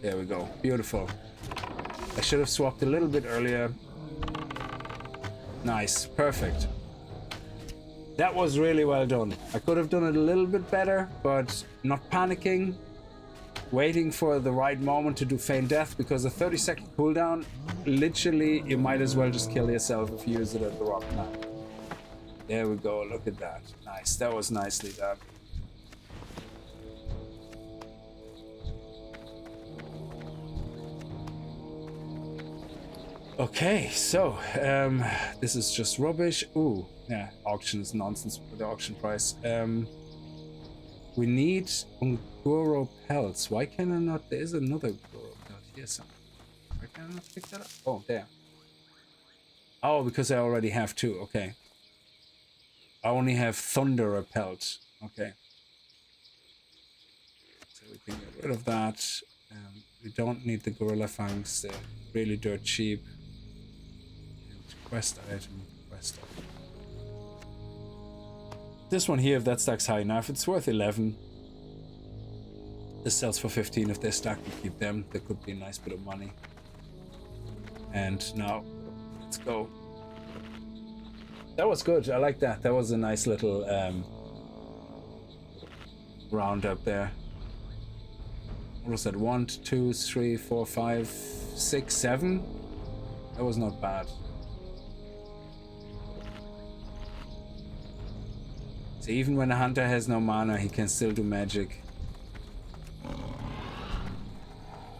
S1: There we go. Beautiful. I should have swapped a little bit earlier. Nice. Perfect. That was really well done. I could have done it a little bit better, but not panicking. Waiting for the right moment to do feign death, because a 30-second cooldown, literally, you might as well just kill yourself if you use it at the wrong time. There we go. Look at that. Nice. That was nicely done. Okay, so this is just rubbish. Ooh, yeah, auction is nonsense with the auction price. We need Ungoro pelts. Why can I not? There is another Ungoro pelt here somewhere. Why can I not pick that up? Oh, there. Oh, because I already have two. Okay. I only have Thunderer pelt. Okay. So we can get rid of that. We don't need the Gorilla Fangs. They're really dirt cheap. Quest item, quest item. This one here, if that stacks high enough, it's worth 11. This sells for 15. If they stack, we keep them. That could be a nice bit of money. And now, let's go. That was good. I like that. That was a nice little roundup there. What was that? 1, 2, 3, 4, 5, 6, 7? That was not bad. So even when a hunter has no mana, he can still do magic.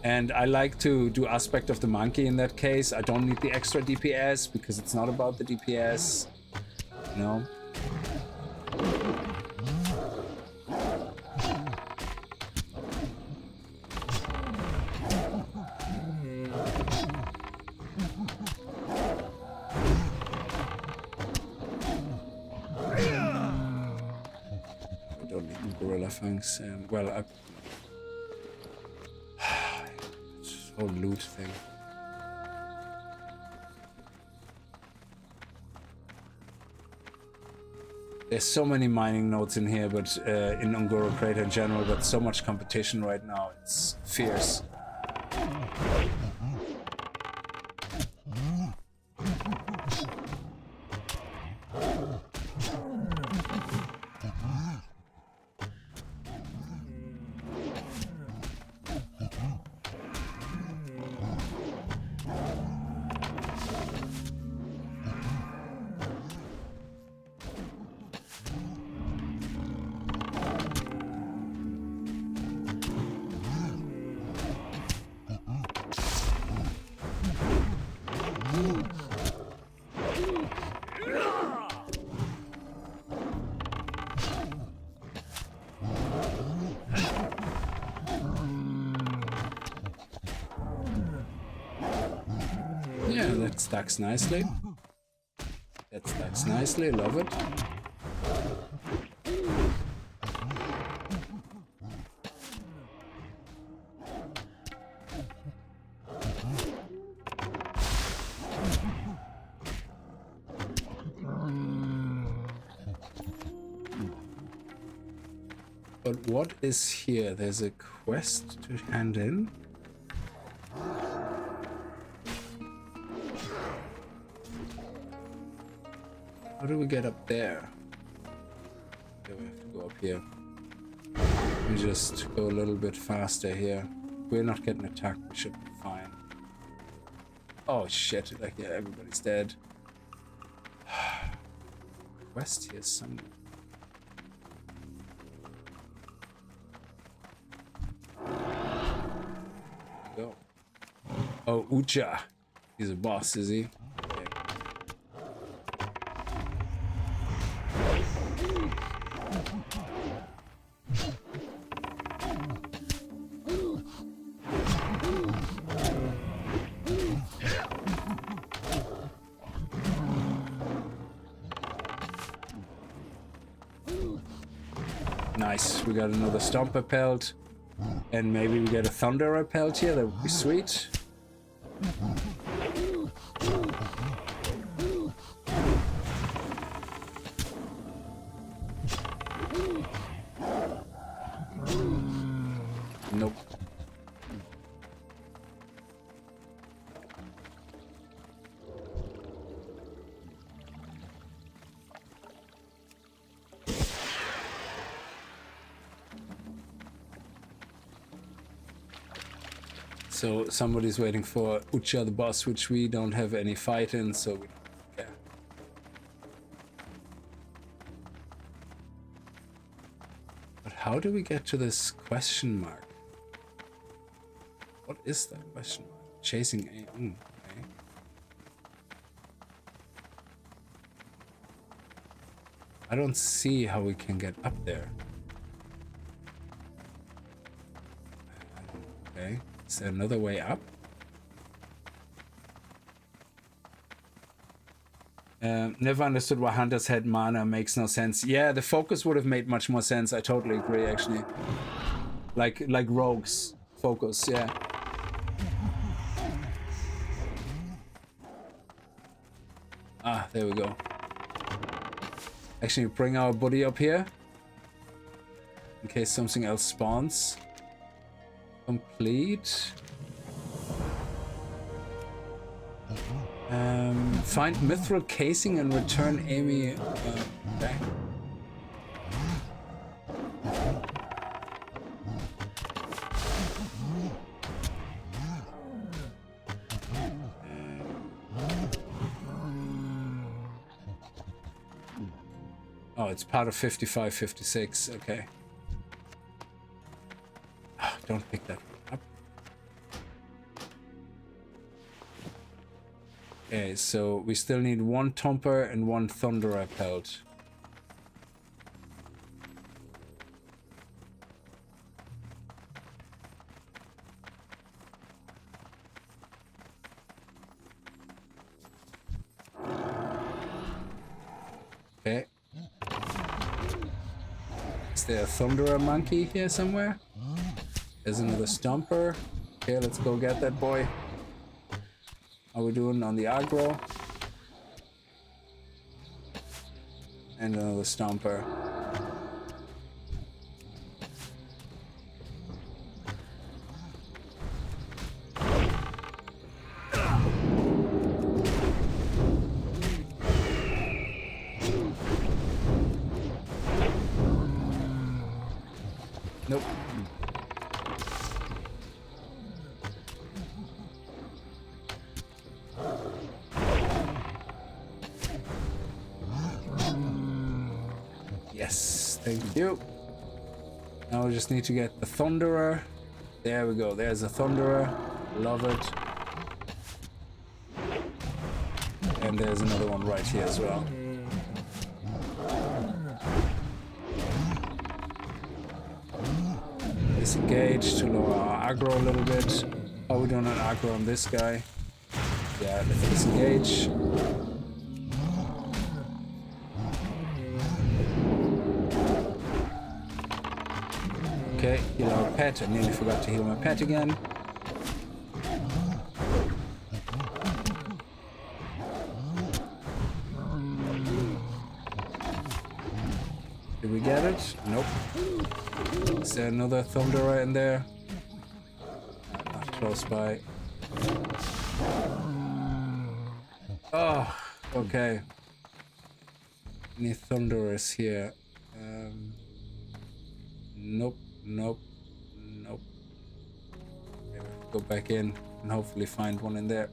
S1: And I like to do aspect of the monkey in that case. I don't need the extra DPS because it's not about the DPS. No. Thanks. Well, this whole loot thing. There's so many mining nodes in here, but in Ungoro Crater in general, but so much competition right now. It's fierce. That stacks nicely. That stacks nicely, love it. But what is here? There's a quest to hand in. How do we get up there? Okay, we have to go up here. We just go a little bit faster here. We're not getting attacked, we should be fine. Oh shit, like yeah, everybody's dead. Quest here somewhere. Go. Oh, Ucha. He's a boss, is he? Nice, we got another Stomper pelt, and maybe we get a Thunderer pelt here, that would be sweet. So somebody's waiting for Ucha the boss, which we don't have any fight in, so we don't care. But how do we get to this question mark? What is that question mark? Chasing a... okay. I don't see how we can get up there. Okay. Is there another way up? Never understood why hunters had mana. Makes no sense. Yeah, the focus would have made much more sense. I totally agree, actually. Like rogues focus, yeah. Ah, there we go. Actually, bring our buddy up here in case something else spawns. Complete. Find mithril casing and return Amy. Okay. Oh, it's part of 55, 56. Okay. Oh, don't pick that one up. Okay, so we still need one Thumper and one Thunderer pelt. Okay. Is there a Thunderer monkey here somewhere? There's another Stomper. Okay, let's go get that boy. How are we doing on the aggro? And another Stomper. Nope. Yes, thank you. Now we just need to get the Thunderer. There we go, there's a Thunderer. Love it. And there's another one right here as well. Disengage to lower our aggro a little bit. Are we doing an aggro on this guy? Yeah, let's disengage. Okay, heal our pet. I nearly forgot to heal my pet again. Did we get it? Nope. Is there another Thunderer in there? Not close by. Oh, okay. Any Thunderers here? Nope, nope, nope. Okay, we'll go back in and hopefully find one in there.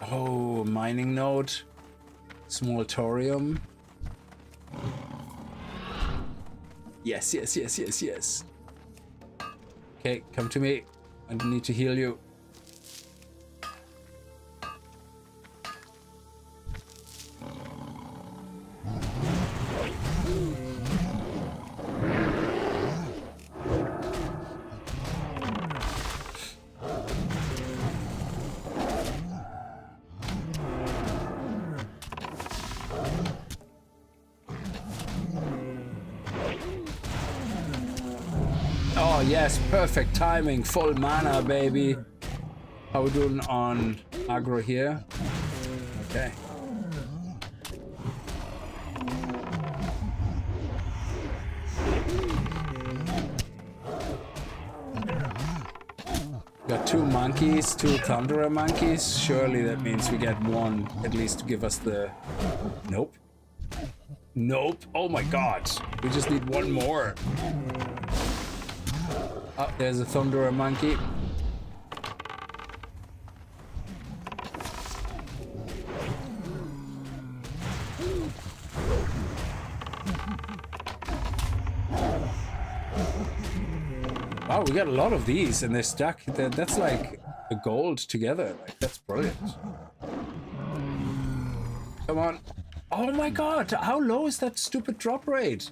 S1: Oh, mining node. Small thorium. Yes, yes, yes, yes, yes. Okay, come to me. I need to heal you. Oh yes, perfect timing, full mana, baby. How we doing on aggro here? Okay. Got 2 monkeys, 2 thunderer monkeys. Surely that means we get 1 at least to give us the... Nope. Nope. Oh my god. We just need 1 more. Oh, there's a thunderer monkey. Wow, we got a lot of these and they're stuck. That's like a gold together. Like, that's brilliant. Come on. Oh my god, how low is that stupid drop rate?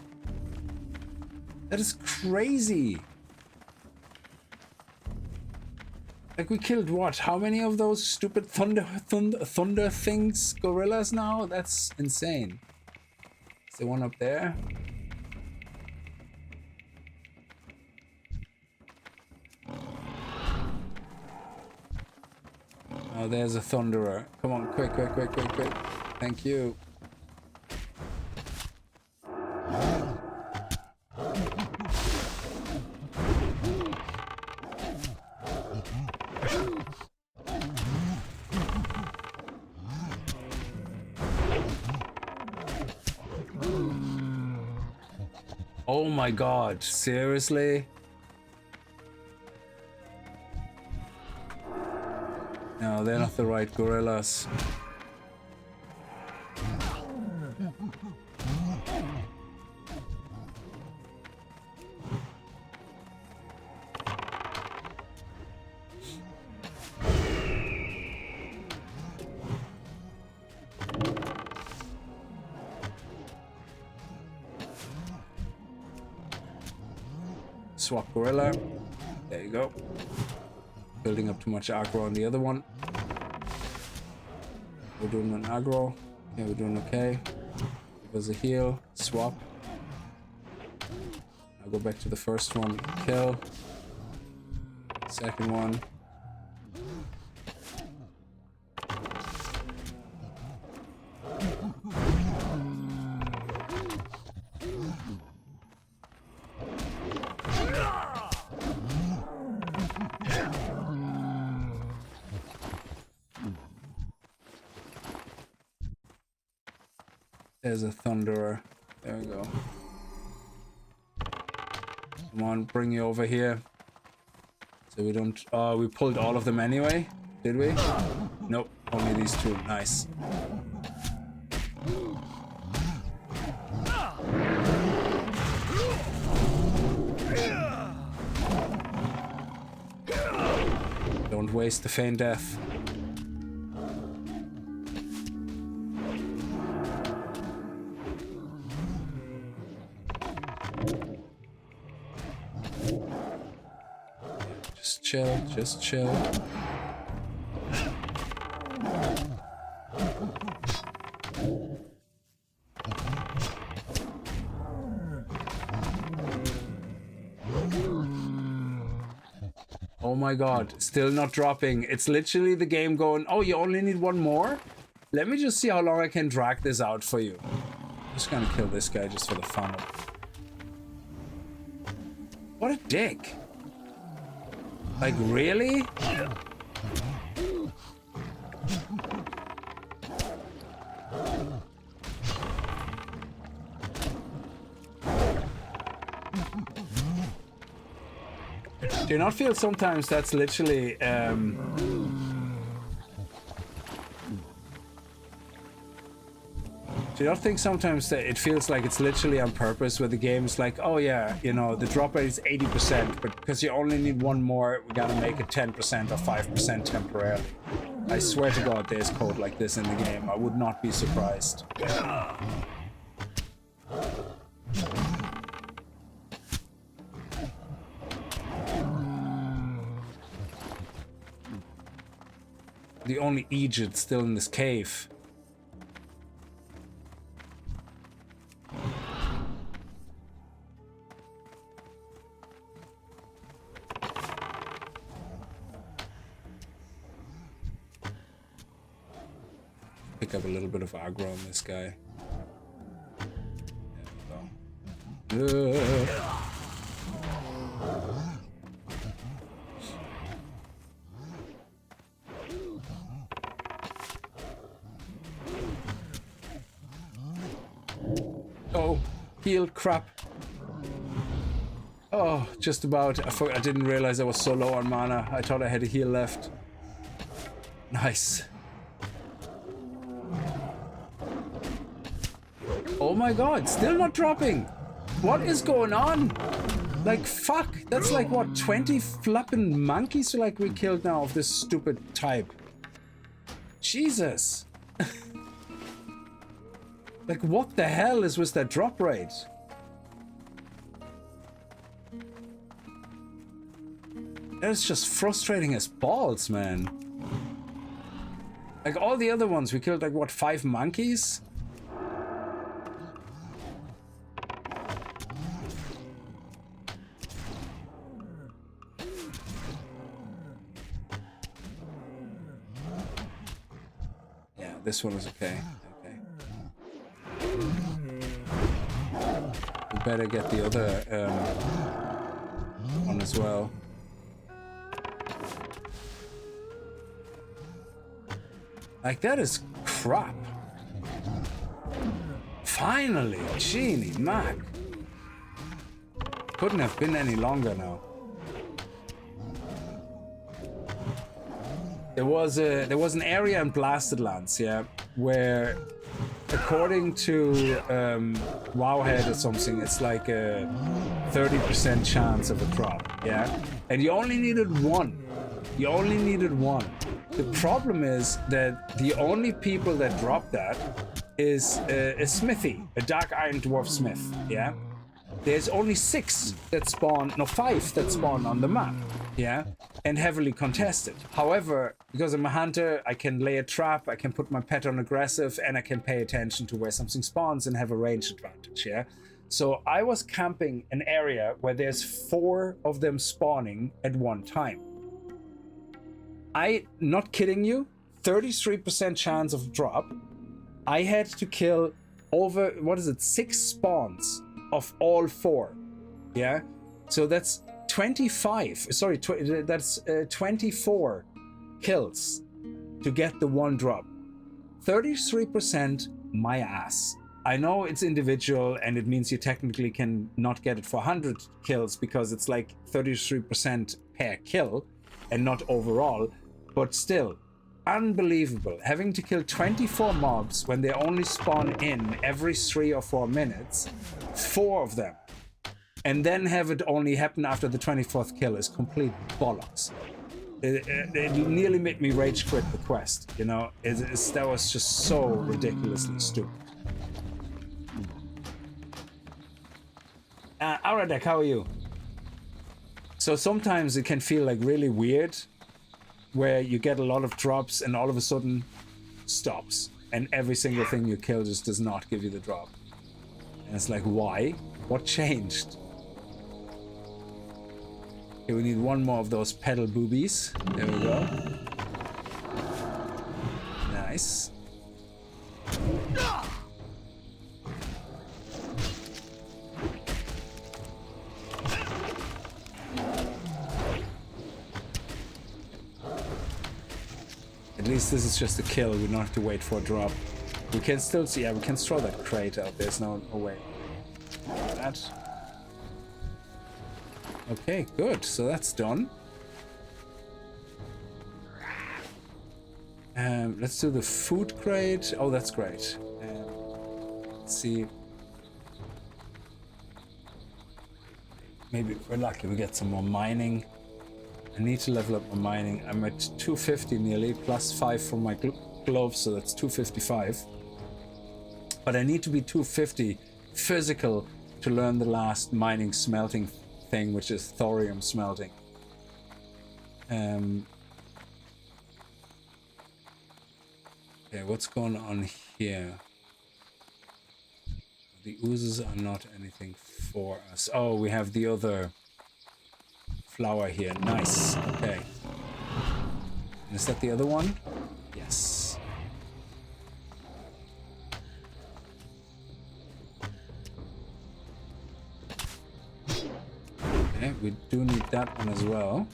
S1: That is crazy. Like, we killed what? How many of those stupid thunder things? Gorillas now? That's insane. Is there one up there? Oh, there's a thunderer. Come on, quick, quick, quick, quick, quick. Thank you. Oh my god, seriously? No, they're not the right gorillas. Swap gorilla. There you go. Building up too much aggro on the other one. We're doing an aggro. Yeah, we're doing okay. Give us a heal. Swap. I'll go back to the first one. Kill. Second one. There's a thunderer. There we go. Come on, bring you over here. So we don't... Oh, we pulled all of them anyway. Did we? Nope, only these 2. Nice. Don't waste the feign death. Just chill. Oh my god, still not dropping. It's literally the game going, oh, you only need 1 more? Let me just see how long I can drag this out for you. I'm just gonna kill this guy just for the fun of it. What a dick. Like, really? Do you not feel sometimes that's literally, do you not think sometimes that it feels like it's literally on purpose where the game's like, oh yeah, you know, the drop rate is 80%, but because you only need 1 more, we gotta make it 10% or 5% temporarily. I swear to God there's code like this in the game. I would not be surprised. The only Egypt still in this cave. Pick up a little bit of aggro on this guy. There we go. Oh, heal, crap. Oh, just about. I didn't realize I was so low on mana. I thought I had a heal left. Nice. Oh my god, still not dropping. What is going on? Like, fuck. That's like, what, 20 flippin' monkeys like we killed now of this stupid type. Jesus. Like, what the hell is with that drop rate? That's just frustrating as balls, man. Like, all the other ones, we killed, like, what, 5 monkeys? Yeah, this one is okay. We better get the other one as well. Like, that is crap. Finally, Genie, Mac. Couldn't have been any longer now. There was an area in Blasted Lands, yeah, where according to Wowhead or something, it's like a 30% chance of a drop, yeah? And you only needed one. You only needed one. The problem is that the only people that drop that is a smithy, a Dark Iron Dwarf Smith, yeah? There's only 5 that spawn on the map, yeah? And heavily contested. However, because I'm a hunter, I can lay a trap, I can put my pet on aggressive, and I can pay attention to where something spawns and have a range advantage, yeah? So I was camping an area where there's 4 of them spawning at one time. Not kidding you, 33% chance of drop. I had to kill over, 6 spawns of all 4, yeah? So that's 24 kills to get the one drop. 33%, my ass. I know it's individual and it means you technically can not get it for 100 kills because it's like 33% per kill and not overall, but still, unbelievable. Having to kill 24 mobs when they only spawn in every 3 or 4 minutes, 4 of them, and then have it only happen after the 24th kill is complete bollocks. It nearly made me rage quit the quest, you know? That was just so ridiculously stupid. Aradek, how are you? So sometimes it can feel like really weird where you get a lot of drops and all of a sudden stops and every single thing you kill just does not give you the drop. And it's like, why? What changed? Okay, we need one more of those pedal boobies. There we go. Nice. At least this is just a kill. We don't have to wait for a drop. We can still see. Yeah, we can throw that crate out. There's no way. That. Okay, good. So that's done. Let's do the food crate. Oh, that's great. Let's see. Maybe if we're lucky, we get some more mining. I need to level up my mining. I'm at 250 nearly, plus 5 from my gloves, so that's 255. But I need to be 250 physical to learn the last mining smelting thing, which is thorium smelting. Okay, what's going on here? The oozes are not anything for us. Oh, we have the other flower here. Nice. Okay. And is that the other one? Yes. Okay, we do need that one as well.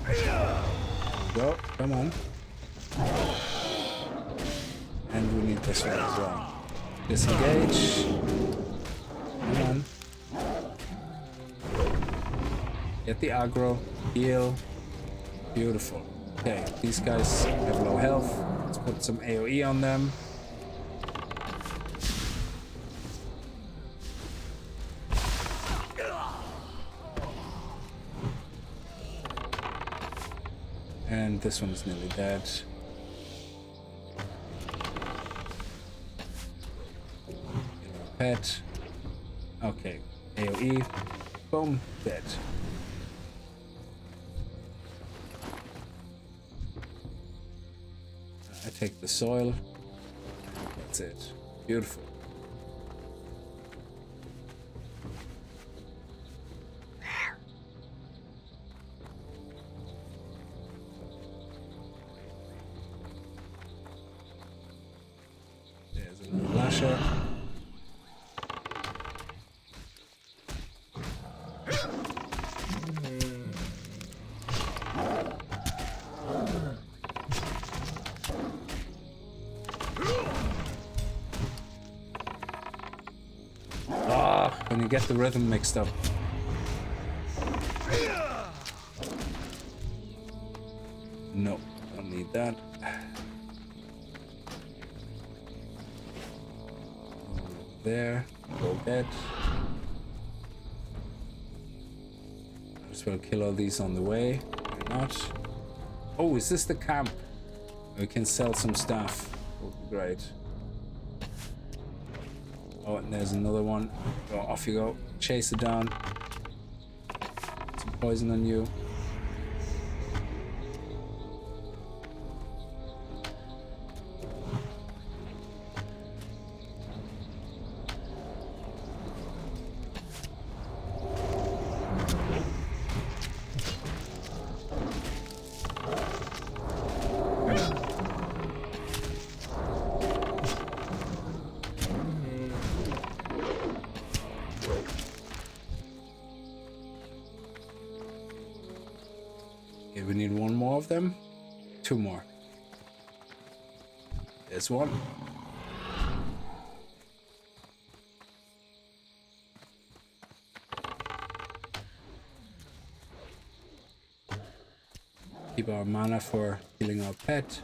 S1: There we go. Come on. And we need this one as well. Disengage. Come on. Get the aggro. Heal. Beautiful. Okay, these guys have low health. Let's put some AoE on them. And this one is nearly dead. Pet. Okay. AoE. Boom. Dead. I take the soil. That's it. Beautiful. There's a little lasher. When you get the rhythm mixed up. No, don't need that. There, go get. Might as well kill all these on the way. Why not? Oh, is this the camp? We can sell some stuff. Would be great. Oh, and there's another one. Go, off you go. Chase it down. Some poison on you. Okay, we need one more of them. Two more. There's one. Keep our mana for healing our pet.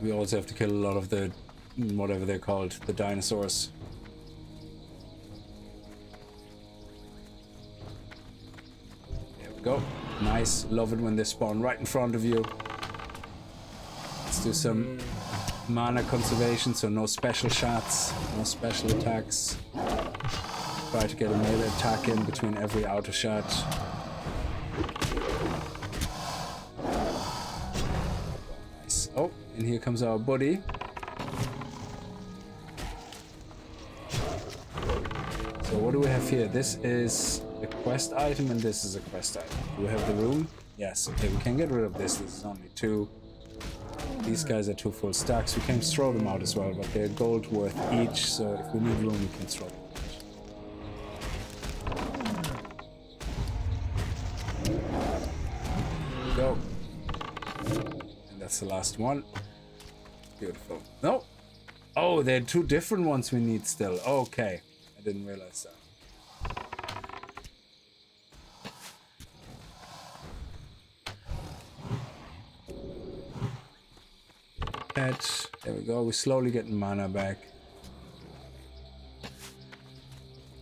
S1: We also have to kill a lot of the, whatever they're called, the dinosaurs. There we go. Nice. Love it when they spawn right in front of you. Let's do some mana conservation, so no special shots, no special attacks. Try to get a melee attack in between every auto shot. Nice. Oh. And here comes our buddy. So what do we have here? This is a quest item and this is a quest item. Do we have the room? Yes. Okay, we can get rid of this. This is only two. These guys are 2 full stacks. We can throw them out as well, but they're gold worth each. So if we need room, we can throw them out. There we go. And that's the last one. Beautiful. No. Oh, there are 2 different ones we need still. Okay. I didn't realize that. Pet. There we go. We're slowly getting mana back.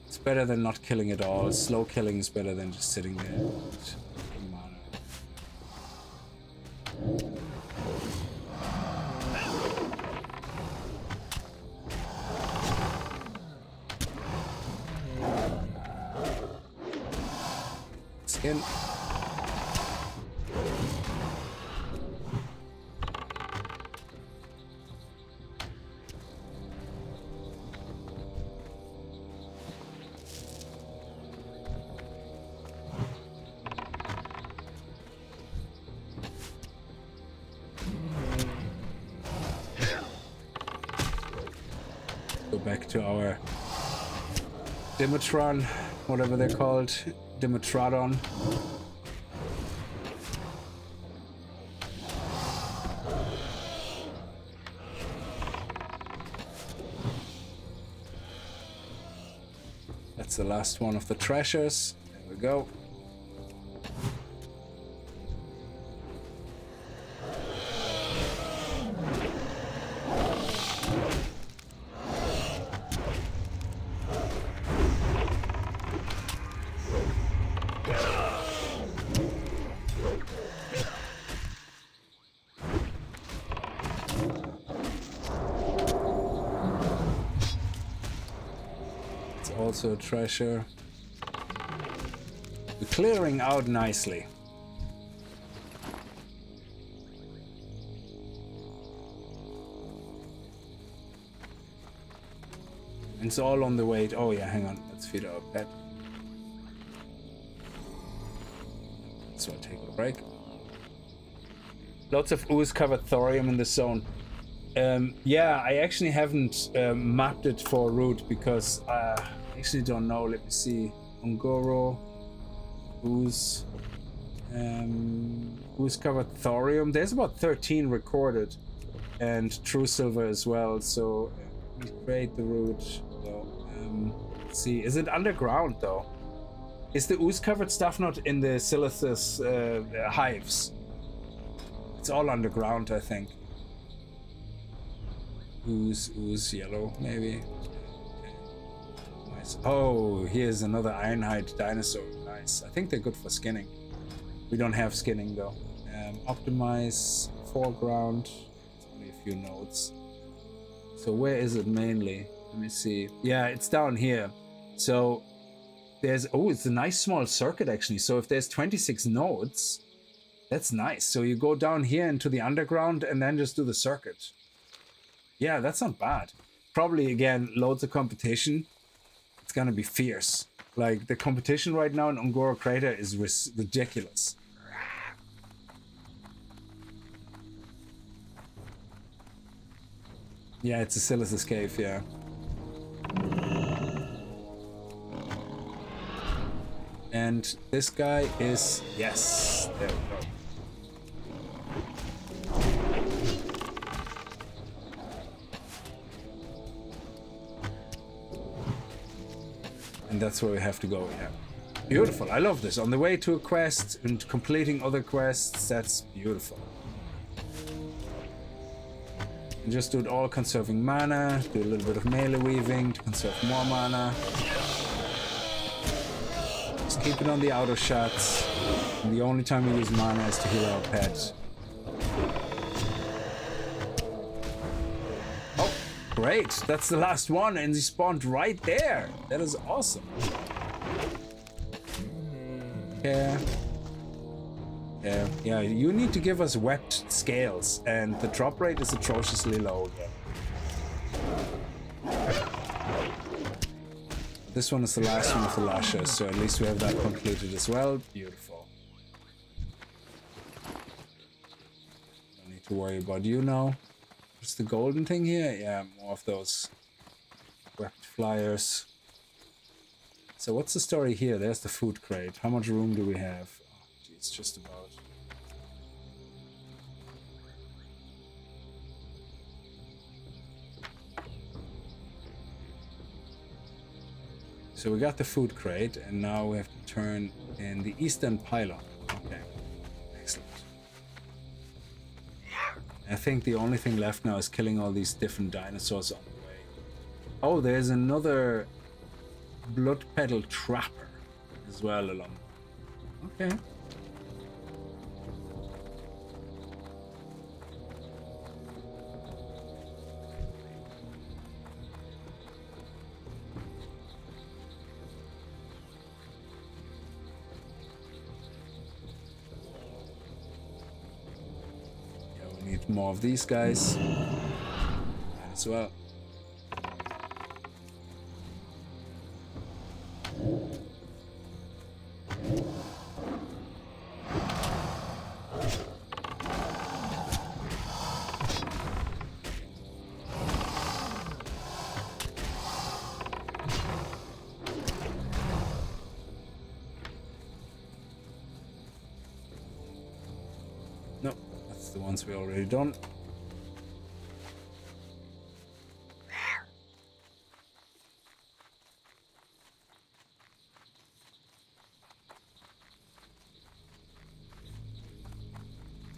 S1: It's better than not killing at all. Slow killing is better than just sitting there. Mana. Skin. Go back to our Dimitron, whatever they're called, Dimitrodon. That's the last one of the treasures. There we go. Also treasure. We're clearing out nicely. And it's all on the way. Oh yeah, hang on. Let's feed our pet. So I'll take a break. Lots of ooze-covered thorium in the zone. Yeah, I actually haven't mapped it for route because I actually don't know. Let me see. Ungoro, ooze, ooze-covered thorium. There's about 13 recorded, and true silver as well. So we create the route. So, let's see. Is it underground though? Is the ooze-covered stuff not in the Silithus hives? It's all underground, I think. Ooze, yellow, maybe. Okay. Nice. Oh, here's another ironhide dinosaur. Nice. I think they're good for skinning. We don't have skinning though. Optimize foreground. It's only a few nodes. So where is it mainly? Let me see. Yeah, it's down here. So there's, oh, it's a nice small circuit actually. So if there's 26 nodes, that's nice. So you go down here into the underground and then just do the circuit. Yeah, that's not bad. Probably, again, loads of competition. It's gonna be fierce. Like, the competition right now in Ungoro Crater is ridiculous. Yeah, it's a Silithus cave, yeah. And this guy is... Yes, there we go. And that's where we have to go, yeah. Beautiful, I love this. On the way to a quest and completing other quests, that's beautiful. And just do it all conserving mana, do a little bit of melee weaving to conserve more mana. Just keep it on the auto shots. And the only time we use mana is to heal our pet. Great, that's the last one, and he spawned right there. That is awesome. Yeah. Yeah, you need to give us webbed scales, and the drop rate is atrociously low again. This one is the last one of the lashes, so at least we have that completed as well. Beautiful. Don't need to worry about you now. What's the golden thing here? Yeah, more of those webbed flyers. So what's the story here? There's the food crate. How much room do we have? Oh, geez, just about. So we got the food crate, and now we have to turn in the eastern pylon. Okay, excellent. I think the only thing left now is killing all these different dinosaurs on the way. Oh, there's another blood petal trapper as well along. Okay. More of these guys as well. ones we already done.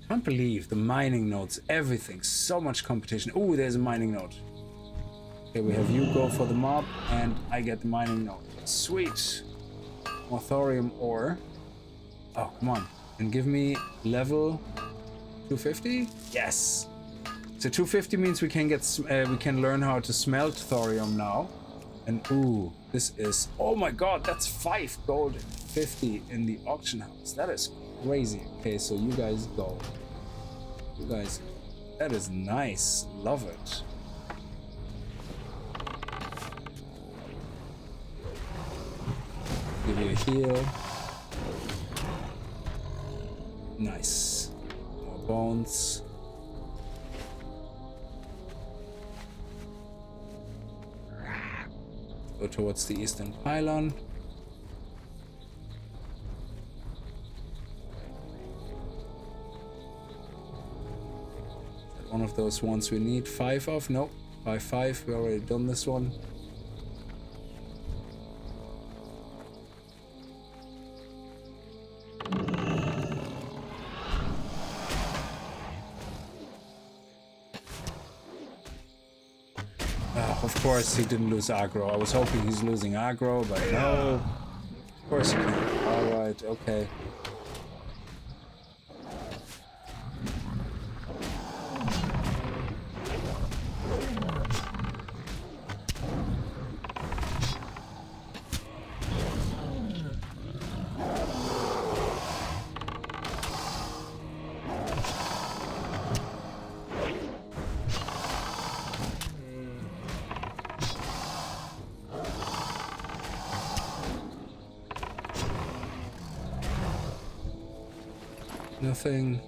S1: Can't believe the mining nodes, everything, so much competition. Oh, there's a mining node. Okay, we have you go for the mob, and I get the mining node. Sweet. More thorium ore. Oh, come on. And give me level 250? Yes. So 250 means we can get we can learn how to smelt thorium now. And ooh, this is, oh my god, that's 5 gold and 50 in the auction house. That is crazy. Okay, so you guys go. You guys, that is nice. Love it. Give you a heal. Nice. More bones. Go towards the eastern pylon. One of those ones we need 5 of. Nope. By 5, we already done this one. Of course he didn't lose aggro. I was hoping he's losing aggro, but no. Of course he can. Alright, okay. Nothing.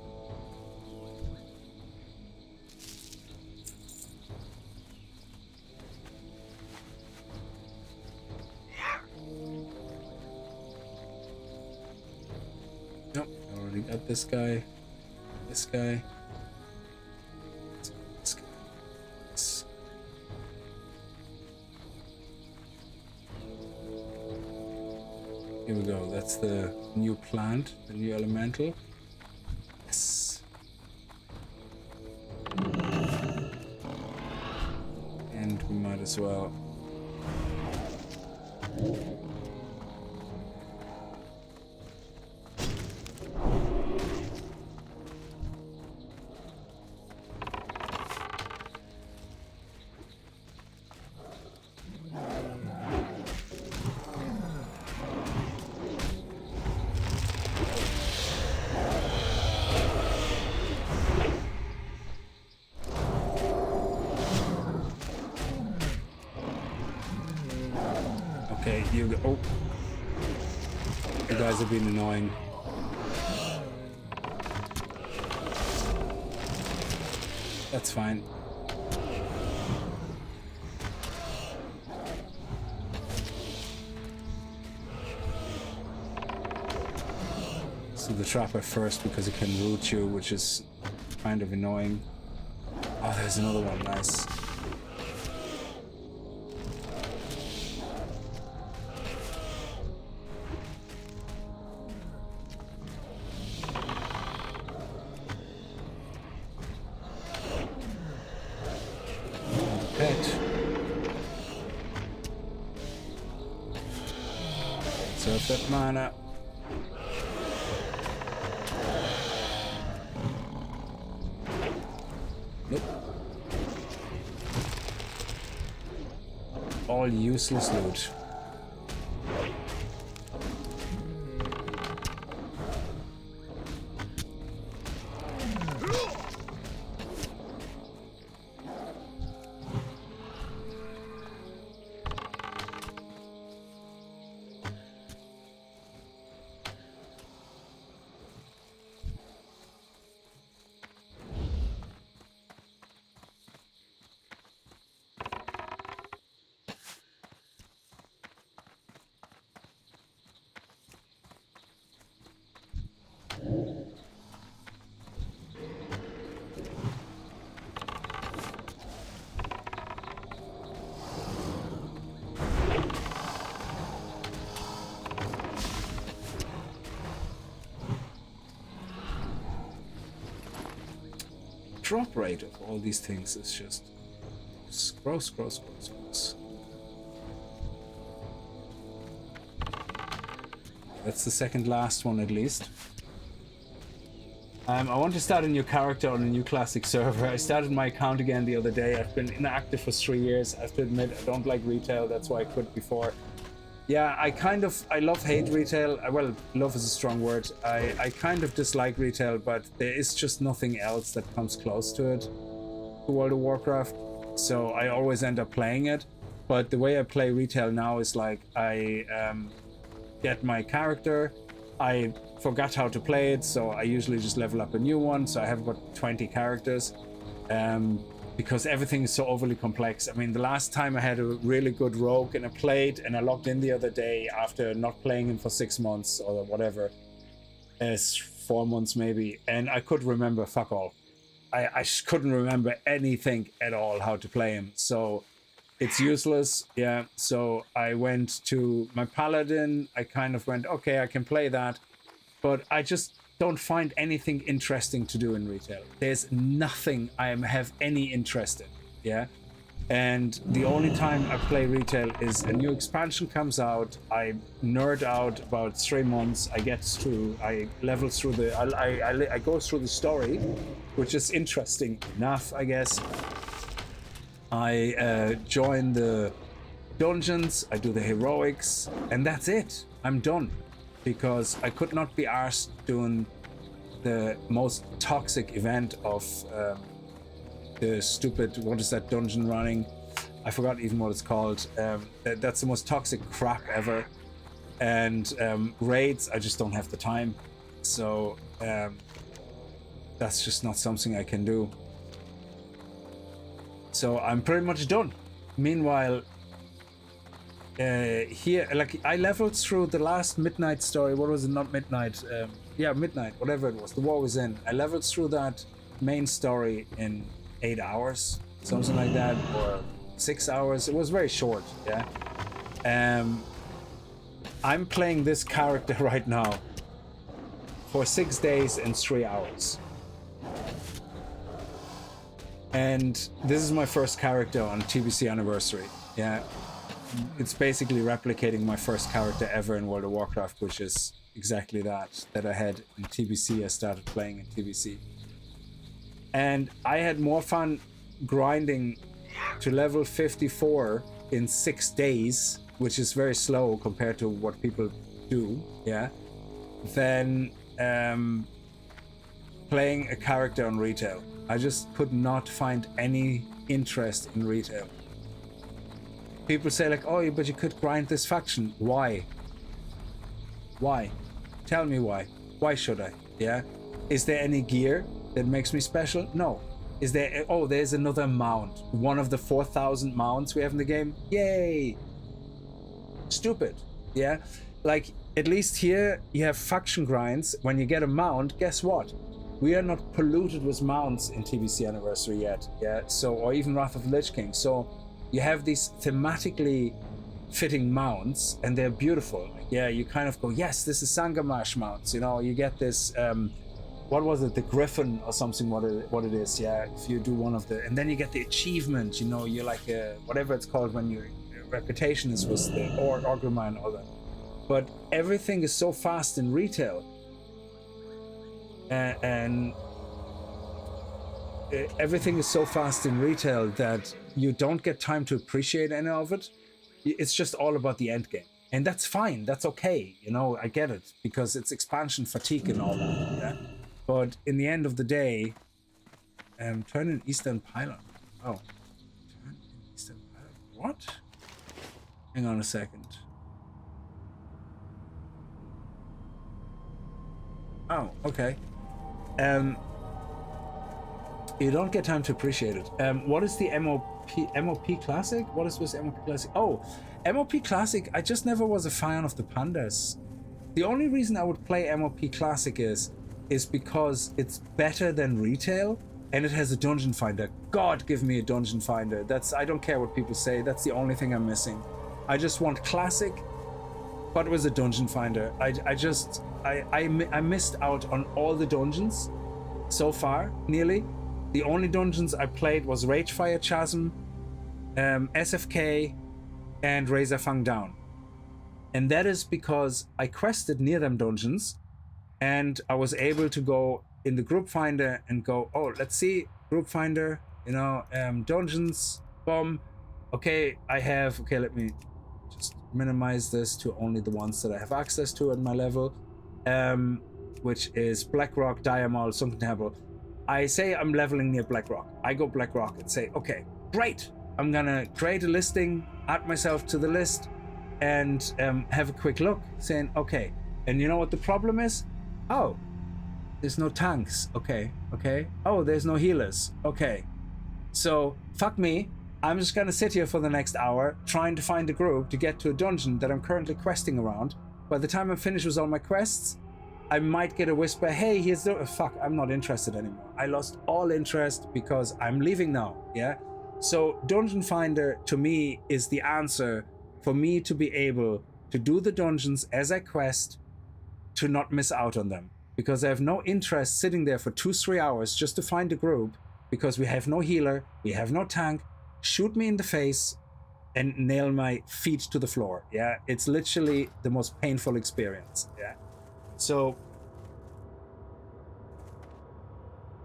S1: Nope, I already got this guy. This guy. This guy. This. Here we go. That's the new plant, the new elemental. Yes. And we might as well. Okay, you go. Oh. You guys have been annoying. That's fine. So the trapper first because it can root you, which is kind of annoying. Oh, there's another one. Nice. Surf that mana. Nope. All useless loot. drop rate of all these things is just gross, gross, gross, gross. That's the second last one at least. I want to start a new character on a new classic server. I started my account again the other day. I've been inactive for 3 years. I have to admit, I don't like retail. That's why I quit before. Yeah, I love-hate retail. Well, love is a strong word. I kind of dislike retail, but there is just nothing else that comes close to it, to World of Warcraft. So I always end up playing it. But the way I play retail now is like, I get my character. I forgot how to play it, so I usually just level up a new one. So I have about 20 characters. Because everything is so overly complex. I mean, the last time I had a really good rogue and I played, and I logged in the other day after not playing him for 6 months or whatever, 4 months maybe, and I could remember fuck all. I couldn't remember anything at all how to play him, so it's useless. Yeah, so I went to my paladin. I kind of went, okay, I can play that, but I just don't find anything interesting to do in retail. There's nothing I have any interest in, yeah? And the only time I play retail is a new expansion comes out, I nerd out about 3 months, I level through I go through the story, which is interesting enough, I guess. I join the dungeons, I do the heroics, and that's it. I'm done. Because I could not be arsed doing the most toxic event of the stupid, what is that dungeon running? I forgot even what it's called. That's the most toxic crap ever. And raids, I just don't have the time. So that's just not something I can do. So I'm pretty much done. Meanwhile, here, like, I leveled through the last midnight story. What was it? Not midnight. Yeah, midnight, whatever it was. The war was in. I leveled through that main story in 8 hours, something like that, or 6 hours. It was very short. Yeah. I'm playing this character right now for 6 days and 3 hours. And this is my first character on TBC anniversary. Yeah. It's basically replicating my first character ever in World of Warcraft, which is exactly that I had in TBC. I started playing in TBC. And I had more fun grinding to level 54 in 6 days, which is very slow compared to what people do, yeah, than playing a character on retail. I just could not find any interest in retail. People say like, oh, but you could grind this faction. Why? Why? Tell me why. Why should I? Yeah? Is there any gear that makes me special? No. Is there... Oh, there's another mount. One of the 4,000 mounts we have in the game. Yay! Stupid. Yeah? Like, at least here you have faction grinds. When you get a mount, guess what? We are not polluted with mounts in TBC Anniversary yet. Yeah? So, or even Wrath of the Lich King. So... you have these thematically fitting mounts, and they're beautiful. Like, yeah, you kind of go, yes, this is Sangamash mounts. You know, you get this, what was it, the Griffin or something, what it is, yeah, if you do one of the, and then you get the achievement, you know, you're like, whatever it's called when your reputation is with the Orgrimmar and all that. But everything is so fast in retail, and everything is so fast in retail that you don't get time to appreciate any of it. It's just all about the end game. And that's fine. That's okay. You know, I get it. Because it's expansion fatigue and all that. Yeah? But in the end of the day, turn in Eastern Pylon. Oh. Turn in Eastern Pylon. What? Hang on a second. Oh, okay. You don't get time to appreciate it. What is the MOP Classic? What is this MOP Classic? Oh, MOP Classic, I just never was a fan of the pandas. The only reason I would play MOP Classic is because it's better than retail, and it has a dungeon finder. God, give me a dungeon finder. I don't care what people say, that's the only thing I'm missing. I just want Classic, but with a dungeon finder. I missed out on all the dungeons so far, nearly. The only dungeons I played was Ragefire Chasm, SFK, and Razorfang Down. And that is because I quested near them dungeons, and I was able to go in the group finder and go, oh, let's see, group finder, you know, dungeons, boom. Okay, let me just minimize this to only the ones that I have access to at my level, which is Blackrock, Diamond, Sunken Temple. I say I'm leveling near Blackrock. I go Blackrock and say, okay, great. I'm gonna create a listing, add myself to the list, and have a quick look, saying, okay. And you know what the problem is? Oh, there's no tanks. Okay. Oh, there's no healers. Okay. So, fuck me. I'm just gonna sit here for the next hour, trying to find a group to get to a dungeon that I'm currently questing around. By the time I'm finished with all my quests, I might get a whisper, hey, here's the... Fuck, I'm not interested anymore. I lost all interest because I'm leaving now, yeah? So, Dungeon Finder, to me, is the answer for me to be able to do the dungeons as I quest, to not miss out on them. Because I have no interest sitting there for 2-3 hours just to find a group, because we have no healer, we have no tank, shoot me in the face, and nail my feet to the floor, yeah? It's literally the most painful experience, yeah? So,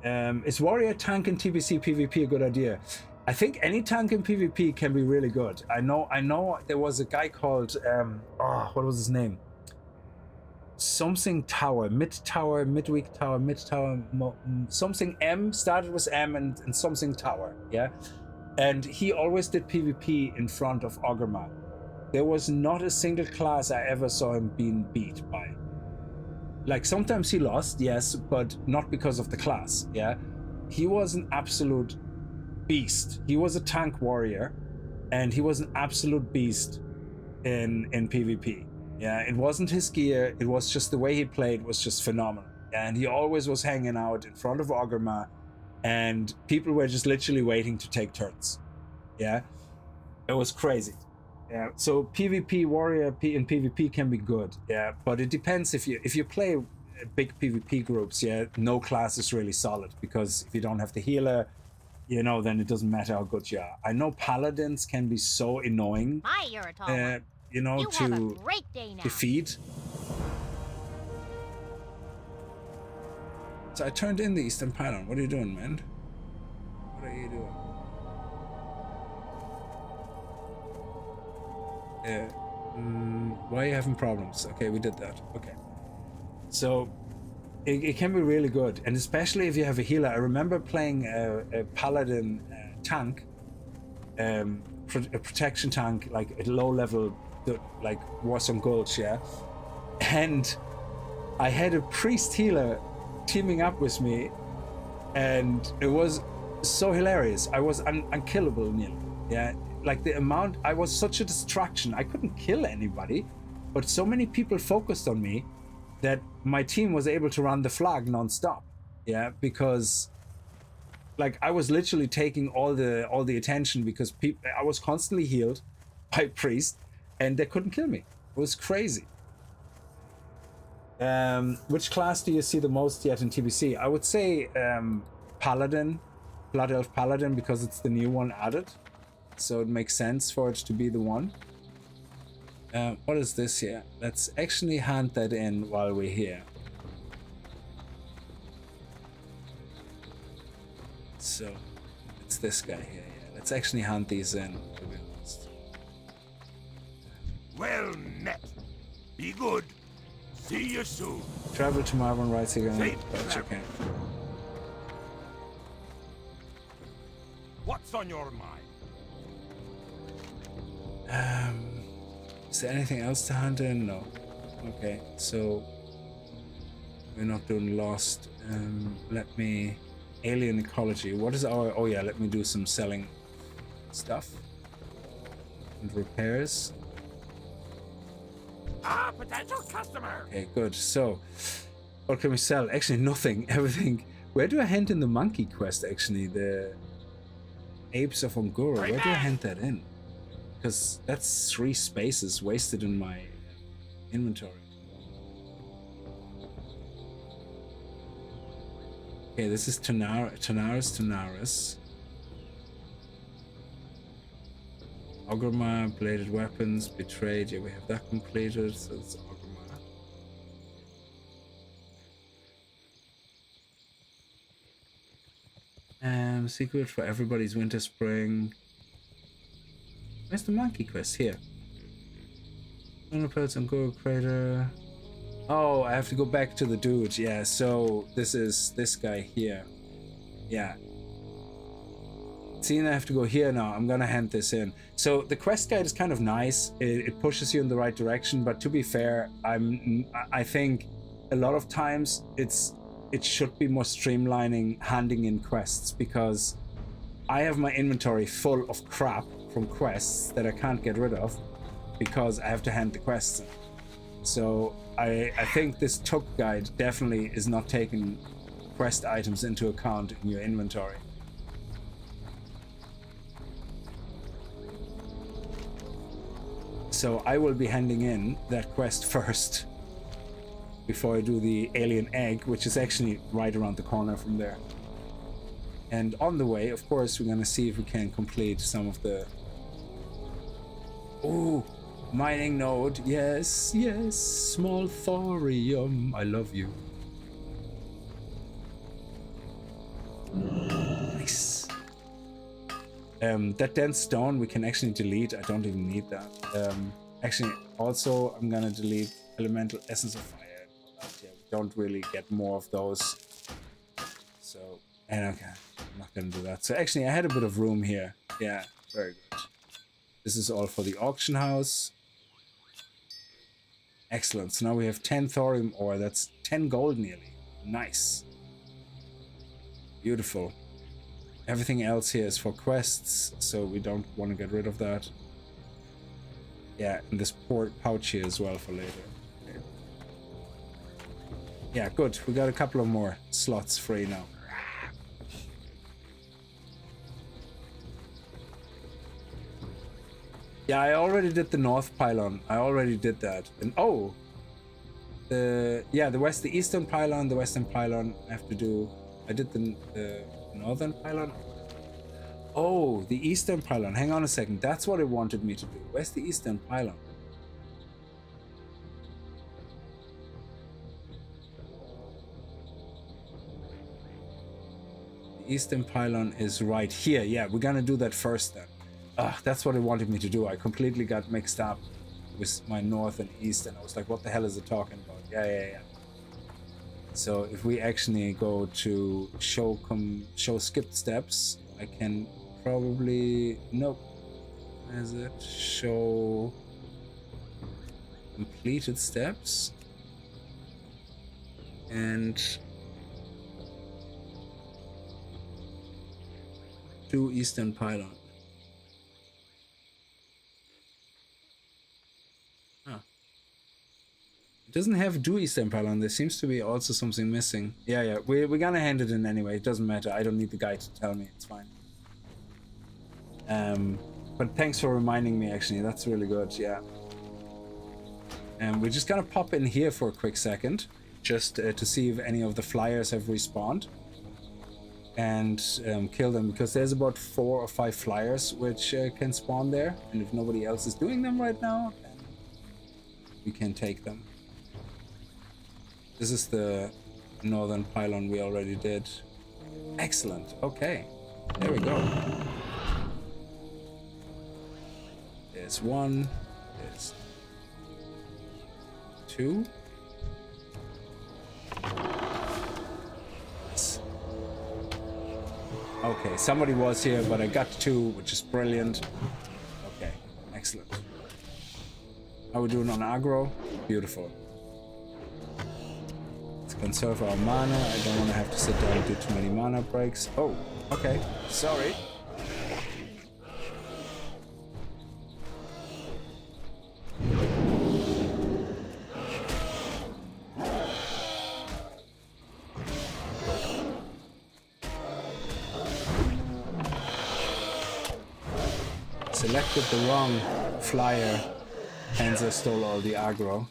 S1: is warrior, tank, and TBC PvP a good idea? I think any tank in PvP can be really good. I know there was a guy called, what was his name? Something Tower, Midweek Tower, something M, started with M and something Tower, yeah? And he always did PvP in front of Oggerma. There was not a single class I ever saw him being beat by. Like, sometimes he lost, yes, but not because of the class, yeah? He was an absolute beast. He was a tank warrior, and he was an absolute beast in PvP. Yeah, it wasn't his gear, it was just the way he played was just phenomenal. And he always was hanging out in front of Oggerma, and people were just literally waiting to take turns. Yeah, it was crazy. Yeah, so PvP warrior in PvP can be good. Yeah, but it depends if you play big PvP groups. Yeah, no class is really solid, because if you don't have the healer, you know, then it doesn't matter how good you are. I know paladins can be so annoying.
S4: Hi, you're a tall one.
S1: You know,
S4: You have a
S1: to
S4: great day now.
S1: defeat. So I turned in the Eastern Pylon. What are you doing, man? What are you doing? Why are you having problems? Okay, we did that. Okay. So it can be really good, and especially if you have a healer. I remember playing a paladin tank, a protection tank, like at low level, like Warsong Gulch, yeah. And I had a priest healer teaming up with me, and it was so hilarious. I was unkillable nearly, yeah. Like, the amount, I was such a distraction. I couldn't kill anybody, but so many people focused on me that my team was able to run the flag non-stop, yeah, because like I was literally taking all the attention, because I was constantly healed by priest, and they couldn't kill me. It was crazy. Which class do you see the most yet in TBC? I would say Paladin, Blood Elf Paladin, because it's the new one added, so it makes sense for it to be the one. What is this here? Let's actually hand that in while we're here. So it's this guy here. Yeah. Let's actually hand these in, to be honest.
S2: Well met. Be good. See you soon.
S1: Travel to Marvin Rights again.
S2: Safe
S1: Gotcha,
S2: travel.
S1: okay.
S2: What's on your mind?
S1: Is there anything else to hand in? No. Okay, so we're not doing Lost. Let me... Alien Ecology. What is our... Oh yeah, let me do some selling stuff. And repairs.
S3: Ah, potential customer.
S1: Okay, good. So, what can we sell? Actually, nothing. Everything. Where do I hand in the monkey quest, actually? The Apes of Ongoro. Where do I hand that in? Because that's 3 spaces wasted in my inventory. Okay, this is Tanaris. Ogrima, bladed weapons, betrayed. Yeah, we have that completed, so it's Ogrima. Secret for everybody's winter spring. Where's the monkey quest? Here. Pelts and Go Crater. Oh, I have to go back to the dude. Yeah, so this is this guy here. Yeah. Seeing I have to go here now, I'm gonna hand this in. So the quest guide is kind of nice. It pushes you in the right direction, but to be fair, I think a lot of times it should be more streamlining handing in quests, because I have my inventory full of crap from quests that I can't get rid of because I have to hand the quests in. So I think this took guide definitely is not taking quest items into account in your inventory. So I will be handing in that quest first before I do the alien egg, which is actually right around the corner from there. And on the way, of course, we're gonna see if we can complete some of the... Ooh, mining node. Yes, yes, small thorium. I love you. Nice. That dense stone we can actually delete. I don't even need that. Actually, also, I'm gonna delete elemental essence of fire. Yeah, we don't really get more of those. So, and okay, I'm not gonna do that. So actually, I had a bit of room here. Yeah, very good. This is all for the auction house. Excellent. So now we have 10 thorium ore. That's 10 gold nearly. Nice. Beautiful. Everything else here is for quests, so we don't want to get rid of that. Yeah, and this port pouch here as well for later. Okay. Yeah, good. We got a couple of more slots free now. Yeah, I already did the north pylon. I already did that. And oh, the eastern pylon, the western pylon. I have to do. I did the northern pylon. Oh, the eastern pylon. Hang on a second. That's what it wanted me to do. Where's the eastern pylon? The eastern pylon is right here. Yeah, we're gonna do that first then. That's what it wanted me to do. I completely got mixed up with my north and east, and I was like, what the hell is it talking about? Yeah. So if we actually go to show skipped steps, I can probably... Nope. Where is it? Show completed steps. And... do eastern pylon. It doesn't have do eastern pylon. There seems to be also something missing. Yeah. We're gonna hand it in anyway. It doesn't matter. I don't need the guy to tell me. It's fine. But thanks for reminding me, actually. That's really good. Yeah. And we're just gonna pop in here for a quick second, just to see if any of the flyers have respawned, and kill them, because there's about 4 or 5 flyers which can spawn there, and if nobody else is doing them right now, then we can take them. This is the northern pylon we already did. Excellent. Okay. There we go. There's 1. There's 2. Okay, somebody was here, but I got 2, which is brilliant. Okay, excellent. How are we doing on aggro? Beautiful. Conserve our mana. I don't want to have to sit down and do too many mana breaks. Oh, okay. Sorry. Selected the wrong flyer, hence I stole all the aggro.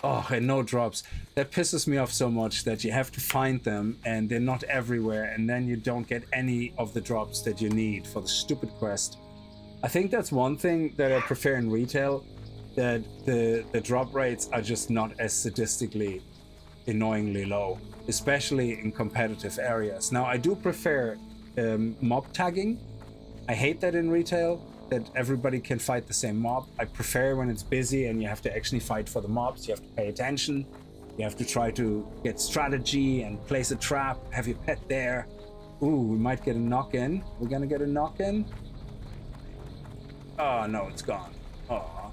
S1: Oh, and no drops. That pisses me off so much that you have to find them and they're not everywhere, and then you don't get any of the drops that you need for the stupid quest. I think that's one thing that I prefer in retail, that the drop rates are just not as statistically annoyingly low, especially in competitive areas. Now, I do prefer mob tagging. I hate that in retail, that everybody can fight the same mob. I prefer when it's busy and you have to actually fight for the mobs. You have to pay attention. You have to try to get strategy and place a trap, have your pet there. Ooh, we might get a knock-in. We're gonna get a knock-in. Oh, no, it's gone. Oh.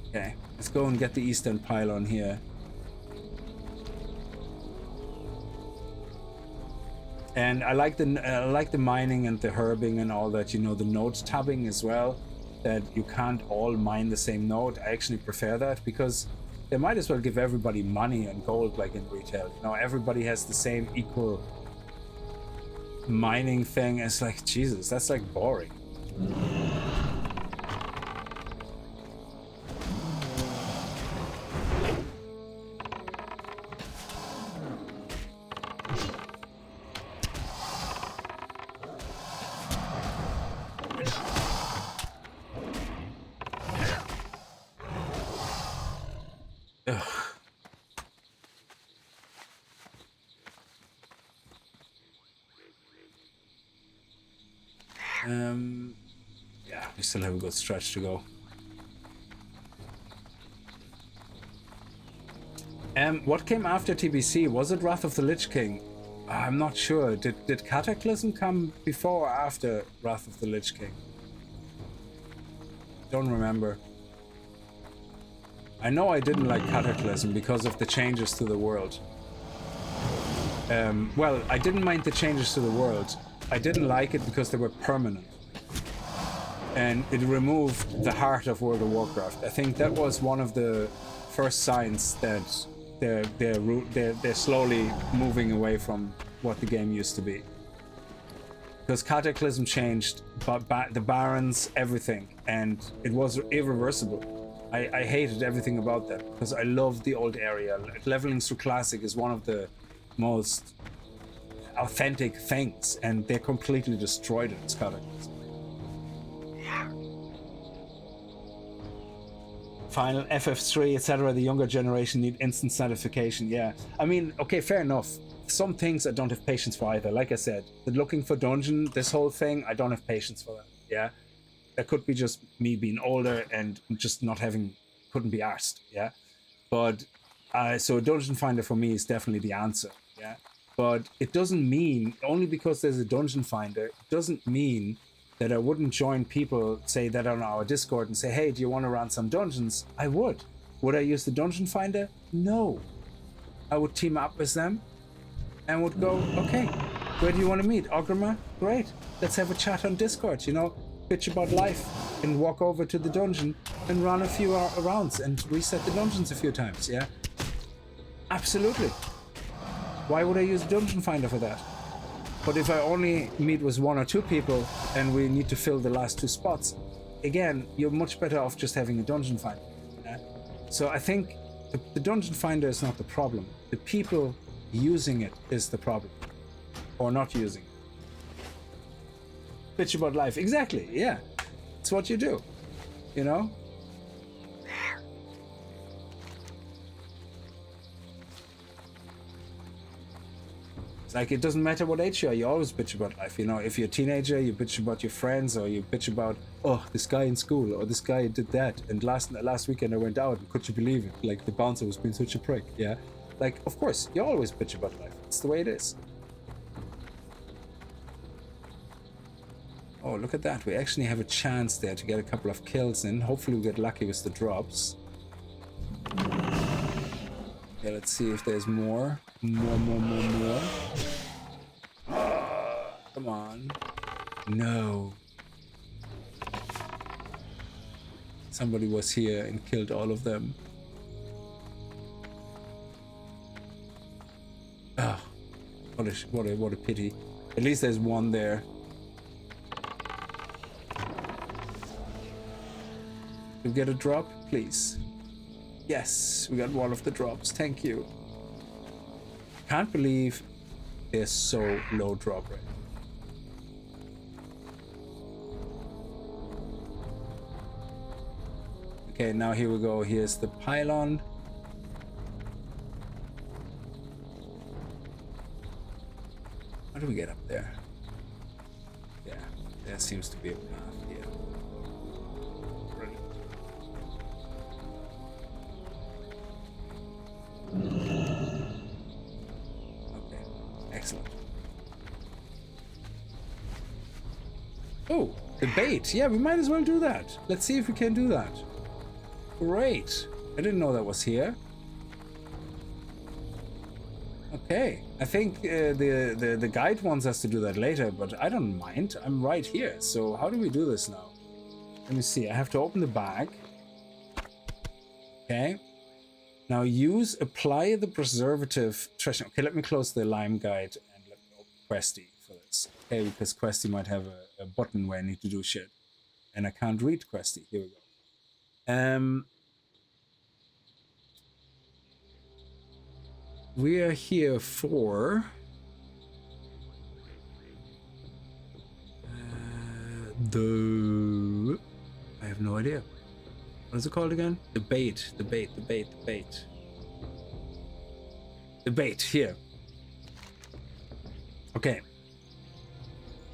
S1: Okay, let's go and get the eastern pylon here. And I like the mining and the herbing and all that, you know, the node tabbing as well, that you can't all mine the same node. I actually prefer that, because they might as well give everybody money and gold like in retail. You know, everybody has the same equal mining thing. It's like, Jesus, that's like boring. Yeah, we still have a good stretch to go. What came after TBC? Was it Wrath of the Lich King? I'm not sure. Did Cataclysm come before or after Wrath of the Lich King? Don't remember. I know I didn't like Cataclysm because of the changes to the world. Well, I didn't mind the changes to the world. I didn't like it because they were permanent. And it removed the heart of World of Warcraft. I think that was one of the first signs that they're slowly moving away from what the game used to be. Because Cataclysm changed the barons, everything, and it was irreversible. I hated everything about that, because I loved the old area. Leveling through Classic is one of the most authentic things, and they completely destroyed it as Cataclysm. Final FF3, etc. The younger generation need instant satisfaction. Yeah, I mean, okay, fair enough. Some things I don't have patience for either. Like I said, the looking for dungeon, this whole thing, I don't have patience for that. Yeah, that could be just me being older and just not having, couldn't be arsed. Yeah, but so a dungeon finder for me is definitely the answer. Yeah, but it doesn't mean, only because there's a dungeon finder, it doesn't mean that I wouldn't join people, say that on our Discord, and say, hey, do you want to run some dungeons? I would. Would I use the dungeon finder? No. I would team up with them and would go, okay, where do you want to meet? Ogrima? Great. Let's have a chat on Discord, you know, bitch about life, and walk over to the dungeon and run a few rounds and reset the dungeons a few times, yeah? Absolutely. Why would I use a dungeon finder for that? But if I only meet with one or two people and we need to fill the last two spots, again, you're much better off just having a dungeon finder. Yeah? So I think the dungeon finder is not the problem. The people using it is the problem. Or not using it. Bitch about life. Exactly, yeah. It's what you do. You know? Like, it doesn't matter what age you are, you always bitch about life, you know. If you're a teenager, you bitch about your friends, or you bitch about, oh, this guy in school, or this guy did that, and last weekend I went out, and could you believe it? Like, the bouncer was being such a prick, yeah? Like, of course, you always bitch about life. It's the way it is. Oh, look at that. We actually have a chance there to get a couple of kills in. Hopefully we get lucky with the drops. Okay, let's see if there's more. More. Come on. No. Somebody was here and killed all of them. Oh, what a pity. At least there's one there. Can we get a drop, please? Yes, we got one of the drops. Thank you. Can't believe they're so low drop rate. Okay, now here we go. Here's the pylon. How do we get up there? Yeah, there seems to be a path here. Brilliant. Okay, excellent. Oh, the bait. Yeah, we might as well do that. Let's see if we can do that. Great. I didn't know that was here. Okay, I think the guide wants us to do that later, but I don't mind. I'm right here. So how do we do this now? Let me see. I have to open the bag. Okay. Now apply the preservative treasure. Okay, let me close the Lime guide and let me open Questy for this. Okay, because Questy might have a button where I need to do shit. And I can't read Questy. Here we go. We are here for I have no idea. What is it called again? The bait here. Okay.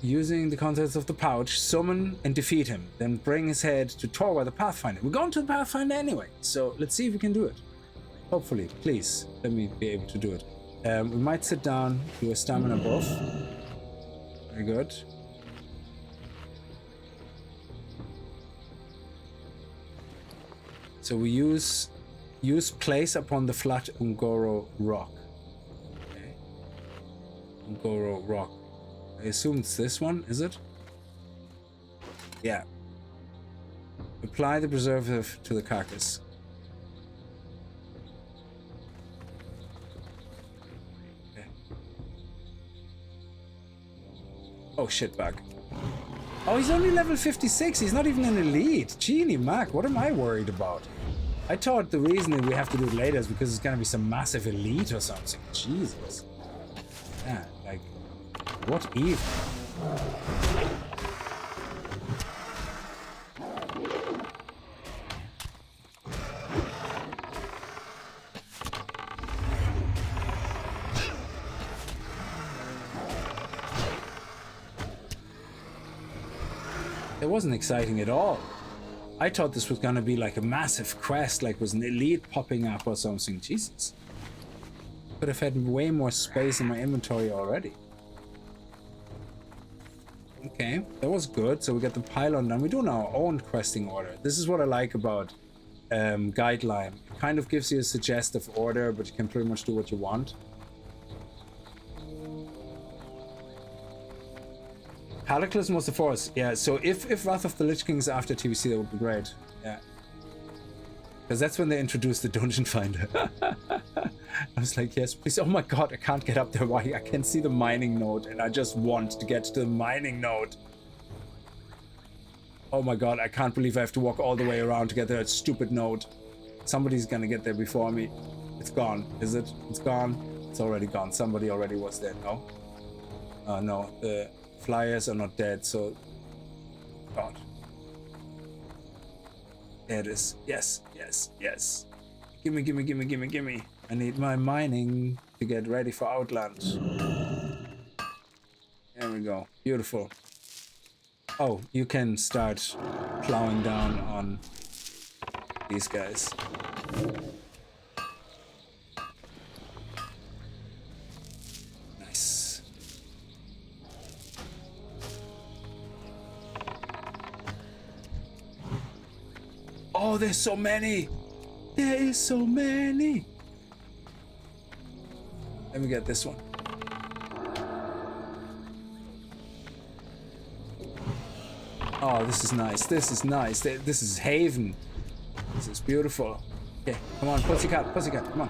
S1: Using the contents of the pouch, summon and defeat him. Then bring his head to Torwa the Pathfinder. We're going to the Pathfinder anyway, so let's see if we can do it. Hopefully, please, let me be able to do it. We might sit down, do a stamina buff. Very good. So we use place upon the flat Ungoro rock. Okay. Ungoro rock. I assume it's this one, is it? Yeah. Apply the preservative to the carcass. Okay. Oh, shitbag. Oh, he's only level 56. He's not even an elite. Genie Mac, what am I worried about? I thought the reason that we have to do it later is because it's gonna be some massive elite or something. Jesus. Yeah, like, what even? It wasn't exciting at all. I thought this was gonna be like a massive quest, like was an elite popping up or something. Jesus. Could have had way more space in my inventory already. Okay, that was good. So we got the pylon done. We're doing our own questing order. This is what I like about Guideline. It kind of gives you a suggestive order, but you can pretty much do what you want. Cataclysm was the force. Yeah, so if Wrath of the Lich King is after TVC, that would be great. Yeah. Because that's when they introduced the Dungeon Finder. I was like, yes, please. Oh my god, I can't get up there. Why? I can see the mining node, and I just want to get to the mining node. Oh my god, I can't believe I have to walk all the way around to get that stupid node. Somebody's gonna get there before me. It's gone, is it? It's gone? It's already gone. Somebody already was there, no? No, the flyers are not dead, so... God. There it is. Yes, yes, yes. Gimme, gimme, gimme, gimme, gimme. I need my mining to get ready for Outland. There we go. Beautiful. Oh, you can start plowing down on these guys. Nice. Oh, there's so many! There is so many! Let me get this one. Oh, this is nice. This is nice. This is Haven. This is beautiful. Okay, come on, pussycat, pussycat, come on.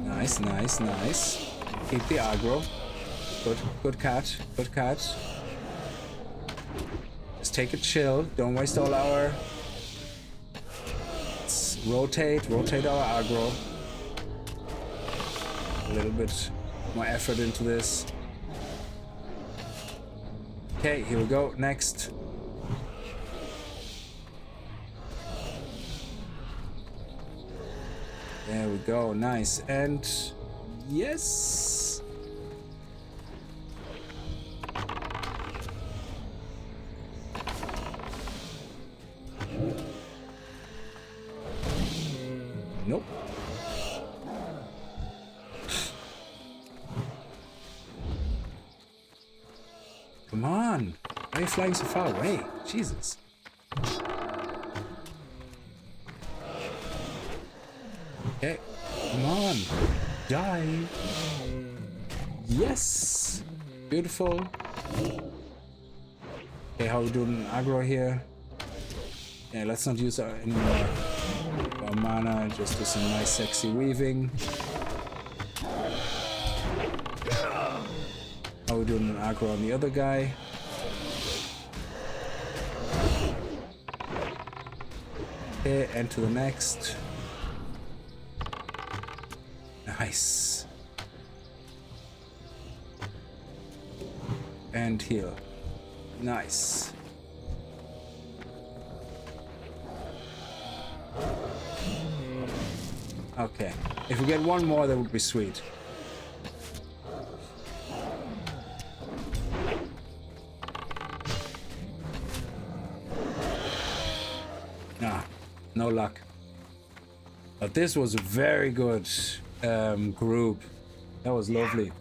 S1: Nice, nice, nice. Keep the aggro. Good, good cat, good cat. Just take a chill. Don't waste all our rotate our aggro. A little bit more effort into this. Okay, here we go. Next. There we go. Nice. And yes. Nope. Come on. Why are you flying so far away? Jesus. Okay. Come on. Die. Yes. Beautiful. Okay, how are we doing aggro here? Yeah, let's not use any more mana. Just do some nice sexy weaving. How are we doing an aggro on the other guy? Okay, and to the next. Nice. And heal. Nice. Okay. If we get one more, that would be sweet. Nah, no luck. But this was a very good group. That was lovely.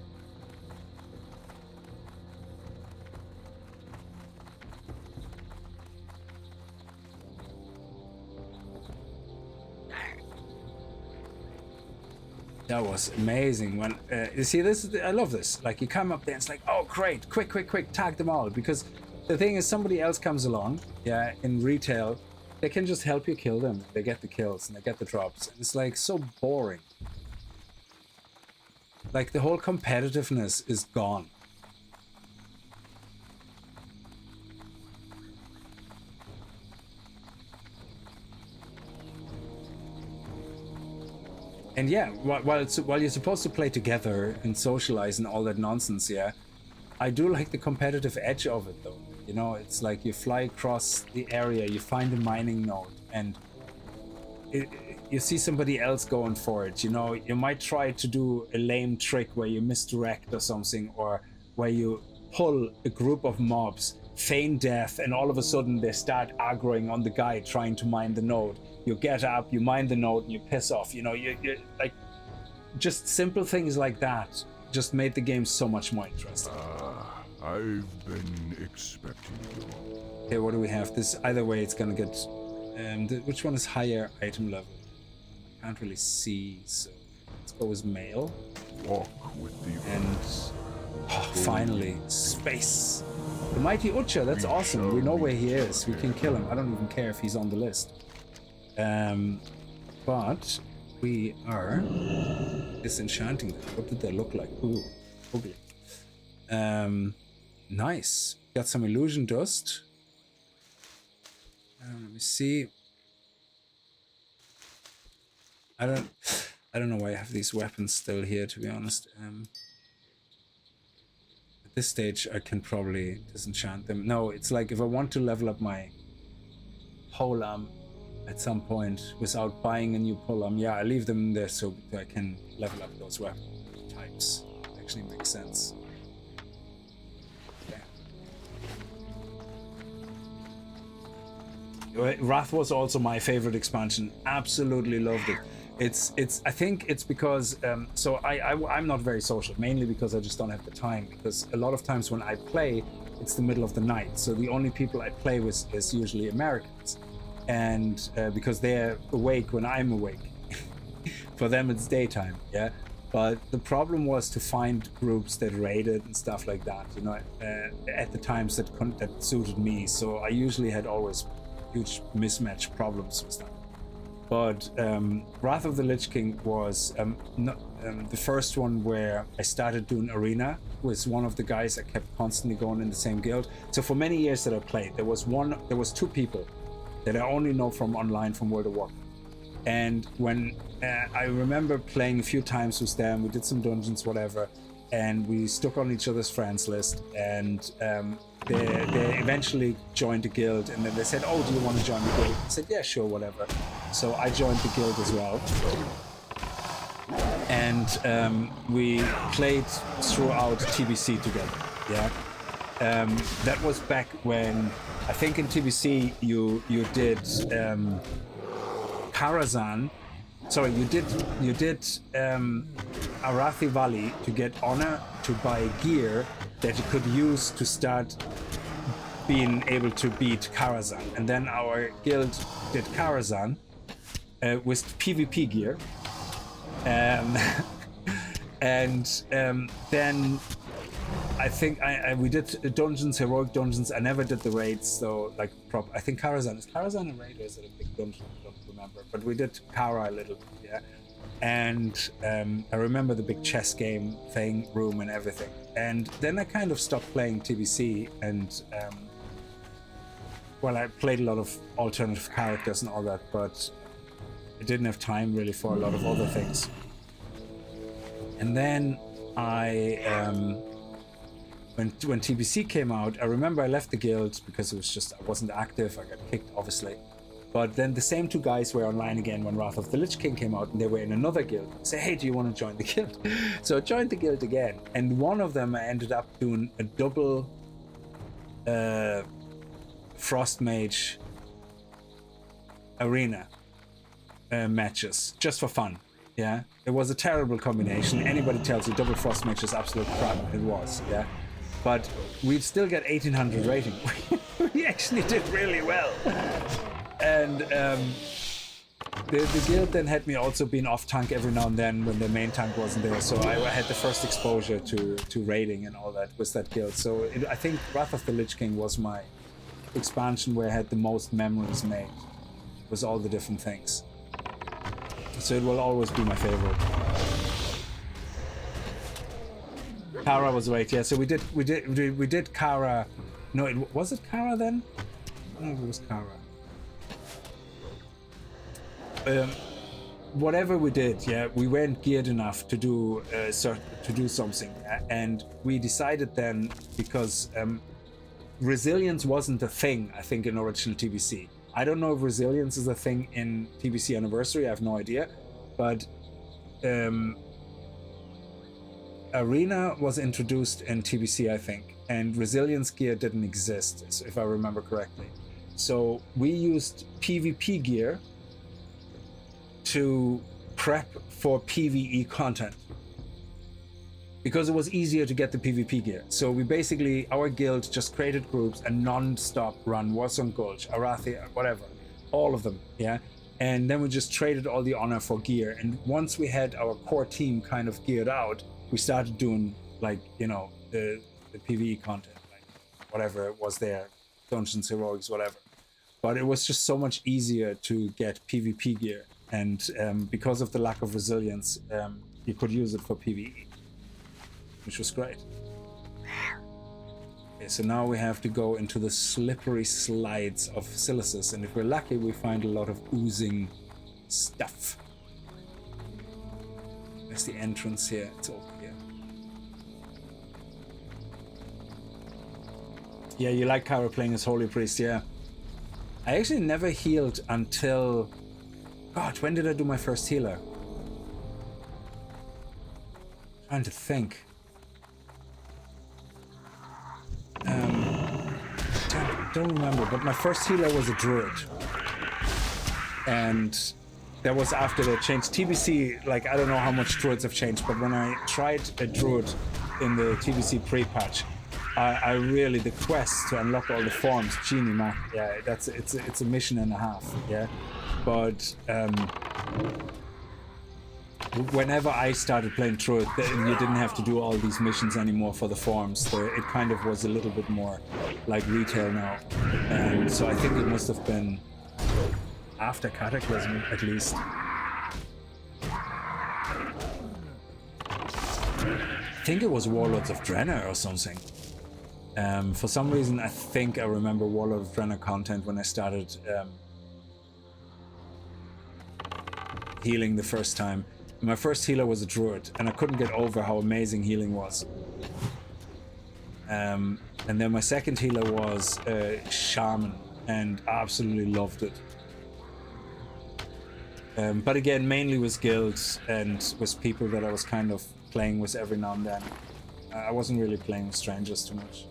S1: That was amazing. When you see this, I love this. Like you come up there, and it's like, oh great, quick, tag them all. Because the thing is, somebody else comes along, yeah, in retail, they can just help you kill them. They get the kills and they get the drops. And it's like so boring. Like the whole competitiveness is gone. And yeah, while you're supposed to play together and socialize and all that nonsense, yeah, I do like the competitive edge of it though. You know, it's like you fly across the area, you find a mining node, and you see somebody else going for it. You know, you might try to do a lame trick where you misdirect or something, or where you pull a group of mobs, feign death, and all of a sudden they start aggroing on the guy trying to mine the node. You get up, you mine the node, and you piss off. You know, you like just simple things like that just made the game so much more interesting.
S2: I've been expecting you.
S1: Okay, what do we have? This either way, it's gonna get. Which one is higher item level? I can't really see, so let's go with male.
S2: Walk with the
S1: And finally, space. The mighty Ucha. That's awesome. We know where he is. We can kill him. I don't even care if he's on the list. But we are disenchanting them. What did they look like? Ooh, ugly. Nice. Got some illusion dust. Let me see. I don't know why I have these weapons still here, to be honest. At this stage, I can probably disenchant them. No, it's like if I want to level up my polearm at some point without buying a new polearm, yeah, I leave them there so I can level up those weapon types. It actually makes sense. Wrath was also my favorite expansion. Absolutely loved it. I think it's because so I'm not very social, mainly because I just don't have the time, because a lot of times when I play, it's the middle of the night, so the only people I play with is usually Americans, and because they're awake when I'm awake. For them it's daytime, yeah. But the problem was to find groups that raided and stuff like that, you know, at the times that suited me. So I usually had always huge mismatch problems with that. But Wrath of the Lich King was the first one where I started doing arena with one of the guys I kept constantly going in the same guild. So for many years that I played, there was two people that I only know from online from World of Warcraft. And when I remember playing a few times with them, we did some dungeons, whatever, and we stuck on each other's friends list, and they eventually joined the guild, and then they said, oh, do you want to join the guild? I said, yeah, sure, whatever. So I joined the guild as well. And we played throughout TBC together, yeah. That was back when, I think in TBC you did Karazhan. Sorry, you did Arathi Valley to get honor to buy gear that you could use to start being able to beat Karazhan. And then our guild did Karazhan with PvP gear. Then I think we did dungeons, heroic dungeons. I never did the raids, so like I think Karazhan, is Karazhan a raid or is it a big dungeon? I don't remember, but we did Kara a little bit, yeah. And I remember the big chess game thing, room and everything. And then I kind of stopped playing TBC, and well, I played a lot of alternative characters and all that, but I didn't have time really for a lot of other things. And then when TBC came out, I remember I left the guild because it was just, I wasn't active, I got kicked obviously. But then the same two guys were online again when Wrath of the Lich King came out, and they were in another guild. I said, hey, do you want to join the guild? So I joined the guild again, and one of them I ended up doing a double Frost Mage arena matches, just for fun. Yeah, it was a terrible combination. Anybody tells you double Frost Mage is absolute crap, it was, yeah. But we'd still get 1800 rating. We actually did really well. And the guild then had me also being off tank every now and then when the main tank wasn't there. So I had the first exposure to raiding and all that with that guild. So I think Wrath of the Lich King was my expansion where I had the most memories made with all the different things. So it will always be my favorite. Kara was right, yeah. So we did Kara. No, was it Kara then? No, it was Kara. Whatever we did, yeah, we weren't geared enough to do something, and we decided then, because resilience wasn't a thing, I think, in original TBC. I don't know if resilience is a thing in TBC Anniversary. I have no idea, but Arena was introduced in TBC, I think, and resilience gear didn't exist, if I remember correctly. So we used PvP gear to prep for PvE content because it was easier to get the PvP gear. So we basically, our guild just created groups and non-stop run Warsong Gulch, Arathi, whatever, all of them, yeah. And then we just traded all the honor for gear. And once we had our core team kind of geared out, we started doing, like, you know, the PvE content, like whatever it was there, dungeons, heroics, whatever. But it was just so much easier to get PvP gear. And because of the lack of resilience, you could use it for PvE, which was great. Okay, so now we have to go into the slippery slides of Silicis, and if we're lucky, we find a lot of oozing stuff. There's the entrance here. It's over here. Yeah, you like Kara playing as Holy Priest, yeah. I actually never healed until... God, when did I do my first healer? Trying to think. Don't remember, but my first healer was a druid. And that was after they changed TBC. Like, I don't know how much druids have changed, but when I tried a druid in the TBC pre-patch, I really, the quest to unlock all the forms, Genie Mac, yeah, it's a mission and a half, yeah. But whenever I started playing Druid, you didn't have to do all these missions anymore for the forms. It kind of was a little bit more like retail now. And so I think it must have been after Cataclysm, at least. I think it was Warlords of Draenor or something. For some reason, I think I remember Warlord of Draenor content when I started healing the first time. My first healer was a druid, and I couldn't get over how amazing healing was. And then my second healer was a shaman, and I absolutely loved it. But again, mainly with guilds and with people that I was kind of playing with every now and then. I wasn't really playing with strangers too much.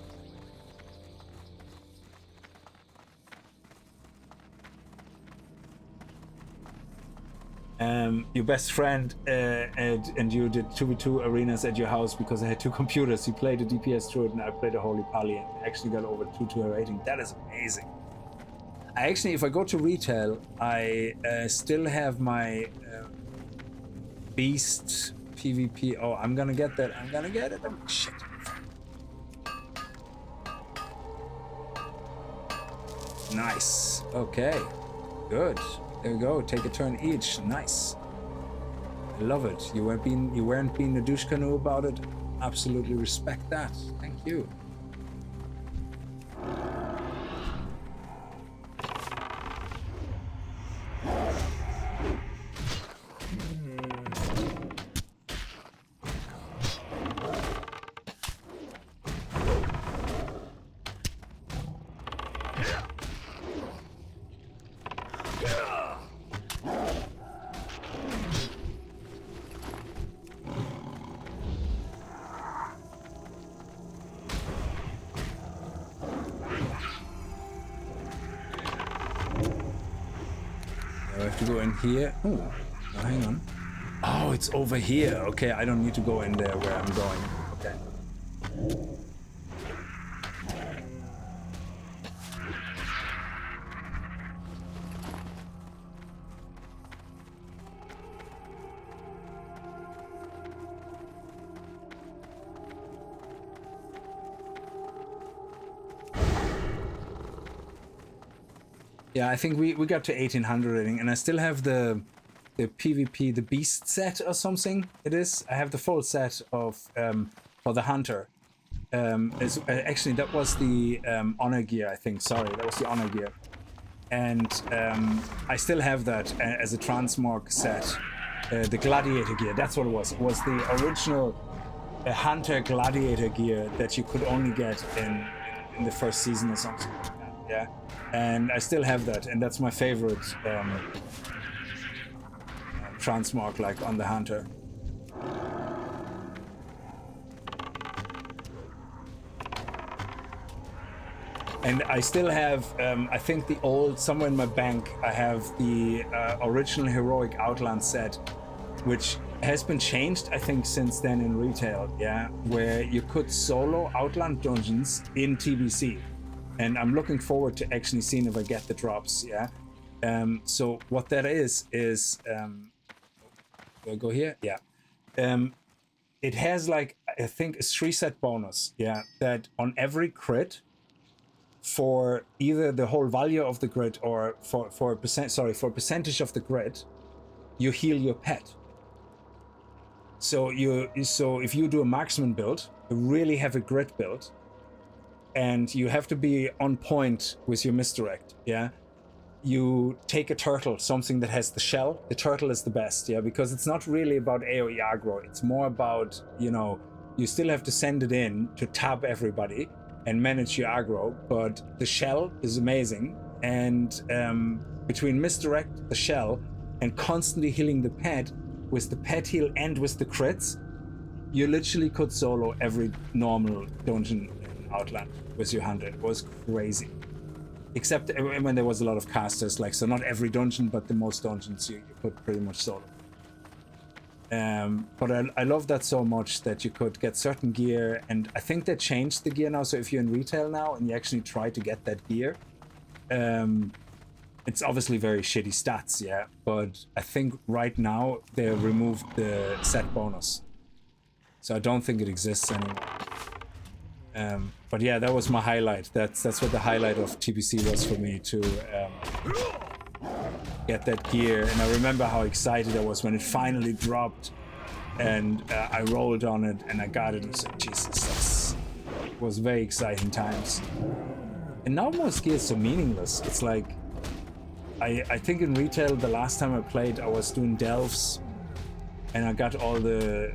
S1: Your best friend and you did 2v2 arenas at your house because I had two computers. You played a DPS druid and I played a holy pally and actually got over 2-2 rating. That is amazing. I actually, if I go to retail, I still have my beast PvP. Oh, I'm gonna get that. I'm gonna get it. Shit. Nice. Okay. Good. There we go. Take a turn each. Nice. I love it. You weren't being a douche canoe about it. Absolutely respect that. Thank you. Here. Oh, no, hang on. Oh, it's over here. Okay, I don't need to go in there where I'm going. Okay. Yeah, I think we got to 1800 rating, and I still have the PvP, the beast set or something. It is. I have the full set of for the hunter. Actually, that was the honor gear. I think. Sorry, that was the honor gear, and I still have that as a transmog set. The gladiator gear. That's what it was. It was the original hunter gladiator gear that you could only get in the first season or something like that. Yeah. And I still have that, and that's my favorite transmog, like on the hunter. And I still have, I think the old, somewhere in my bank, I have the original heroic Outland set, which has been changed, I think, since then in retail, yeah, where you could solo Outland dungeons in TBC. And I'm looking forward to actually seeing if I get the drops, yeah? So what that is do I go here? Yeah. It has like, I think a 3-set bonus, yeah, that on every crit, for either the whole value of the grid or for a percentage of the grid, you heal your pet. So if you do a marksman build, you really have a grid build, and you have to be on point with your misdirect, yeah? You take a turtle, something that has the shell. The turtle is the best, yeah? Because it's not really about AoE aggro. It's more about, you know, you still have to send it in to tab everybody and manage your aggro, but the shell is amazing. And between misdirect, the shell, and constantly healing the pet, with the pet heal and with the crits, you literally could solo every normal dungeon Outland with your hunter. It was crazy, except when there was a lot of casters, like, so not every dungeon, but the most dungeons you could pretty much solo. But I love that so much that you could get certain gear, and I think they changed the gear now, so if you're in retail now and you actually try to get that gear, it's obviously very shitty stats, yeah, but I think right now they removed the set bonus, so I don't think it exists anymore. But yeah, that was my highlight. That's what the highlight of TBC was for me, to get that gear. And I remember how excited I was when it finally dropped, and I rolled on it and I got it and said, Jesus, it was very exciting times. And now most gear is so meaningless. It's like, I think in retail the last time I played I was doing delves, and I got all the,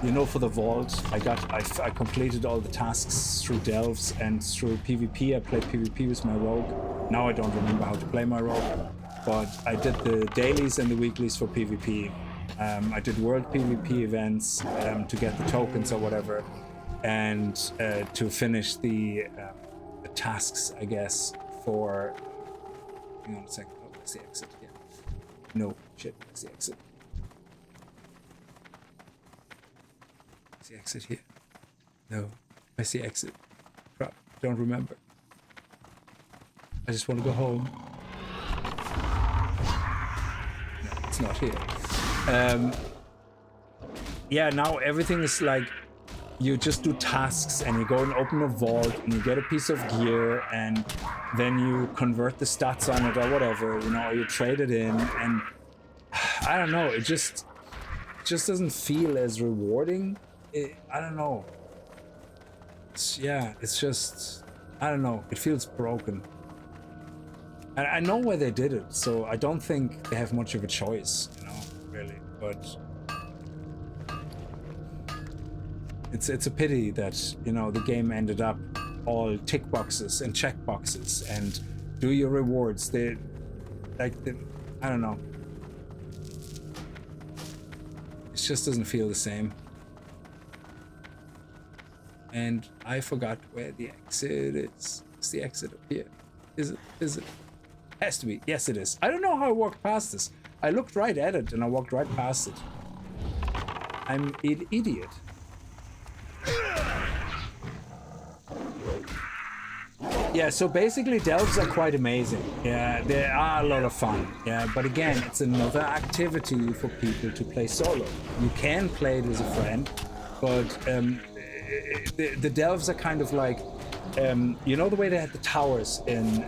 S1: you know, for the vault I completed all the tasks through delves and through PvP. I played PvP with my rogue. Now I don't remember how to play my rogue, but I did the dailies and the weeklies for PvP. I did world PvP events to get the tokens or whatever, and to finish the tasks, I guess, for... Hang on a second. Oh, where's the exit? Yeah. No, shit, where's the exit? Is the exit here? No. Where's the exit? Crap, don't remember. I just want to go home. No, it's not here. Yeah, now everything is like, you just do tasks and you go and open a vault and you get a piece of gear and then you convert the stats on it or whatever, you know, or you trade it in, and I don't know, it just doesn't feel as rewarding. I don't know. It's just, I don't know, it feels broken. And I know where they did it, so I don't think they have much of a choice, you know, really, but it's a pity that, you know, the game ended up all tick boxes and check boxes and do your rewards. I don't know. It just doesn't feel the same. And I forgot where the exit is. Is the exit up here? Is it? Has to be. Yes, it is. I don't know how I walked past this. I looked right at it and I walked right past it. I'm an idiot. Yeah, so basically delves are quite amazing. Yeah, they are a lot of fun. Yeah, but again, it's another activity for people to play solo. You can play it with a friend, but the delves are kind of like, you know the way they had the towers in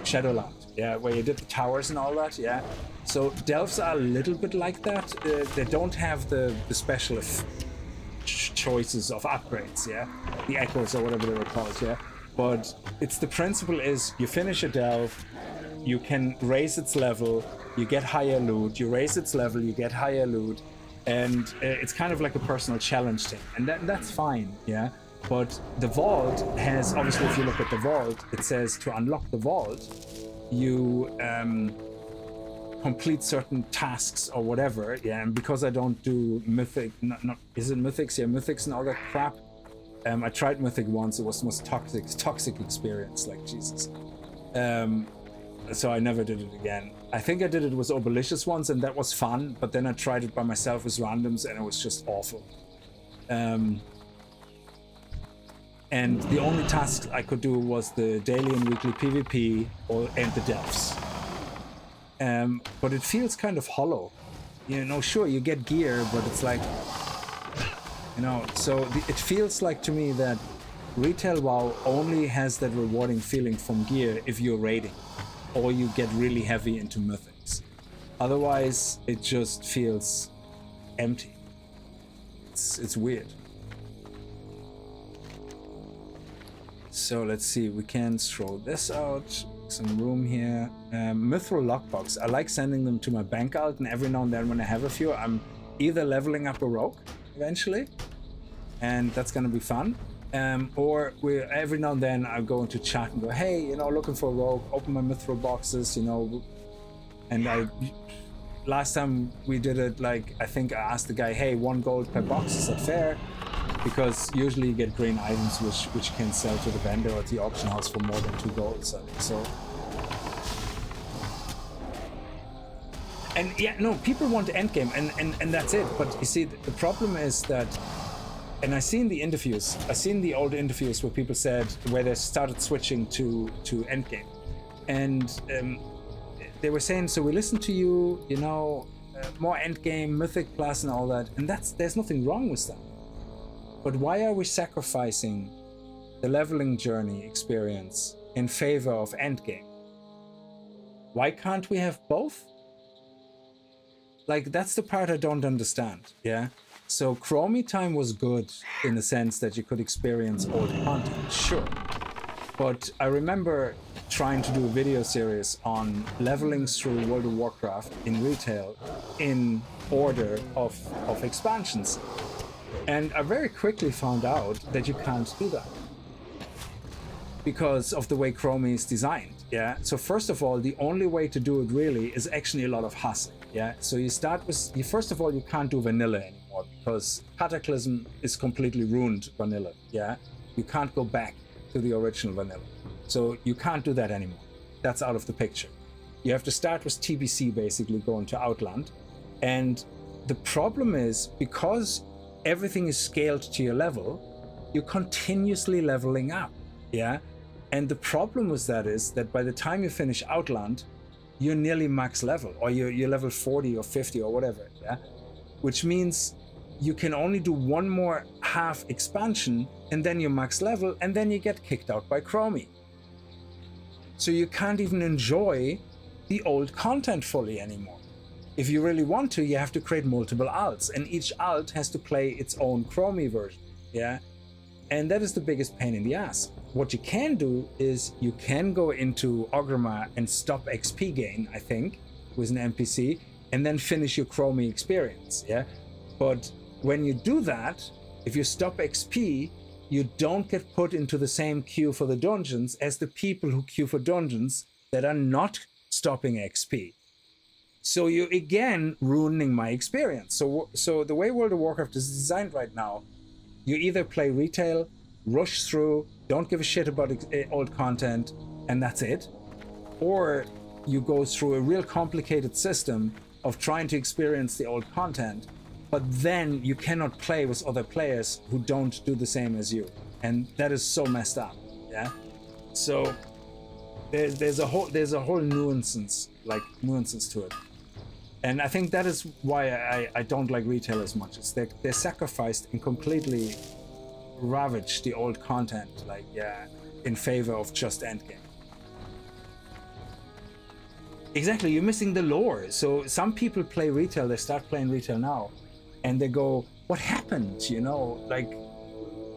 S1: Shadowland, yeah, where you did the towers and all that, yeah? So delves are a little bit like that. They don't have the special choices of upgrades, yeah? The echoes or whatever they were called, yeah? But it's the principle is you finish a delve, you can raise its level, you get higher loot, you raise its level, you get higher loot, and it's kind of like a personal challenge thing, and that's fine, yeah? But the vault has, obviously if you look at the vault, it says to unlock the vault, you complete certain tasks or whatever, yeah? And because I don't do mythic, is it mythics? Yeah, mythics and all that crap. I tried mythic once, it was the most toxic experience, like Jesus. So I never did it again. I think I did it with Obelicious once and that was fun, but then I tried it by myself with randoms and it was just awful. And the only task I could do was the daily and weekly PvP and the delves. But it feels kind of hollow. You know, sure, you get gear, but it's like, you know, so it feels like to me that retail WoW only has that rewarding feeling from gear if you're raiding or you get really heavy into mythics. Otherwise, it just feels empty. It's weird. So let's see, we can throw this out. Some room here. Mithril lockbox. I like sending them to my bank alt, and every now and then when I have a few, I'm either leveling up a rogue eventually, and that's gonna be fun, or every now and then I go into chat and go, hey, you know, looking for a rogue, open my mithril boxes, you know. And last time we did it, like, I think I asked the guy, hey, 1 gold per box, is that fair? Because usually you get green items which can sell to the vendor or the auction house for more than 2 gold. So and yeah, no, people want endgame and that's it. But you see, the problem is that, and I seen the interviews, I seen the old interviews where people said, where they started switching to endgame, and they were saying, so we listen to you, you know, more endgame, mythic plus and all that, and there's nothing wrong with that. But why are we sacrificing the leveling journey experience in favor of endgame? Why can't we have both? Like, that's the part I don't understand, yeah? So Chromie time was good in the sense that you could experience old content, sure. But I remember trying to do a video series on leveling through World of Warcraft in retail in order of expansions. And I very quickly found out that you can't do that because of the way Chromie is designed. Yeah. So first of all, the only way to do it really is actually a lot of hustling. Yeah. So you start with, first of all, you can't do vanilla anymore because Cataclysm is completely ruined vanilla. Yeah. You can't go back to the original vanilla. So you can't do that anymore. That's out of the picture. You have to start with TBC, basically going to Outland. And the problem is, because everything is scaled to your level, you're continuously leveling up. Yeah. And the problem with that is that by the time you finish Outland, you're nearly max level, or you're level 40 or 50 or whatever. Yeah. Which means you can only do one more half expansion and then you're max level, and then you get kicked out by Chromie. So you can't even enjoy the old content fully anymore. If you really want to, you have to create multiple alts, and each alt has to play its own Chromie version. Yeah. And that is the biggest pain in the ass. What you can do is you can go into Ogrima and stop XP gain, I think, with an NPC, and then finish your Chromie experience. Yeah. But when you do that, if you stop XP, you don't get put into the same queue for the dungeons as the people who queue for dungeons that are not stopping XP. So you're again ruining my experience. So the way World of Warcraft is designed right now, you either play retail, rush through, don't give a shit about old content, and that's it. Or you go through a real complicated system of trying to experience the old content, but then you cannot play with other players who don't do the same as you. And that is so messed up. Yeah. So there's a whole nuances to it. And I think that is why I don't like retail as much. It's they're sacrificed and completely ravage the old content, like, yeah, in favor of just endgame. Exactly, you're missing the lore. So some people play retail, they start playing retail now, and they go, what happened? You know, like,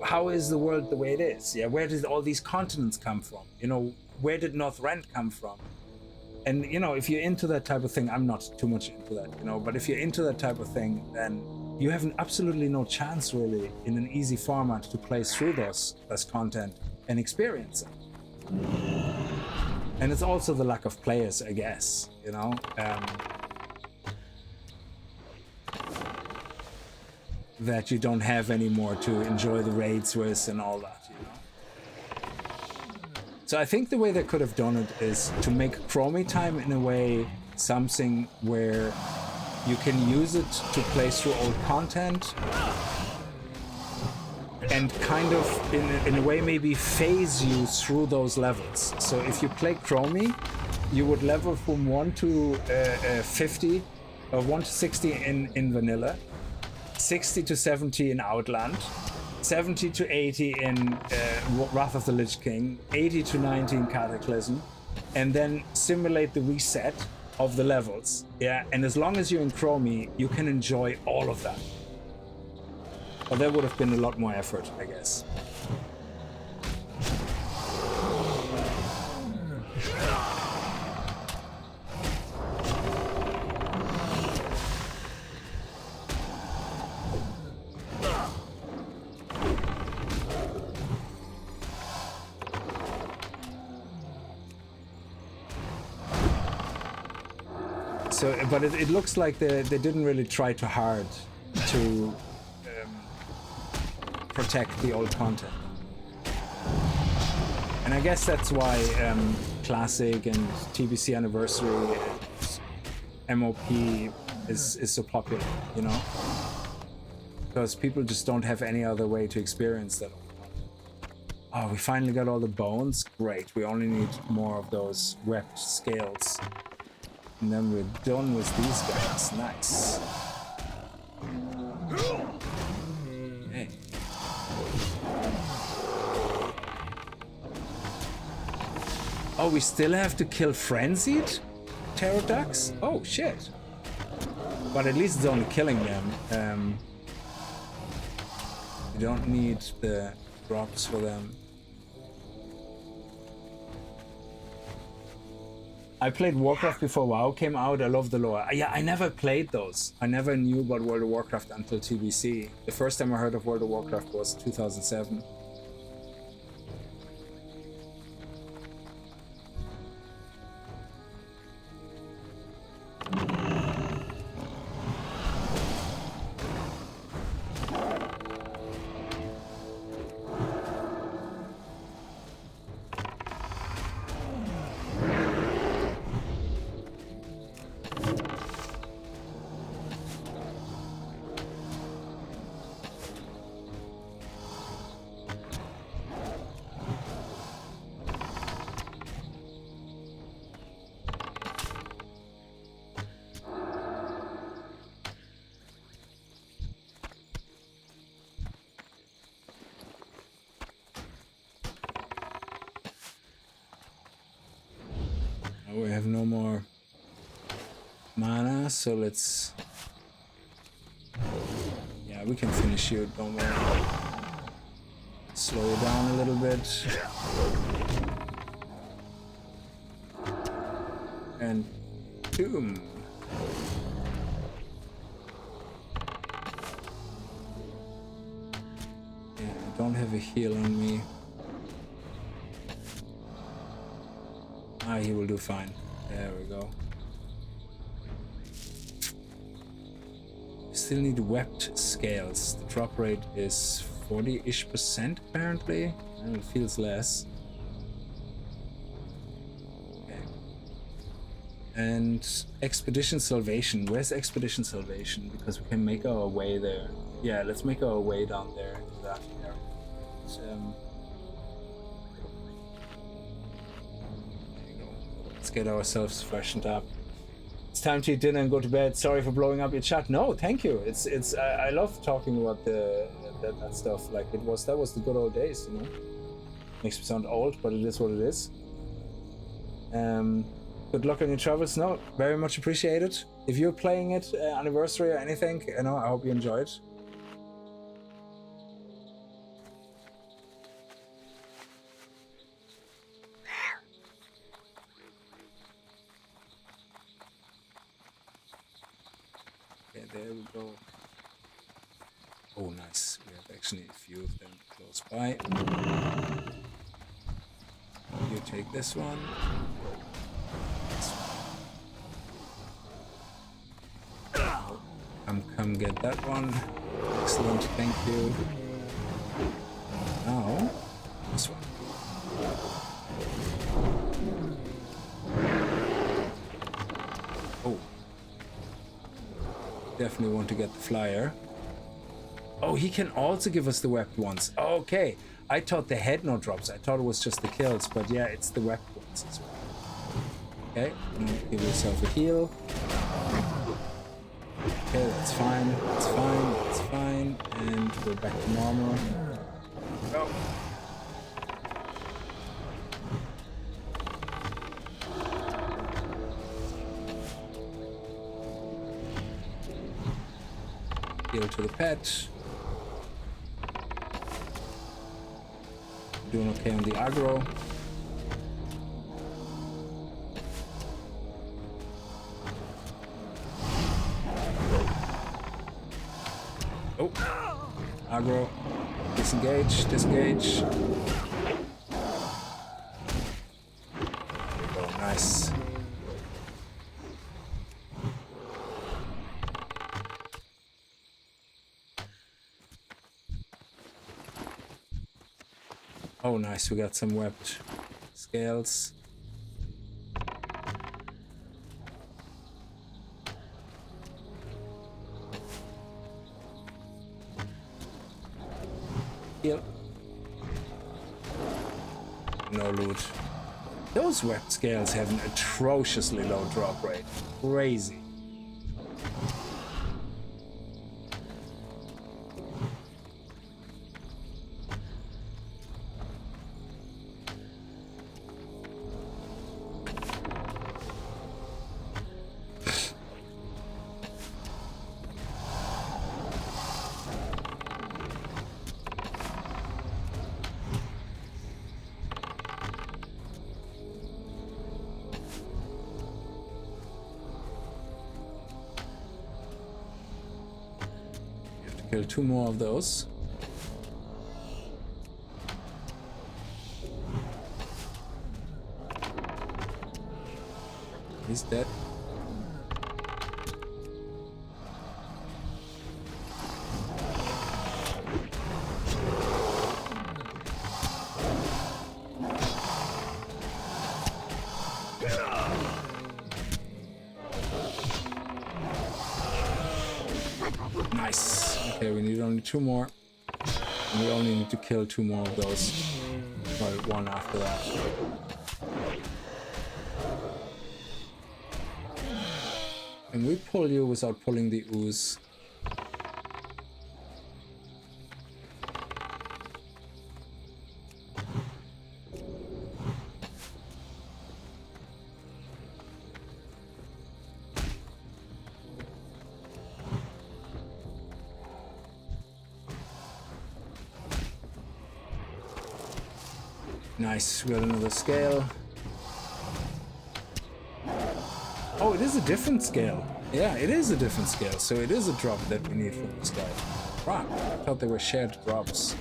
S1: how is the world the way it is? Yeah, where did all these continents come from? You know, where did North Rent come from? And, you know, if you're into that type of thing, I'm not too much into that, you know, but if you're into that type of thing, then you have absolutely no chance, really, in an easy format to play through this content and experience it. And it's also the lack of players, I guess, you know. That you don't have anymore to enjoy the raids with and all that, you know. So I think the way they could have done it is to make Chromie time in a way something where you can use it to play through old content and kind of in a way maybe phase you through those levels. So if you play Chromie, you would level from 1 to 50 or 1 to 60 in vanilla, 60 to 70 in Outland, 70 to 80 in Wrath of the Lich King, 80 to 90 in Cataclysm, and then simulate the reset of the levels. Yeah, and as long as you're in Chromie, you can enjoy all of that. Well, there would have been a lot more effort, I guess. So, but it looks like they didn't really try too hard to protect the old content. And I guess that's why Classic and TBC Anniversary and MOP is so popular, you know? Because people just don't have any other way to experience that. Oh, we finally got all the bones? Great, we only need more of those webbed scales. And then we're done with these guys. Nice. Hey. Oh, we still have to kill Frenzied pteroducks? Oh, shit. But at least it's only killing them. You don't need the drops for them. I played Warcraft before WoW came out. I love the lore. Yeah, I never played those. I never knew about World of Warcraft until TBC. The first time I heard of World of Warcraft was 2007. We have no more mana, so let's... Yeah, we can finish you, don't worry. Slow you down a little bit. And boom. Yeah, I don't have a heal on me. Ah, he will do fine. There we go. Still need webbed scales. The drop rate is 40-ish% apparently. And it feels less. Okay. And Expedition Salvation. Where's Expedition Salvation? Because we can make our way there. Yeah, let's make our way down there into that area. Let's get ourselves freshened up. It's time to eat dinner and go to bed. Sorry for blowing up your chat. No, thank you. I love talking about that stuff. Like that was the good old days, you know. Makes me sound old, but it is what it is. Good luck on your travels. No, very much appreciated. If you're playing it anniversary or anything, you know, I hope you enjoy it. There we go. Oh, nice. We have actually a few of them close by. You take this one. This one. Come get that one. Excellent, thank you. Now, this one. Oh. Definitely want to get the flyer. Oh, he can also give us the webbed ones. Okay, I thought they had no drops. I thought it was just the kills, but yeah, it's the webbed ones as well. Okay, now give yourself a heal. Okay, that's fine. That's fine. That's fine. And we're back to normal. Go. Heal to the pet. Doing okay on the aggro. Oh, aggro. Disengage, disengage. Oh, nice. Oh, nice, we got some webbed scales. Heal. No loot. Those webbed scales have an atrociously low drop rate. Crazy. Kill 2 more of those. He's dead. Nice. Okay, we need only 2 more. And we only need to kill 2 more of those. Well, 1 after that. Can we pull you without pulling the ooze? Nice, we got another scale. Oh, it is a different scale. Yeah, it is a different scale. So it is a drop that we need from this guy. Wow, I thought they were shared drops.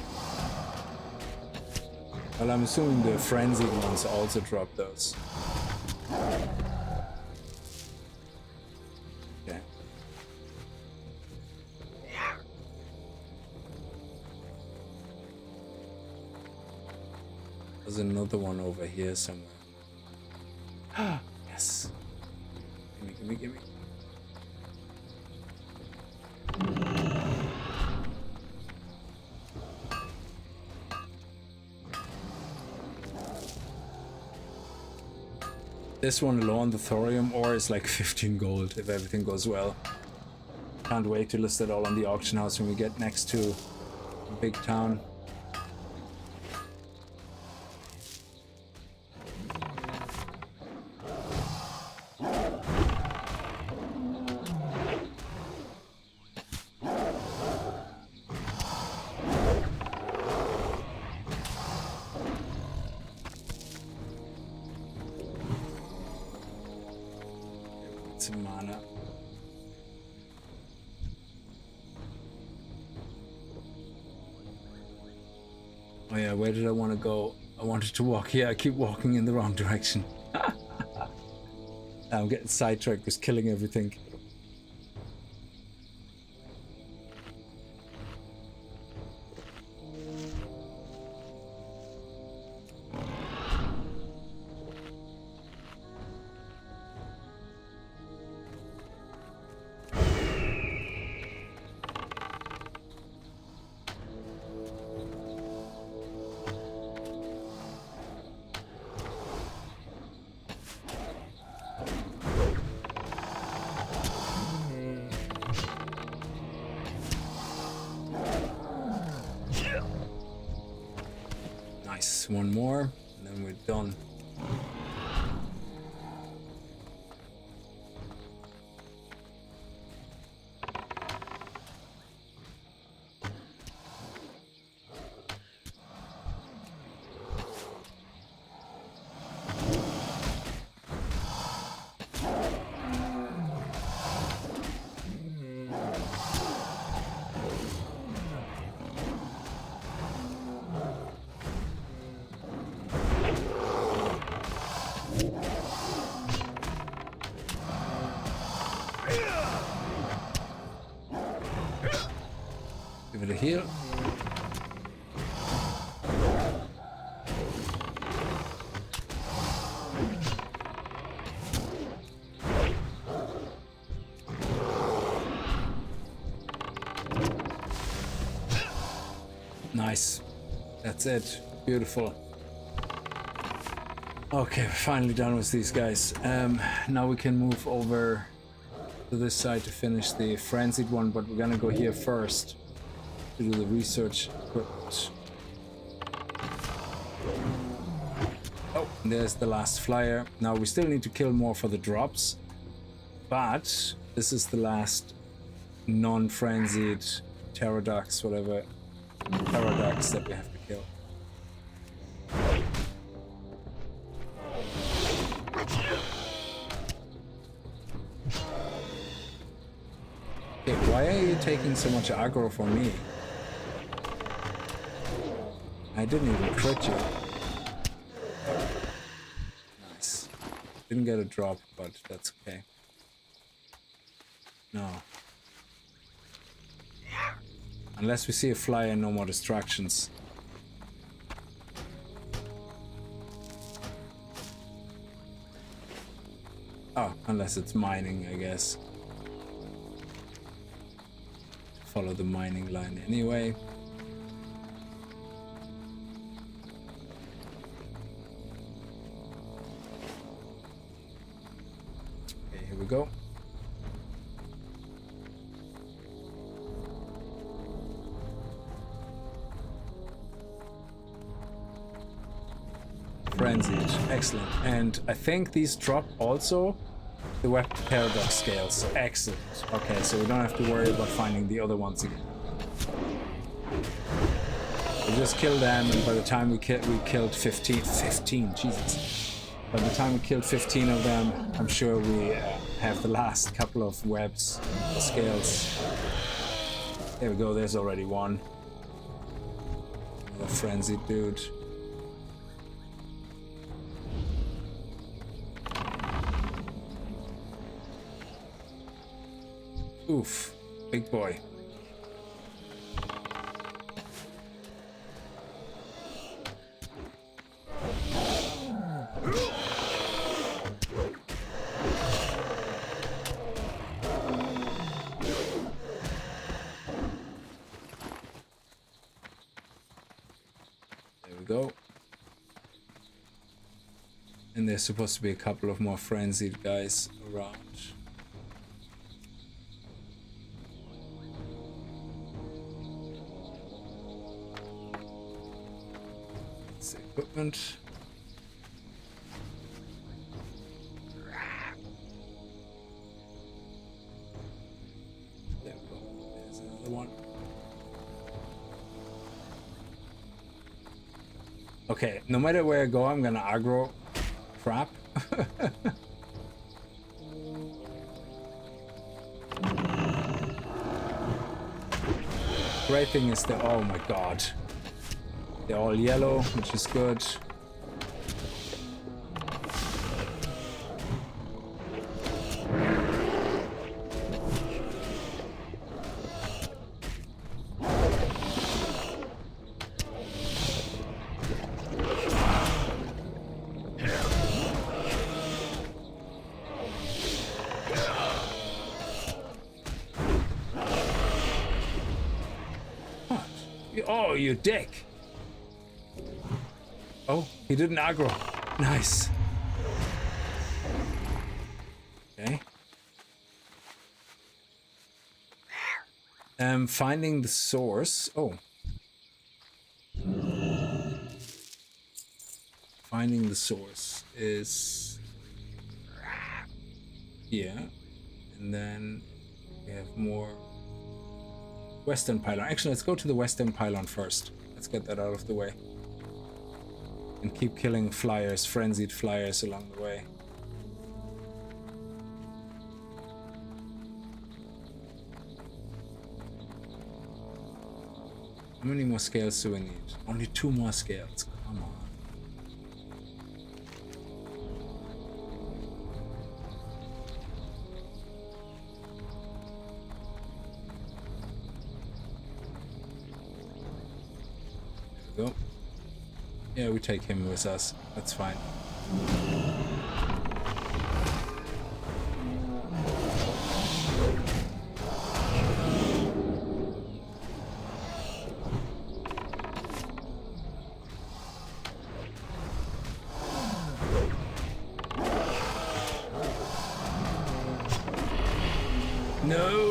S1: Well, I'm assuming the Frenzied ones also drop those. Okay. There's another one over here somewhere. Yes. Gimme, gimme, gimme. This one alone, the thorium ore, is like 15 gold if everything goes well. Can't wait to list it all on the auction house when we get next to a big town. Some mana. Oh yeah, where did I want to go? I wanted to walk here. I keep walking in the wrong direction. I'm getting sidetracked with killing everything. Nice, 1 more, and then we're done. Give it a heal. Nice. That's it. Beautiful. Okay, we're finally done with these guys. Now we can move over to this side to finish the Frenzied one, but we're gonna go here first to do the research equipment. Oh, there's the last flyer. Now we still need to kill more for the drops, but this is the last non-frenzied pterodax, whatever pterodax that we have to kill. Okay, why are you taking so much aggro for me? I didn't even crit you. Nice. Didn't get a drop, but that's okay. No. Unless we see a flyer, no more distractions. Oh, unless it's mining, I guess. Follow the mining line anyway. Okay, here we go. Frenzied, excellent. And I think these drop also the weapon paradox scales. Excellent. Okay, so we don't have to worry about finding the other ones again. We just killed them, and by the time we killed 15, Jesus. By the time we killed 15 of them, I'm sure we have the last couple of webs, the scales. There we go, there's already one. A frenzied dude. Oof, big boy. There we go. And there's supposed to be a couple of more frenzied guys around. Equipment. There we go. There's another one. Okay, no matter where I go, I'm gonna aggro crap. Great thing is that, oh my god. They're all yellow, which is good. What? Oh, you dick! Oh, he didn't aggro. Nice. Okay. Finding the source. Oh. Finding the source is here. And then we have more western pylon. Actually, let's go to the western pylon first. Let's get that out of the way. And keep killing flyers, frenzied flyers along the way. How many more scales do we need? Only 2 more scales. Come on. There we go. Yeah, we take him with us. That's fine. No!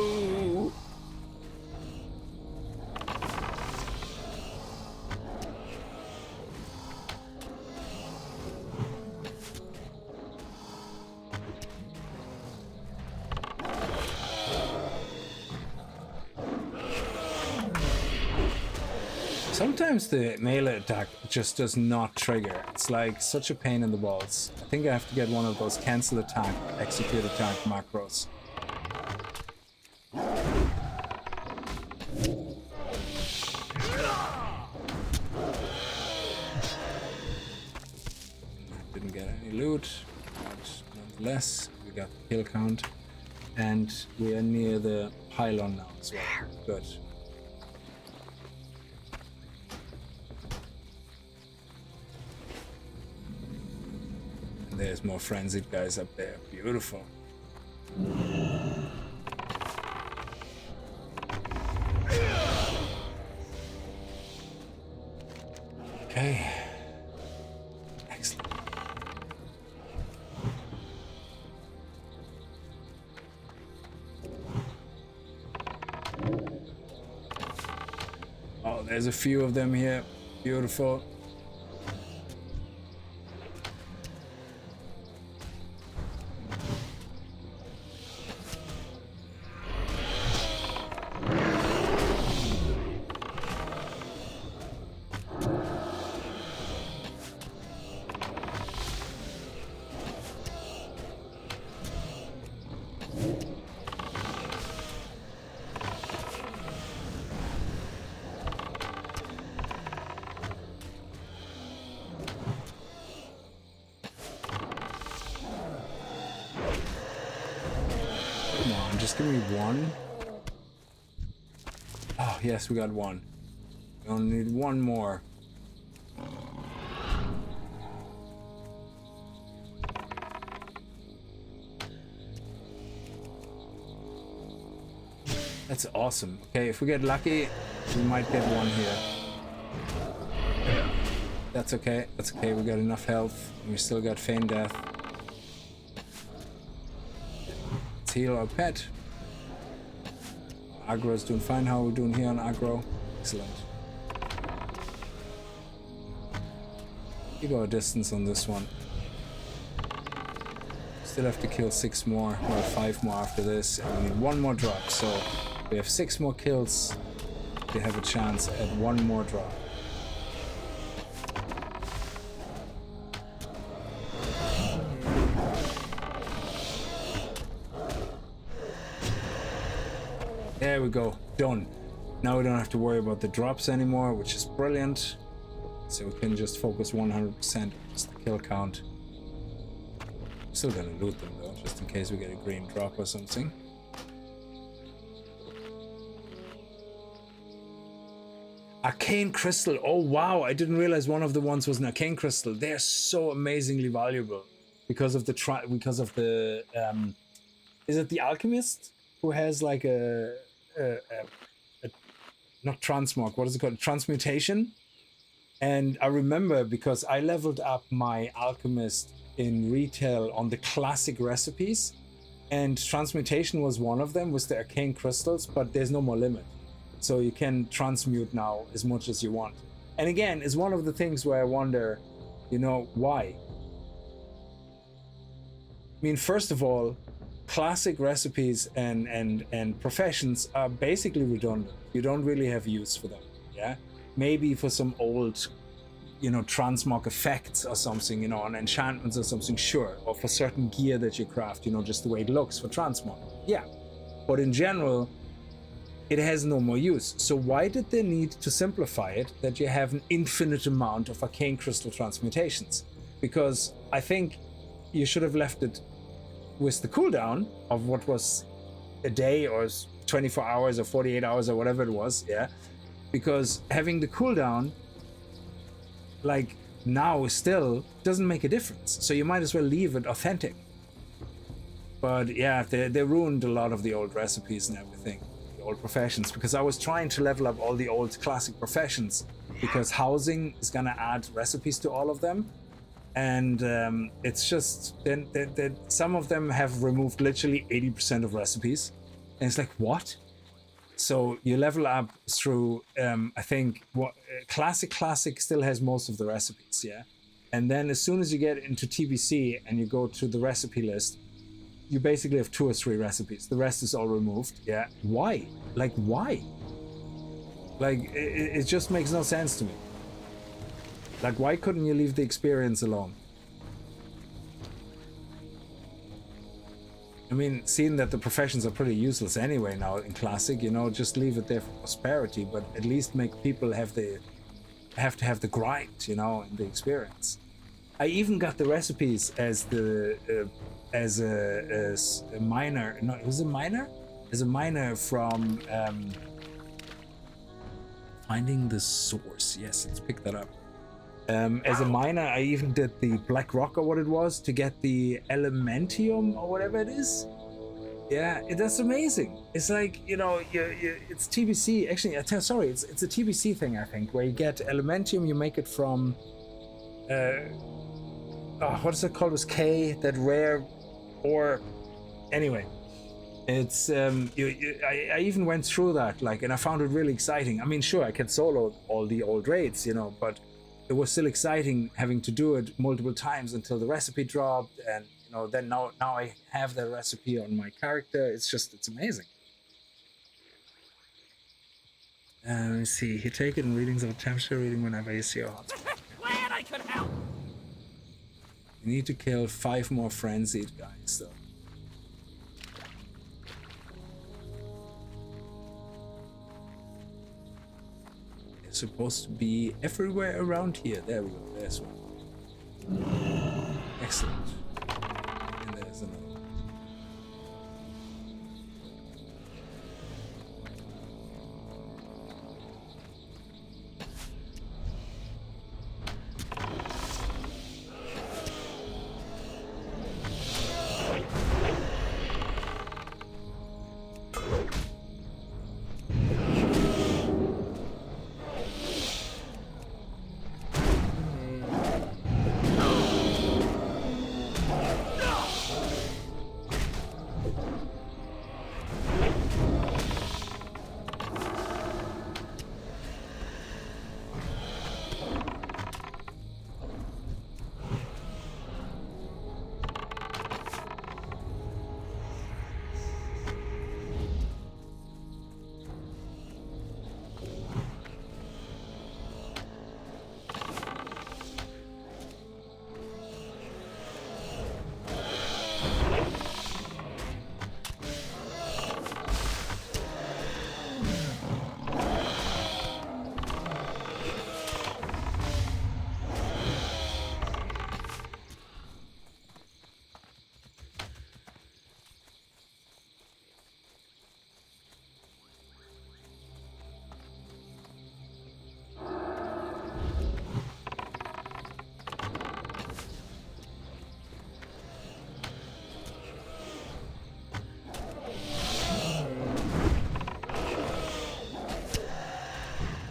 S1: Sometimes the melee attack just does not trigger. It's like such a pain in the balls. I think I have to get one of those cancel attack, execute attack macros. any loot, but nonetheless, we got the kill count, and we are near the pylon now as well. Good. And there's more frenzied guys up there. Beautiful. Okay. Excellent. Oh, there's a few of them here. Beautiful. Just give me one. Oh, yes, we got one. We only need one more. That's awesome. Okay, if we get lucky, we might get one here. That's okay. That's okay. We got enough health. We still got feign death. Let's heal our pet. Aggro is doing fine. How are we doing here on aggro? Excellent. Keep our distance on this one. Still have to kill 6 more, or 5 more after this, and we need 1 more drop. So we have 6 more kills. We have a chance at 1 more drop. There we go, done. Now we don't have to worry about the drops anymore, which is brilliant. So we can just focus 100% on just the kill count. Still gonna loot them though, just in case we get a green drop or something. Arcane crystal, oh wow, I didn't realize one of the ones was an arcane crystal. They're so amazingly valuable because of the is it the alchemist who has like a not transmog, what is it called? Transmutation. And I remember because I leveled up my alchemist in retail on the classic recipes, and transmutation was one of them with the arcane crystals, but there's no more limit. So you can transmute now as much as you want. And again, it's one of the things where I wonder, you know, why? I mean, first of all, classic recipes and professions are basically redundant. You don't really have use for them, yeah? Maybe for some old, you know, transmog effects or something, you know, on enchantments or something, sure. Or for certain gear that you craft, you know, just the way it looks for transmog, yeah. But in general, it has no more use. So why did they need to simplify it that you have an infinite amount of arcane crystal transmutations? Because I think you should have left it with the cooldown of what was a day or 24 hours or 48 hours or whatever it was, yeah? Because having the cooldown, like now still, doesn't make a difference. So you might as well leave it authentic. But yeah, they ruined a lot of the old recipes and everything, the old professions, because I was trying to level up all the old classic professions because housing is gonna add recipes to all of them. And it's just, then some of them have removed literally 80% of recipes. And it's like, what? So you level up through, I think, Classic still has most of the recipes, yeah? And then as soon as you get into TBC and you go to the recipe list, you basically have 2 or 3 recipes. The rest is all removed, yeah? Why? Like, why? Like, it just makes no sense to me. Like, why couldn't you leave the experience alone? I mean, seeing that the professions are pretty useless anyway now in Classic, you know, just leave it there for prosperity, but at least make people have to have the grind, you know, and the experience. I even got the recipes as the as a miner. No, it was a miner. As a miner from finding the source. Yes, let's pick that up. As a miner, I even did the black rock or what it was to get the elementium or whatever it is. Yeah, that's amazing. It's like, you know, it's TBC. Actually, sorry, it's a TBC thing, I think, where you get elementium. You make it from what is it called? It was K, that rare, or anyway. It's I even went through that, like, and I found it really exciting. I mean, sure, I can solo all the old raids, you know, but it was still exciting having to do it multiple times until the recipe dropped, and you know, then now I have the recipe on my character. It's amazing. Let me see. You take it in readings of temperature reading whenever you see a hot.
S3: Glad I could help.
S1: You need to kill 5 more frenzied guys, though. Supposed to be everywhere around here. There we go. There's one. Excellent. And there's another one.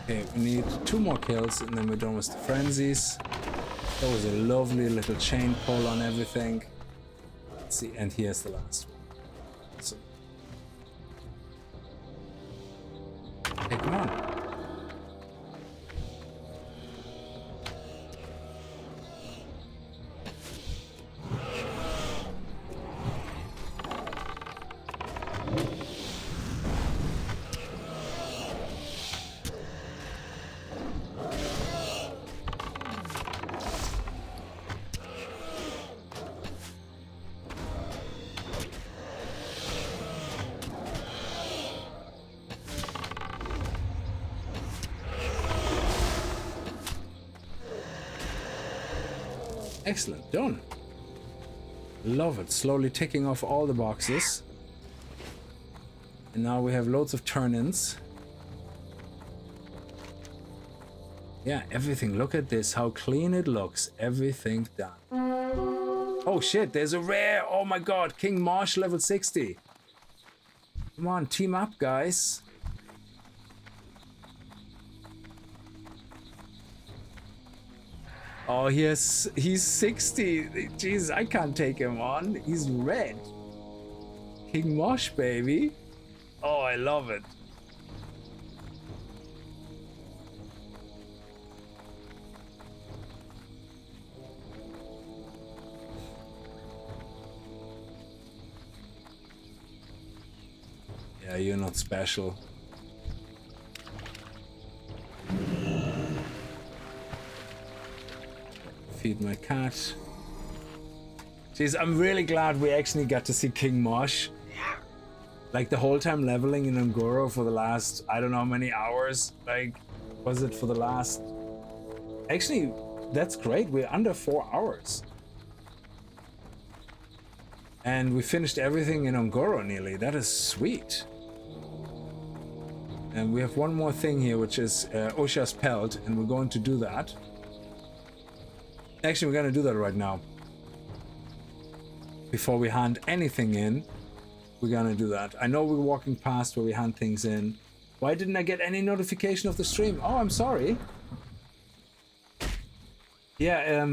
S1: Okay, we need 2 more kills and then we're done with the frenzies. That was a lovely little chain pull on everything. Let's see, and here's the last one. So, hey, come on. Excellent, done. Love it. Slowly ticking off all the boxes. And now we have loads of turn-ins. Yeah, everything. Look at this, how clean it looks. Everything done. Oh shit, there's a rare. Oh my god, King Mosh level 60. Come on, team up, guys. Oh, he's 60. Jeez, I can't take him on. He's red. King Mosh, baby. Oh, I love it. Yeah, you're not special. Feed my cat. Jeez, I'm really glad we actually got to see King Mosh. Like the whole time leveling in Ngoro for the last, I don't know how many hours. Like, was it for the last... Actually, that's great. We're under 4 hours. And we finished everything in Ongoro nearly. That is sweet. And we have one more thing here, which is Osha's Pelt, and we're going to do that. Actually, we're going to do that right now. Before we hand anything in, we're going to do that. I know we're walking past where we hand things in. Why didn't I get any notification of the stream? Oh, I'm sorry. Yeah,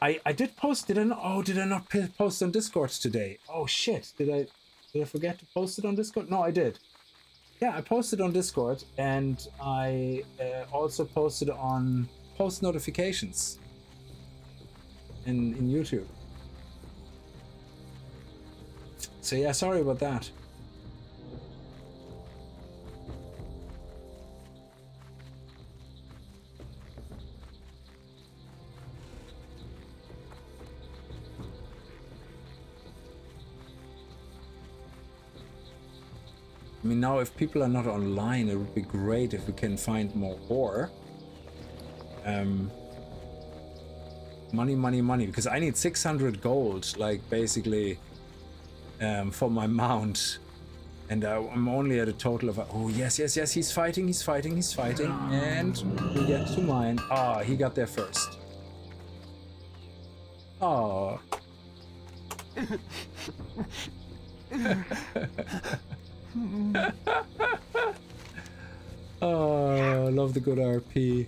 S1: I did post. Did I not post on Discord today? Oh shit! Did I forget to post it on Discord? No, I did. Yeah, I posted on Discord, and I also posted on post notifications in YouTube. So yeah, sorry about that. I mean, now if people are not online, it would be great if we can find more ore. Money, because I need 600 gold, like basically, for my mount. And I'm only at a total of, oh yes, he's fighting, and we get to mine. Ah, he got there first. Oh. Oh, love the good RP.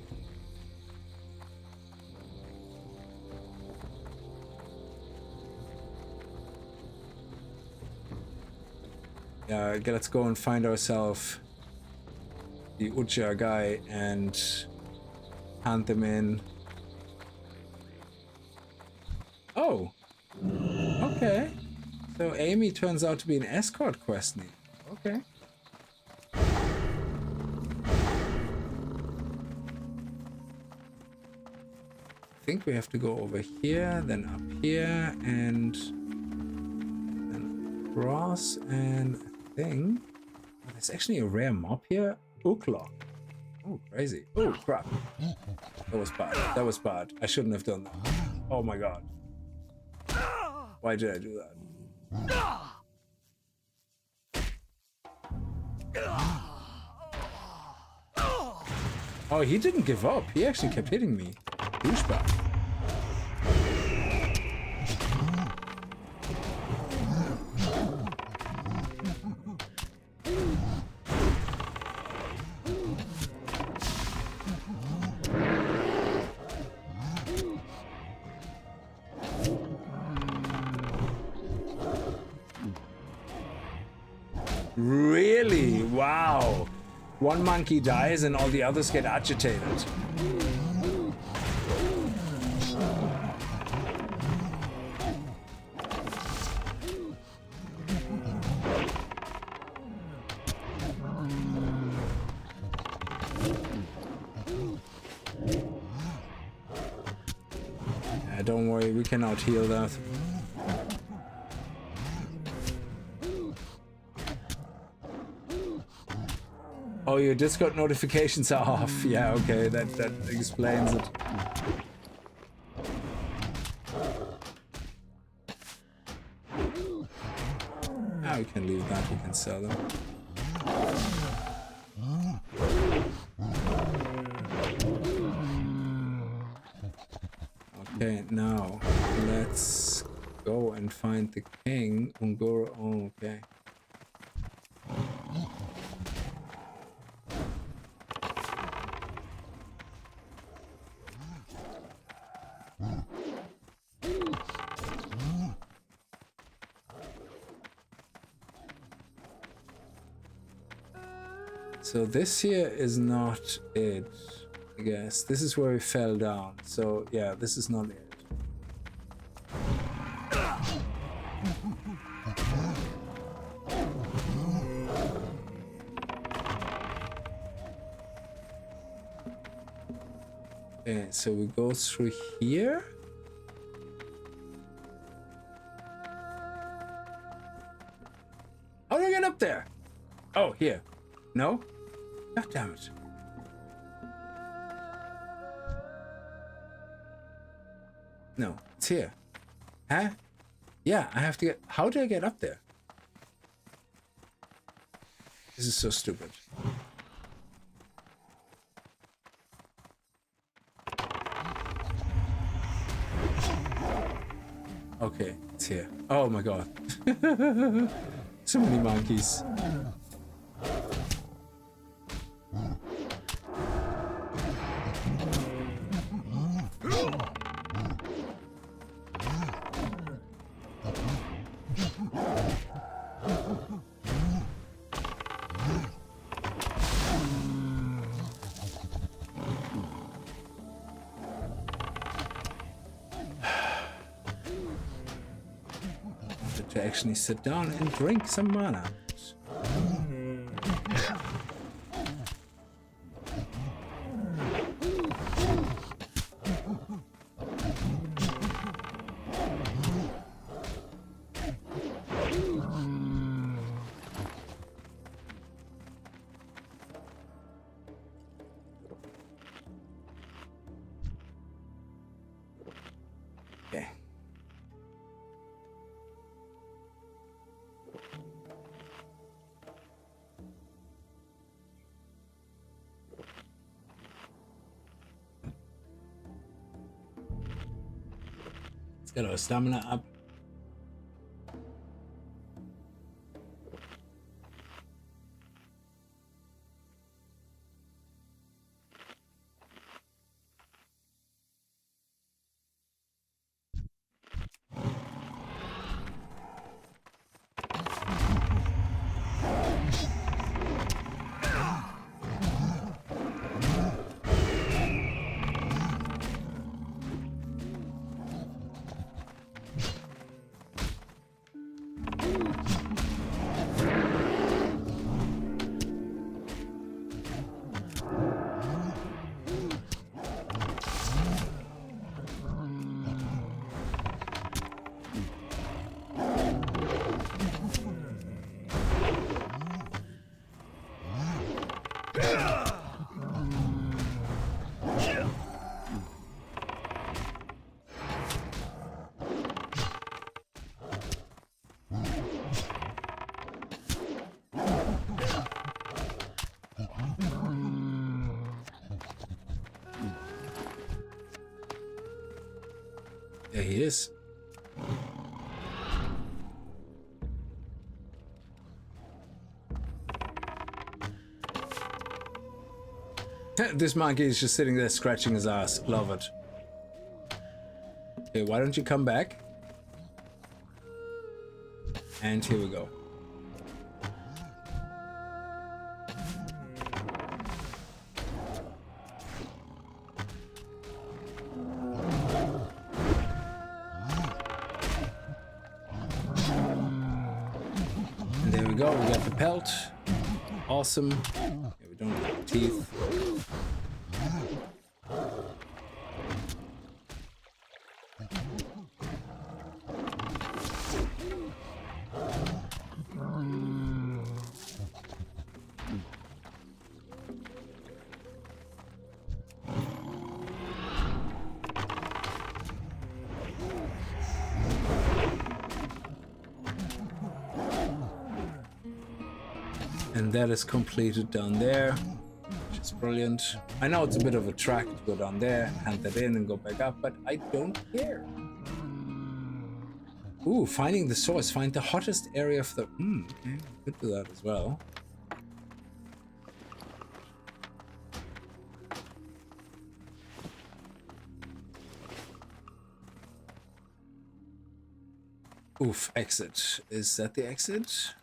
S1: Yeah, let's go and find ourselves the Ucha guy and hand them in. Oh, okay. So Amy turns out to be an escort quest need. Okay. I think we have to go over here, then up here, and then across, and I think there's actually a rare mob here. Uklock. Oh, crazy. Oh, crap. That was bad. That was bad. I shouldn't have done that. Oh my god. Why did I do that? Oh, he didn't give up. He actually kept hitting me. Douchebag. Really? Wow. One monkey dies and all the others get agitated. Yeah, don't worry, we can out-heal that. Oh, your Discord notifications are off. Yeah, okay, that explains it. Ah, we can leave that, we can sell them. Okay, now let's go and find the king. Ungoro. Oh, okay. So this here is not it, I guess. This is where we fell down. So yeah, this is not it. Okay, so we go through here. How do I get up there? Oh, here. No? God damn it. No, it's here. Huh? Yeah, I have to get... How do I get up there? This is so stupid. Okay, it's here. Oh my god. So many monkeys. To actually sit down and drink some mana. Okay. Let's get our stamina up. There he is. This monkey is just sitting there scratching his ass. Love it. Okay, why don't you come back? And here we go. And there we go, we got the pelt. Awesome. Okay, we don't have teeth. And that is completed down there, which is brilliant. I know it's a bit of a track to go down there, hand that in and go back up, but I don't care. Ooh, finding the source. Find the hottest area of the... okay, could do that as well. Oof, exit. Is that the exit?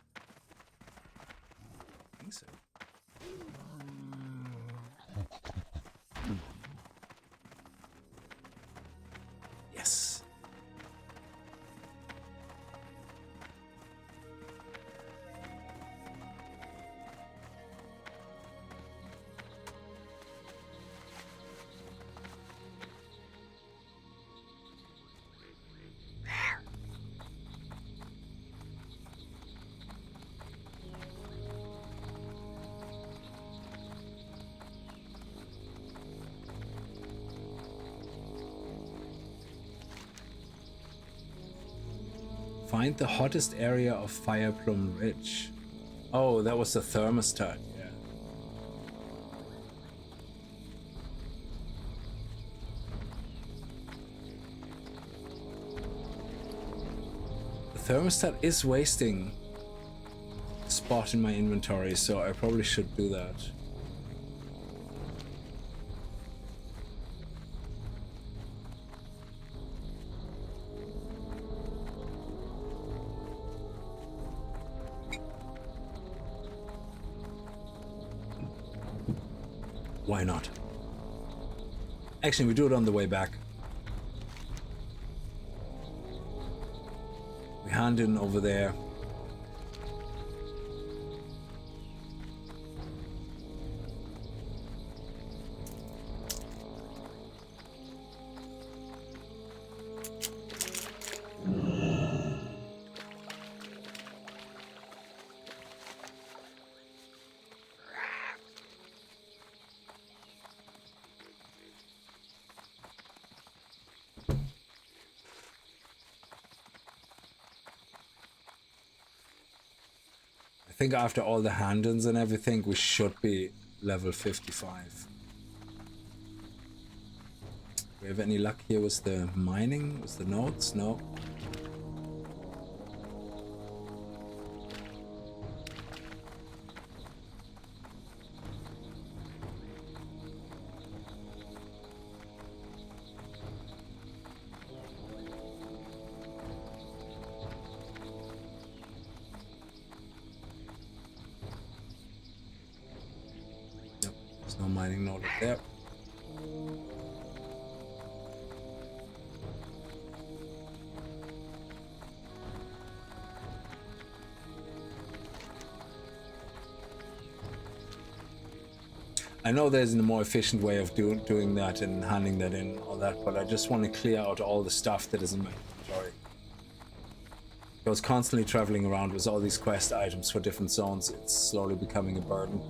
S1: I think so. Yes. Find the hottest area of Fireplum Ridge. Oh, that was the thermostat. Yeah. The thermostat is wasting spot in my inventory, so I probably should do that. Why not? Actually, we do it on the way back. We hand in over there. I think after all the hand-ins and everything, we should be level 55. Do we have any luck here with the mining? With the nodes? No. Mining node up there. I know there's a more efficient way of doing that and handing that in, all that, but I just want to clear out all the stuff that is in my inventory. I was constantly traveling around with all these quest items for different zones. It's slowly becoming a burden.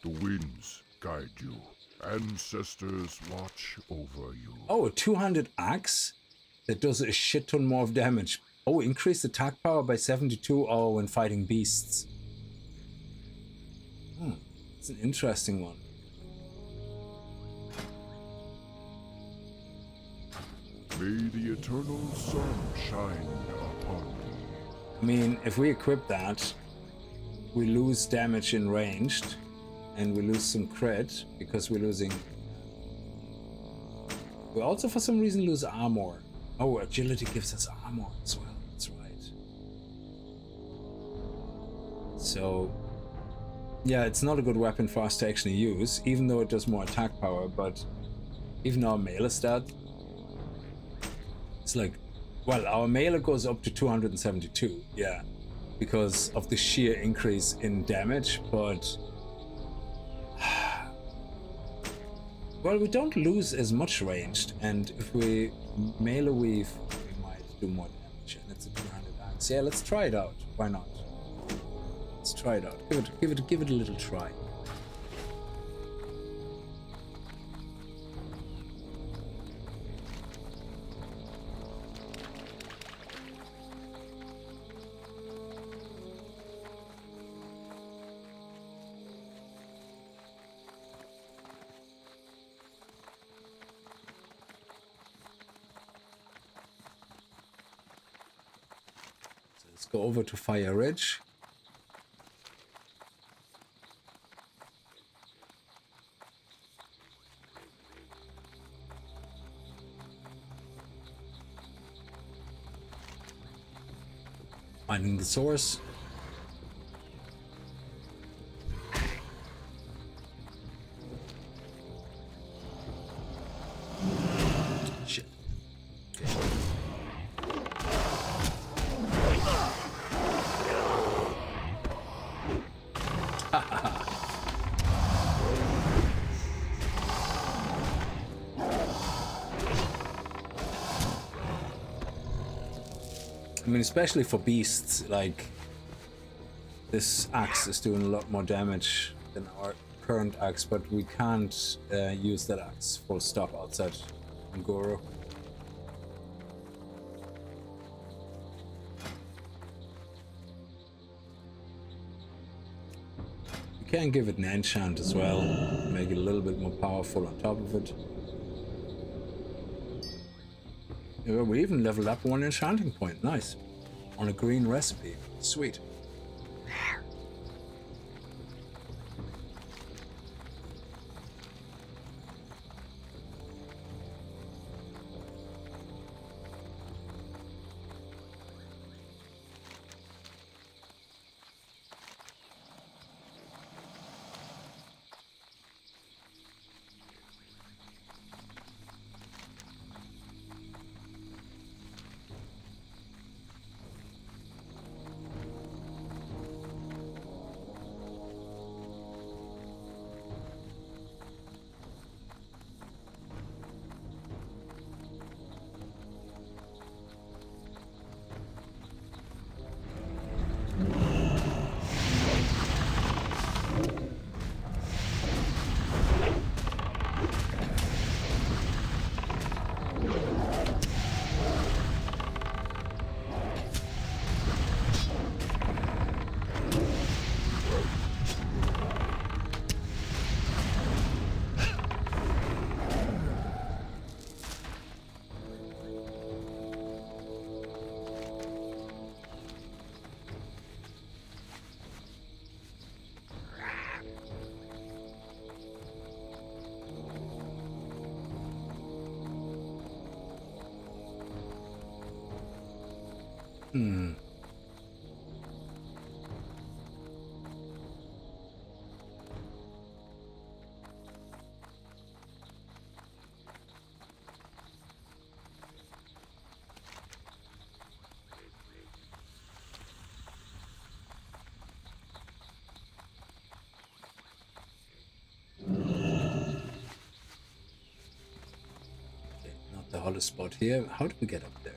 S2: The winds guide you. Ancestors watch over you.
S1: Oh, a 200 axe that does a shit ton more of damage. Oh, increased attack power by 72. Oh, when fighting beasts. It's an interesting one.
S2: May the eternal sun shine upon me.
S1: I mean, if we equip that, we lose damage in ranged, and we lose some crit because we're losing. We also, for some reason, lose armor. Oh, agility gives us armor as well. That's right. So, yeah, it's not a good weapon for us to actually use, even though it does more attack power. But even our melee stat, it's like, well, our melee goes up to 272, yeah, because of the sheer increase in damage, but well, we don't lose as much ranged, and if we melee weave, we might do more damage, and it's a 200 axe. Yeah, let's try it out. Why not? Let's try it out. Give it a little try. Let's go over to Fire Ridge. Finding the source. Shit. I mean, especially for beasts, like this axe is doing a lot more damage than our current axe, but we can't use that axe full stop outside Ngoro. We can give it an enchant as well, make it a little bit more powerful on top of it. Yeah, we even leveled up one enchanting point, nice. On a green recipe, sweet. Not the hottest spot here. How do we get up there?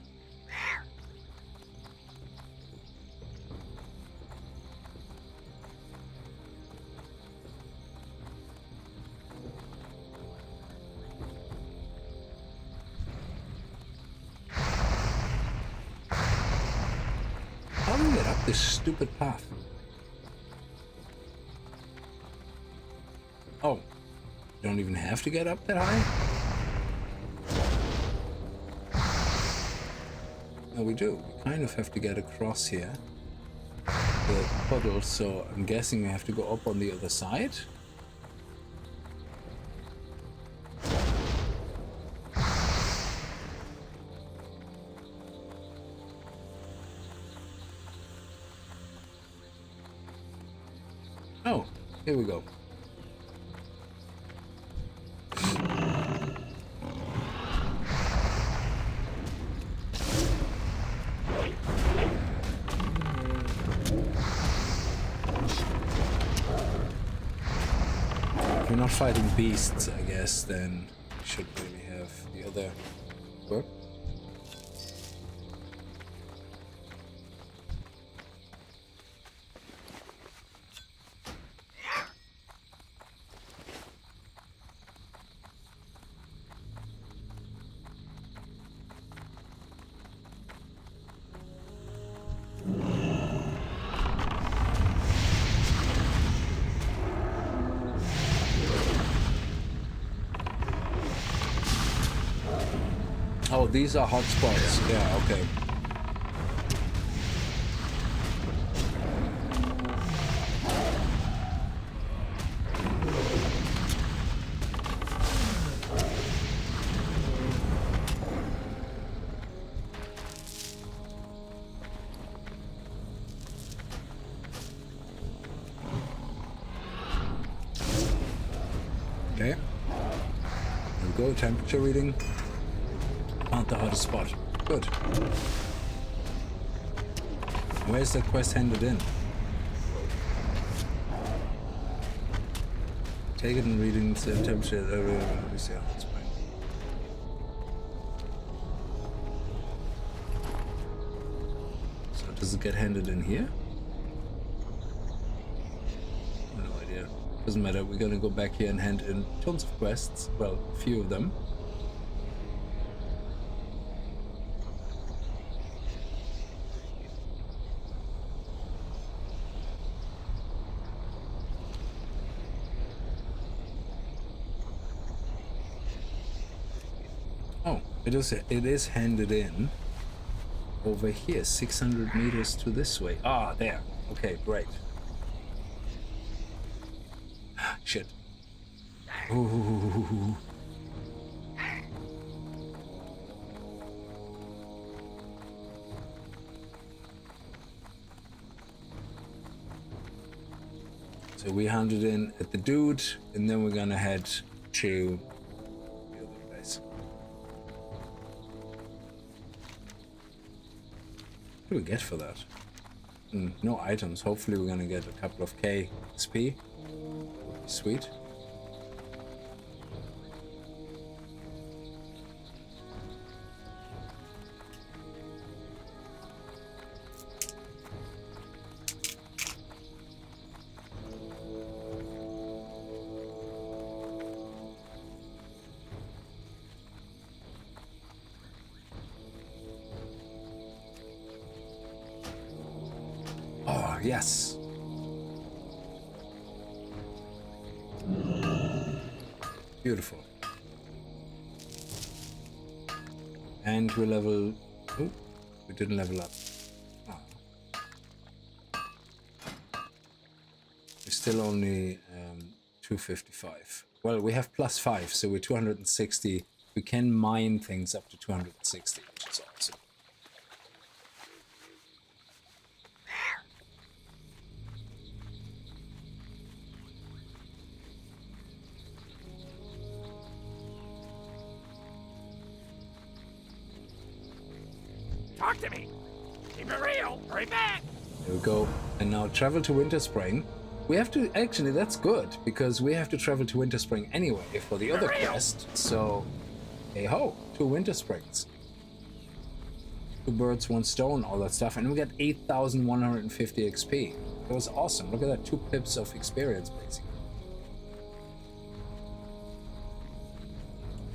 S1: How do we get up this stupid path? Oh, you don't even have to get up that high? No, we do. We kind of have to get across here. The puddle, so I'm guessing we have to go up on the other side. Oh, here we go. If we're not fighting beasts, I guess, then we should really have the other work. Oh, these are hotspots. Yeah, okay. Okay. There we go, temperature reading. Found the hottest spot. Good. Where's that quest handed in? Take it and reading the temperature. Let me see how that's fine. Does it get handed in here? No idea. Doesn't matter. We're gonna go back here and hand in tons of quests. Well, a few of them. Oh, it is handed in over here, 600 meters to this way. Ah, there. Okay, great. Shit. Ooh. So we handed in at the dude, and then we're gonna head to the other place. What do we get for that? No items. Hopefully we're gonna get a couple of K XP. Sweet. Oh, yes. Beautiful. And we level... Oh, we didn't level up. Oh. We're still only 255. Well, we have +5, so we're 260. We can mine things up to 260, which is awesome.
S3: Talk to me. Keep it real. Hurry back.
S1: There we go. And now travel to Winterspring. We have to... Actually, that's good, because we have to travel to Winterspring anyway for the other quest. So, hey-ho, 2 Wintersprings. 2 birds, 1 stone, all that stuff. And we got 8,150 XP. That was awesome. Look at that, 2 pips of experience, basically.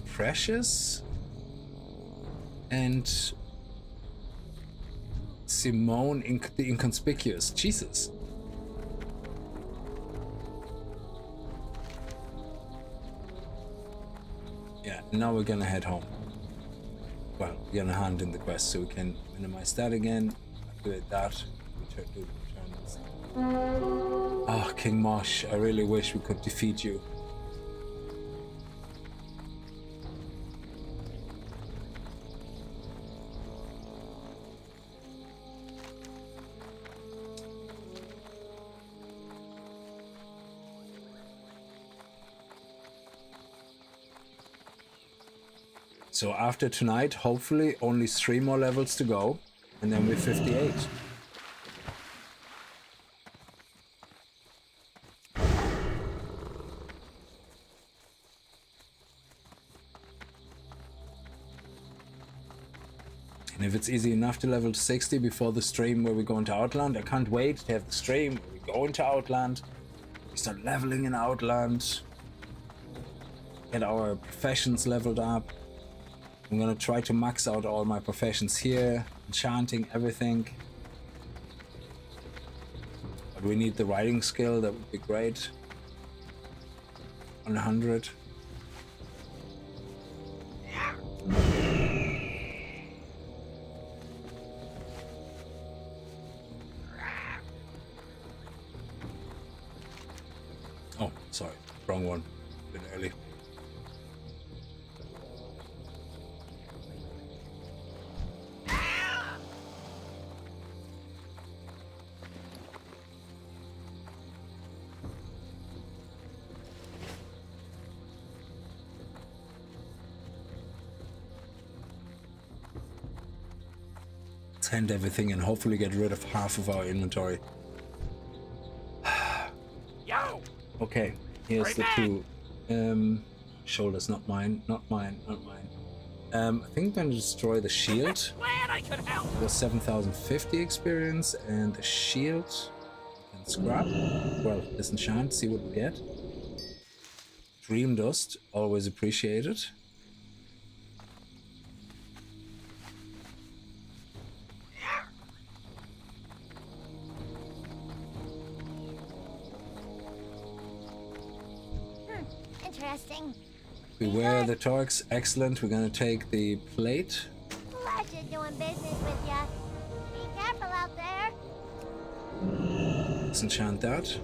S1: Precious. And... Simone the Inconspicuous. Jesus. Yeah, now we're gonna head home. Well, we're gonna hand in the quest so we can minimize that again. Activate that. Return. Oh, King Mosh, I really wish we could defeat you. So after tonight, hopefully only 3 more levels to go, and then we're 58. And if it's easy enough to level to 60 before the stream where we go into Outland, I can't wait to have the stream where we go into Outland, we start leveling in Outland, get our professions leveled up. I'm gonna try to max out all my professions here, enchanting, everything. But we need the writing skill, that would be great. 100. Oh, sorry, wrong one. A bit early. Hand everything and hopefully get rid of half of our inventory.
S3: Yo.
S1: Okay, here's
S3: Right
S1: the
S3: back.
S1: 2 shoulders, not mine. I think I'm going to destroy the shield.
S3: Glad I could help.
S1: It was 7,050 experience, and the shield we can scrap. Well, disenchant, see what we get. Dream dust, always appreciated.
S4: Interesting.
S1: Beware the Torx, excellent. We're gonna take the plate.
S4: Pleasure doing business with ya. Be careful out there.
S1: Disenchant that.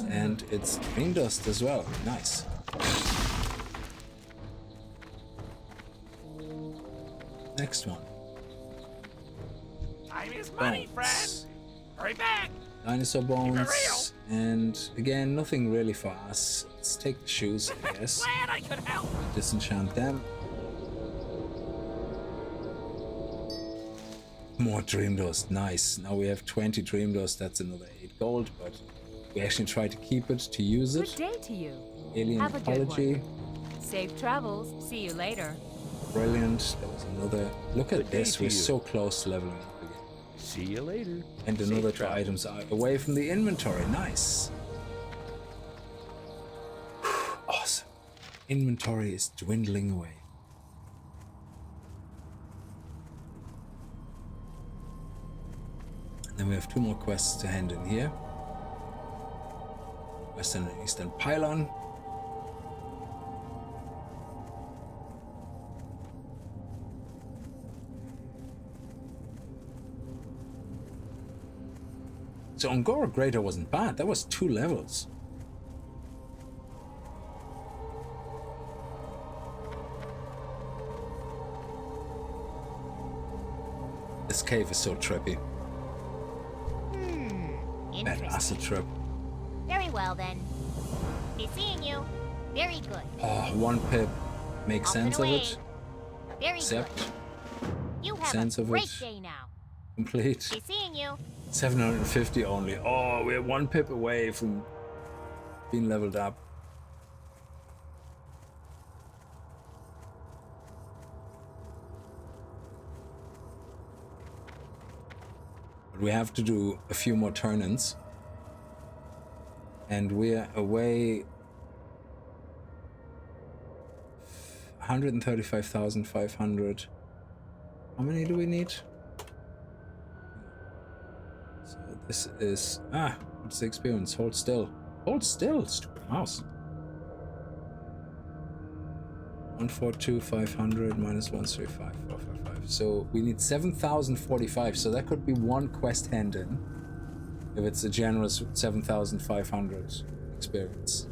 S1: And it's green dust as well. Nice. Next one.
S3: Time is money, friend. Hurry back.
S1: Dinosaur bones. And again, nothing really for us. Let's take the shoes, I guess.
S3: Glad I could help.
S1: Disenchant them. More dream dust. Nice. Now we have 20 dream dust. That's another 8 gold, but we actually try to keep it, to use it.
S5: Good day to you.
S1: Alien
S5: Have a good
S1: apology.
S5: one. Safe travels. See you later.
S1: Brilliant. That was another. Look at
S2: Good day
S1: this.
S2: to
S1: We're
S2: you.
S1: so close to leveling up again.
S2: See you later.
S1: And
S2: Safe
S1: another 2
S2: travels.
S1: items are away from the inventory. Nice. Awesome. Inventory is dwindling away. And then we have 2 more quests to hand in here. Western and Eastern Pylon. So Ungora Greater wasn't bad. That was 2 levels. This cave is so trippy. That acid
S4: Interesting.
S1: trip.
S4: Very well then. Be seeing you. Very good.
S1: Oh, 1 pip. Make
S4: Off
S1: sense
S4: and
S1: of
S4: away.
S1: it.
S4: Very
S1: Accept.
S4: good. You have
S1: sense
S4: a
S1: of
S4: great
S1: it.
S4: day now.
S1: Complete.
S4: Be seeing you.
S1: 750 only. Oh, we're 1 pip away from being leveled up. But we have to do a few more turn-ins. And we're away 135,500. How many do we need? So this is what's the experience? Hold still. Hold still, stupid mouse. 142,500 minus 135,455. So we need 7,045. So that could be 1 quest hand in. If it's a generous 7,500 experience.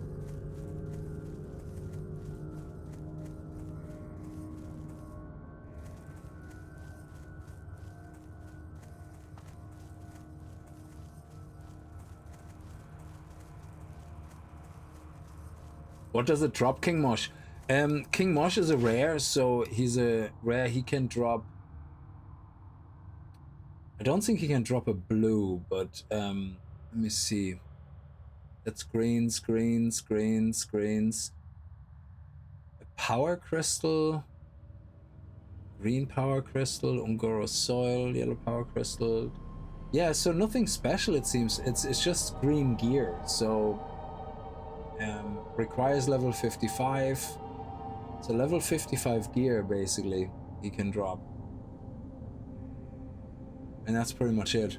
S1: What does it drop, King Mosh? King Mosh is a rare, so he's a rare. He can drop. I don't think he can drop a blue, but let me see. That's greens, greens, greens, greens. A power crystal. Green power crystal, Ungoro soil, yellow power crystal. Yeah, so nothing special it seems. It's just green gear. So requires level 55. So level 55 gear basically he can drop. And that's pretty much it.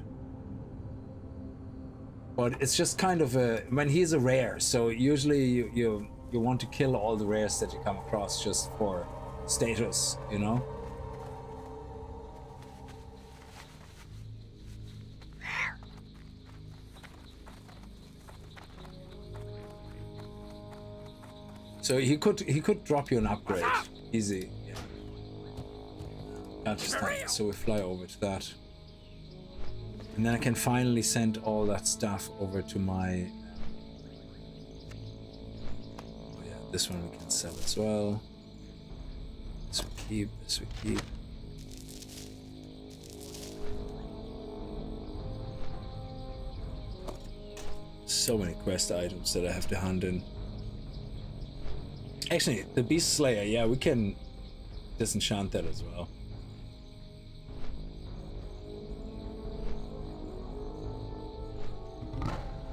S1: But it's just kind of a, when he's a rare, so usually you want to kill all the rares that you come across just for status, you know? So he could drop you an upgrade. Easy. Yeah. That's just that. So we fly over to that. And then I can finally send all that stuff over to my... oh yeah, this one we can sell as well. This we keep, this we keep. So many quest items that I have to hand in. Actually, the Beast Slayer, yeah, we can disenchant that as well.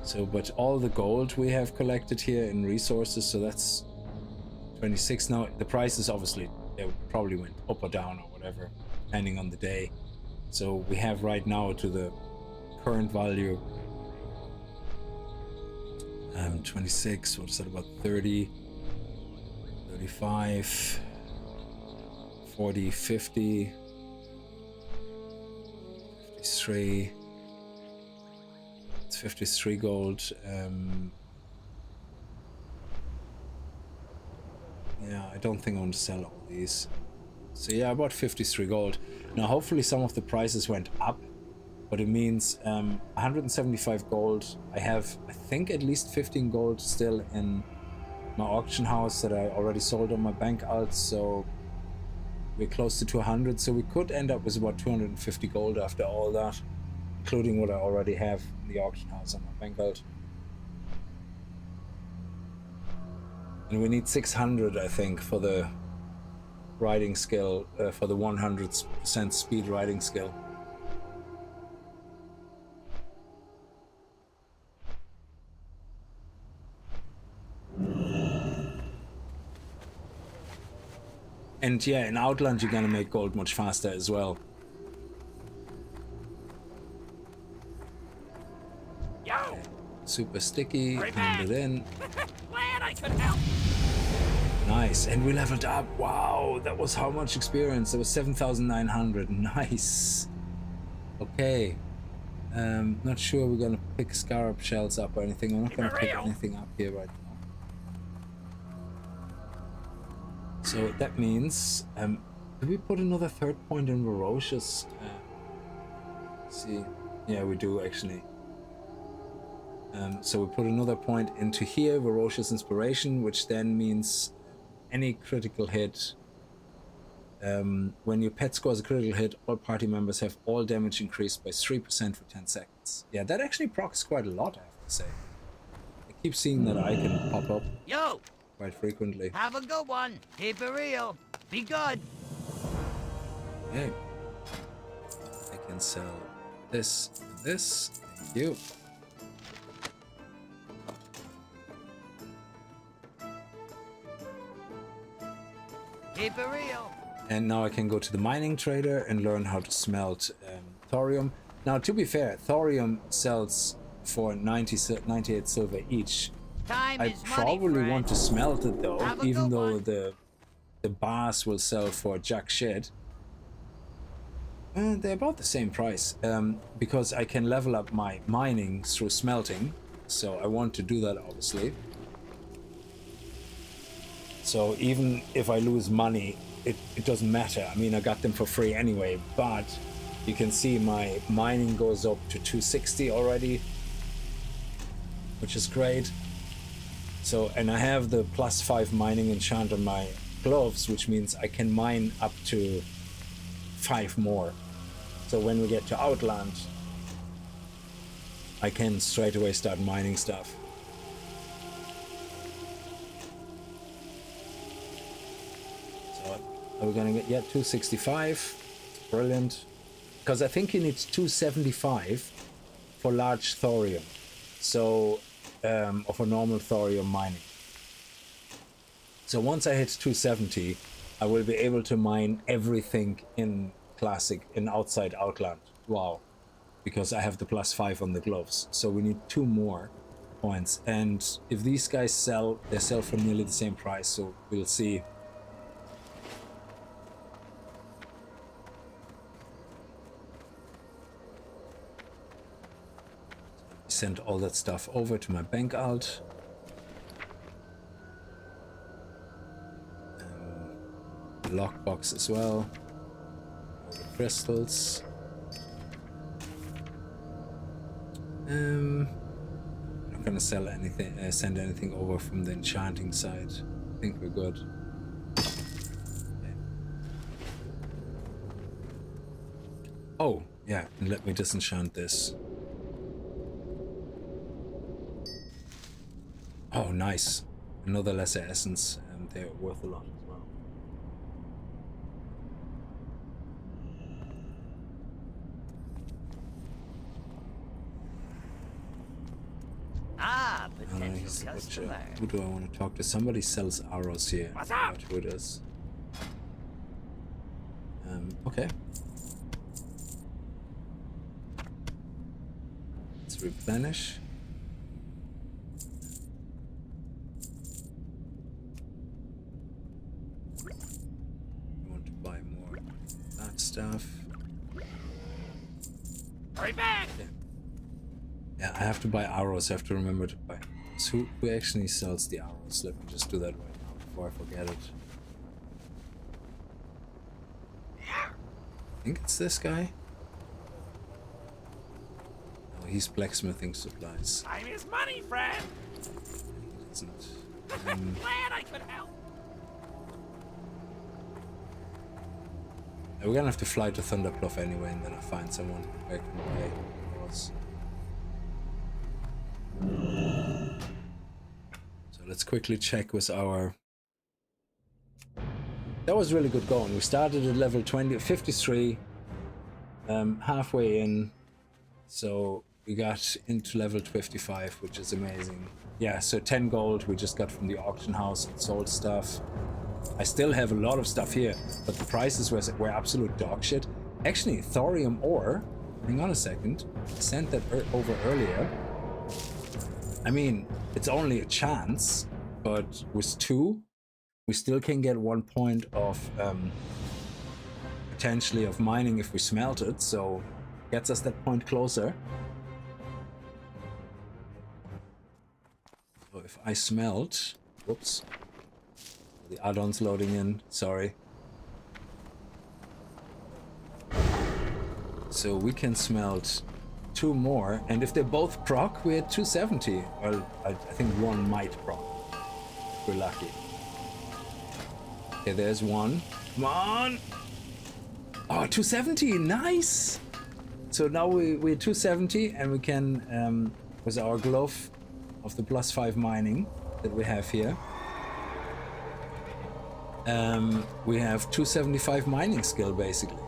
S1: So, but all the gold we have collected here in resources, so that's 26 now. The prices obviously, they probably went up or down or whatever, depending on the day. So we have right now to the current value 26, what's that, about 30, 35, 40, 50, 53. It's 53 gold. Yeah, I don't think I want to sell all these. So yeah, about 53 gold. Now hopefully some of the prices went up, but it means 175 gold. I have, I think, at least 15 gold still in my auction house that I already sold on my bank alt, so we're close to 200, so we could end up with about 250 gold after all that, including what I already have in the auction house on my bank alt. And we need 600, I think, for the riding skill, for the 100% speed riding skill. And yeah, in Outland you're gonna make gold much faster as well.
S3: Yo!
S1: Super sticky,
S3: Right
S1: hand it in.
S3: Glad I could help.
S1: Nice, and we leveled up. Wow, that was how much experience? That was 7,900. Nice. Okay. Not sure we're gonna pick scarab shells up or anything. I'm not gonna pick anything up here right now. So that means, do we put another third point in Ferocious? Let's see. Yeah, we do actually. So we put another point into here, Ferocious Inspiration, which then means any critical hit. When your pet scores a critical hit, all party members have all damage increased by 3% for 10 seconds. Yeah, that actually procs quite a lot, I have to say. I keep seeing that icon pop up quite frequently.
S6: Have a good one. Keep it real. Be good.
S1: Okay. I can sell this and this. Thank you.
S6: Keep it real.
S1: And now I can go to the mining trader and learn how to smelt thorium. Now, to be fair, thorium sells for 98 silver each.
S6: Time
S1: I
S6: is money,
S1: probably
S6: friend.
S1: want to smelt it though,
S6: Have a
S1: even
S6: good
S1: though
S6: one.
S1: the bars will sell for jack shit. They're about the same price, because I can level up my mining through smelting. So I want to do that, obviously. So even if I lose money, it doesn't matter. I mean, I got them for free anyway, but you can see my mining goes up to 260 already, which is great. So, and I have the +5 mining enchant on my gloves, which means I can mine up to 5 more. So when we get to Outland, I can straight away start mining stuff. So are we gonna get, yeah, 265? Brilliant. Because I think you need 275 for large thorium. So, or for normal thorium mining. So once I hit 270, I will be able to mine everything in Classic, in outside Outland. Wow. Because I have the +5 on the gloves. So we need 2 more points. And if these guys sell, they sell for nearly the same price. So we'll see. Send all that stuff over to my bank alt. The lockbox as well. All the crystals. I'm not gonna sell anything, send anything over from the enchanting side. I think we're good. Okay. Oh, yeah, and let me disenchant this. Oh, nice. Another lesser essence. and they're worth a lot as well.
S6: Ah, potential
S1: He's a butcher.
S6: customer.
S1: Who do I want to talk to? Somebody sells arrows here.
S3: What's
S1: I
S3: up?
S1: forgot who it is. Okay. Let's replenish. I want to buy more of that stuff.
S3: Hurry back!
S1: Yeah, I have to buy arrows. I have to remember to buy arrows. Who actually sells the arrows? Let me just do that right now before I forget it. I think it's this guy. Oh, he's blacksmithing supplies.
S3: Time is money, friend!
S1: He doesn't.
S3: Glad I could help!
S1: We're gonna have to fly to Thunderclough anyway, and then I'll find someone who I can buy arrows. So let's quickly check with our... That was really good going. We started at level 53, halfway in, so we got into level 55, which is amazing. Yeah, so 10 gold we just got from the auction house and sold stuff. I still have a lot of stuff here, but the prices were absolute dog shit. Actually, thorium ore, hang on a second, I sent that over earlier. I mean, it's only a chance, but with 2, we still can get 1 point of potentially of mining if we smelt it, so gets us that point closer. So if I smelt, whoops, the add-ons loading in, sorry. So we can smelt 2 more, and if they both proc, we're at 270. Well, I think 1 might proc, if we're lucky. Okay, there's 1. Come on! Oh, 270, nice! So now we're 270, and we can, with our glove of the +5 mining that we have here, we have 275 mining skill, basically.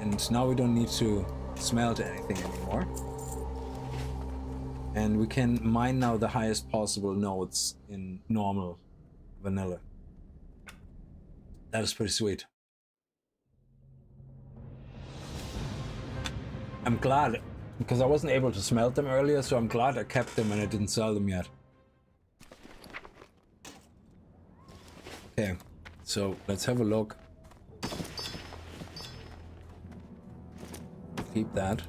S1: And now we don't need to smelt anything anymore. And we can mine now the highest possible nodes in normal vanilla. That is pretty sweet. I'm glad, because I wasn't able to smelt them earlier, so I'm glad I kept them and I didn't sell them yet. Okay, so let's have a look. Keep that.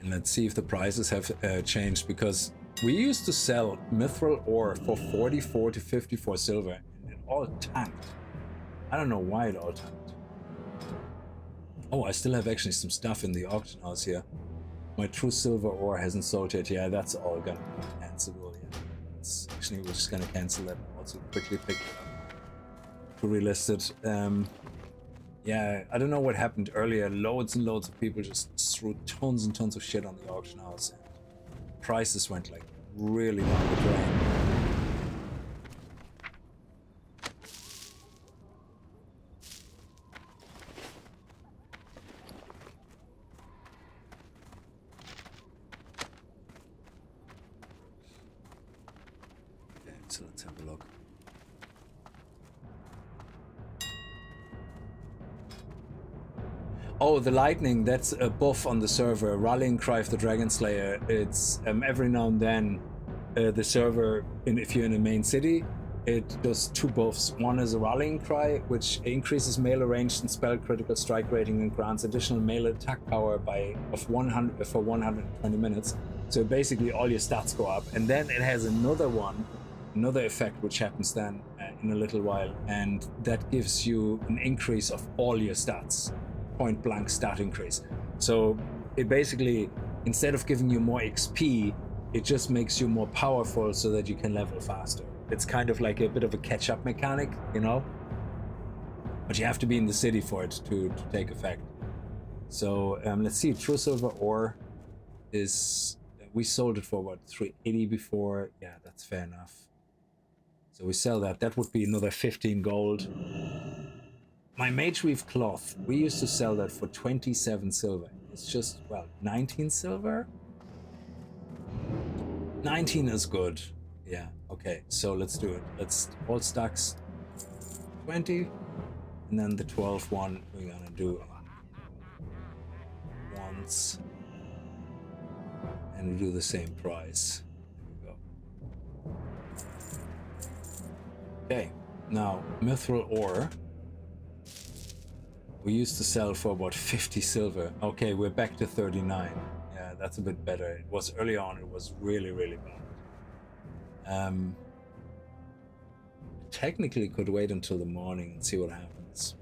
S1: And let's see if the prices have changed, because we used to sell mithril ore for 44 to 54 silver, and it all tanked. I don't know why it all tanked. Oh, I still have actually some stuff in the auction house here. My true silver ore hasn't sold yet. Yeah, that's all gonna be cancelable. Yeah, it's actually, we're just gonna cancel that. Also quickly pick it up to relist it. Yeah, I don't know what happened earlier. Loads and loads of people just threw tons and tons of shit on the auction house, and prices went like really down the drain. Okay, so let's have a look. Oh, the lightning, that's a buff on the server. Rallying Cry of the Dragon Slayer. It's every now and then the server, if you're in a main city, it does 2 buffs. One is a Rallying Cry, which increases melee range and spell critical strike rating and grants additional melee attack power of 100 for 120 minutes. So basically all your stats go up. And then it has another effect which happens then in a little while, and that gives you an increase of all your stats. Point blank stat increase. So it basically, instead of giving you more XP, it just makes you more powerful so that you can level faster. It's kind of like a bit of a catch-up mechanic, you know? But you have to be in the city for it to take effect. So let's see, true silver ore is, we sold it for what, 380 before. Yeah, that's fair enough. So we sell that. That would be another 15 gold. My mage weave cloth, we used to sell that for 27 silver. It's just, well, 19 silver? 19 is good. Yeah, okay, so let's do it. Let's all stacks 20, and then the 12 one we're gonna do once, and do the same price. There we go. Okay, now mithril ore. We used to sell for about 50 silver. Okay, we're back to 39. Yeah, that's a bit better. It was early on, it was really, really bad. Technically could wait until the morning and see what happens.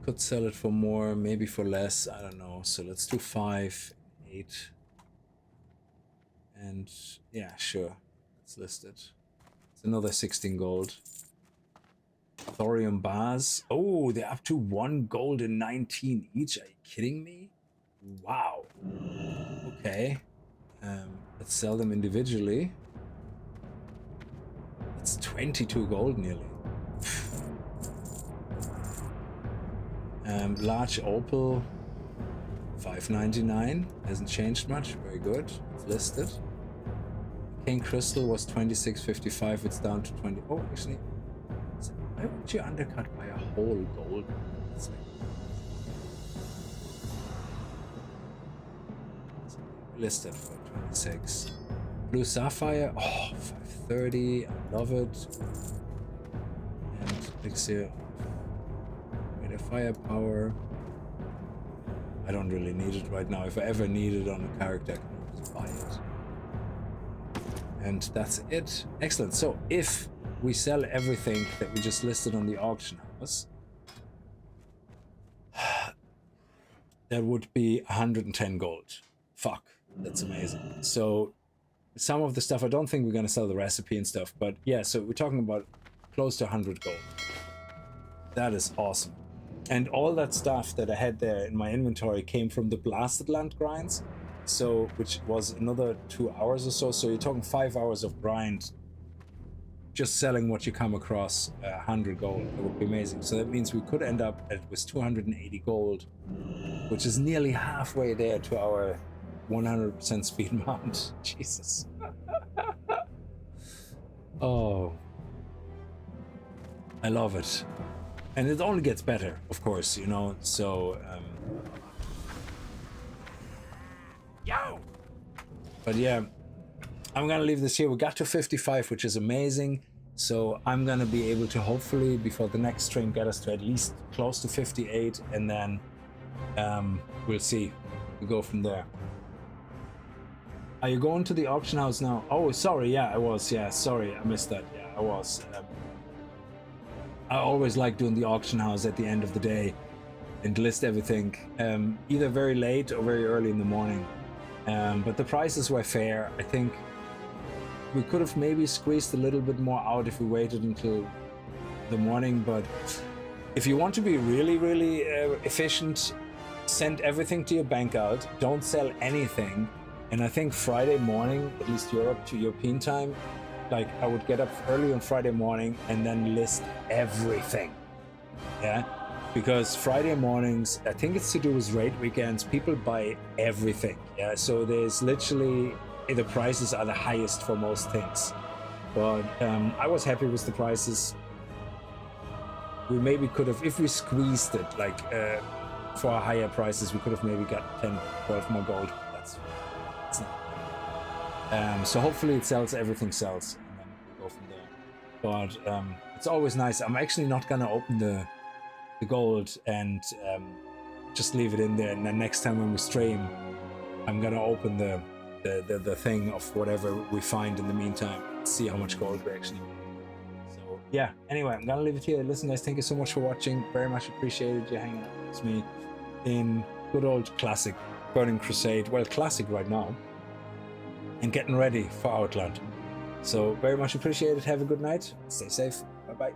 S1: Could sell it for more, maybe for less, I don't know. So let's do 5, 8. And yeah, sure. Let's list it. It's another 16 gold. Thorium bars. Oh, they're up to 1 gold and 19 each. Are you kidding me? Wow. Okay. Let's sell them individually. That's 22 gold nearly. Large opal, 5.99. Hasn't changed much. Very good. It's listed. King crystal was 26.55. It's down to 20. Oh, actually. Why would you undercut by a whole gold? It's listed for 26. Blue sapphire, oh, 530. I love it. And elixir of firepower. I don't really need it right now. If I ever need it on a character, I can just buy it. And that's it. Excellent. So if we sell everything that we just listed on the auction house, that would be 110 gold. Fuck, that's amazing. So some of the stuff, I don't think we're going to sell the recipe and stuff, but yeah, so we're talking about close to 100 gold. That is awesome. And all that stuff that I had there in my inventory came from the Blasted Land grinds, so which was another 2 hours or so. So you're talking 5 hours of grind, just selling what you come across. 100 gold, that would be amazing. So that means we could end up with 280 gold, which is nearly halfway there to our 100% speed mount. Jesus. Oh, I love it. And it only gets better, of course, you know, so
S3: Yo!
S1: but yeah, I'm gonna leave this here. We got to 55, which is amazing. So I'm gonna be able to hopefully before the next stream get us to at least close to 58, and then we'll see. We go from there. Are you going to the auction house now? Oh, sorry, yeah, I was. Yeah, sorry, I missed that. Yeah, I was. I always like doing the auction house at the end of the day and list everything, either very late or very early in the morning. But the prices were fair. I think we could have maybe squeezed a little bit more out if we waited until the morning. But if you want to be really, really efficient, send everything to your bank out. Don't sell anything. And I think Friday morning, at least Europe to European time, like I would get up early on Friday morning and then list everything. Yeah, because Friday mornings, I think it's to do with raid weekends, people buy everything. Yeah, so there's literally, the prices are the highest for most things. But I was happy with the prices. We maybe could have, if we squeezed it, like for higher prices, we could have maybe got 10, 12 more gold. That's not. So hopefully it sells, everything sells, and then we go from there. But it's always nice. I'm actually not gonna open the gold and just leave it in there, and then next time when we stream, I'm gonna open the thing of whatever we find in the meantime, see how much gold we actually make. So yeah, anyway, I'm gonna leave it here. Listen guys, thank you so much for watching. Very much appreciated you hanging out with me in good old classic Burning Crusade. Well, classic right now, and getting ready for Outland. So very much appreciated. Have a good night. Stay safe. Bye bye.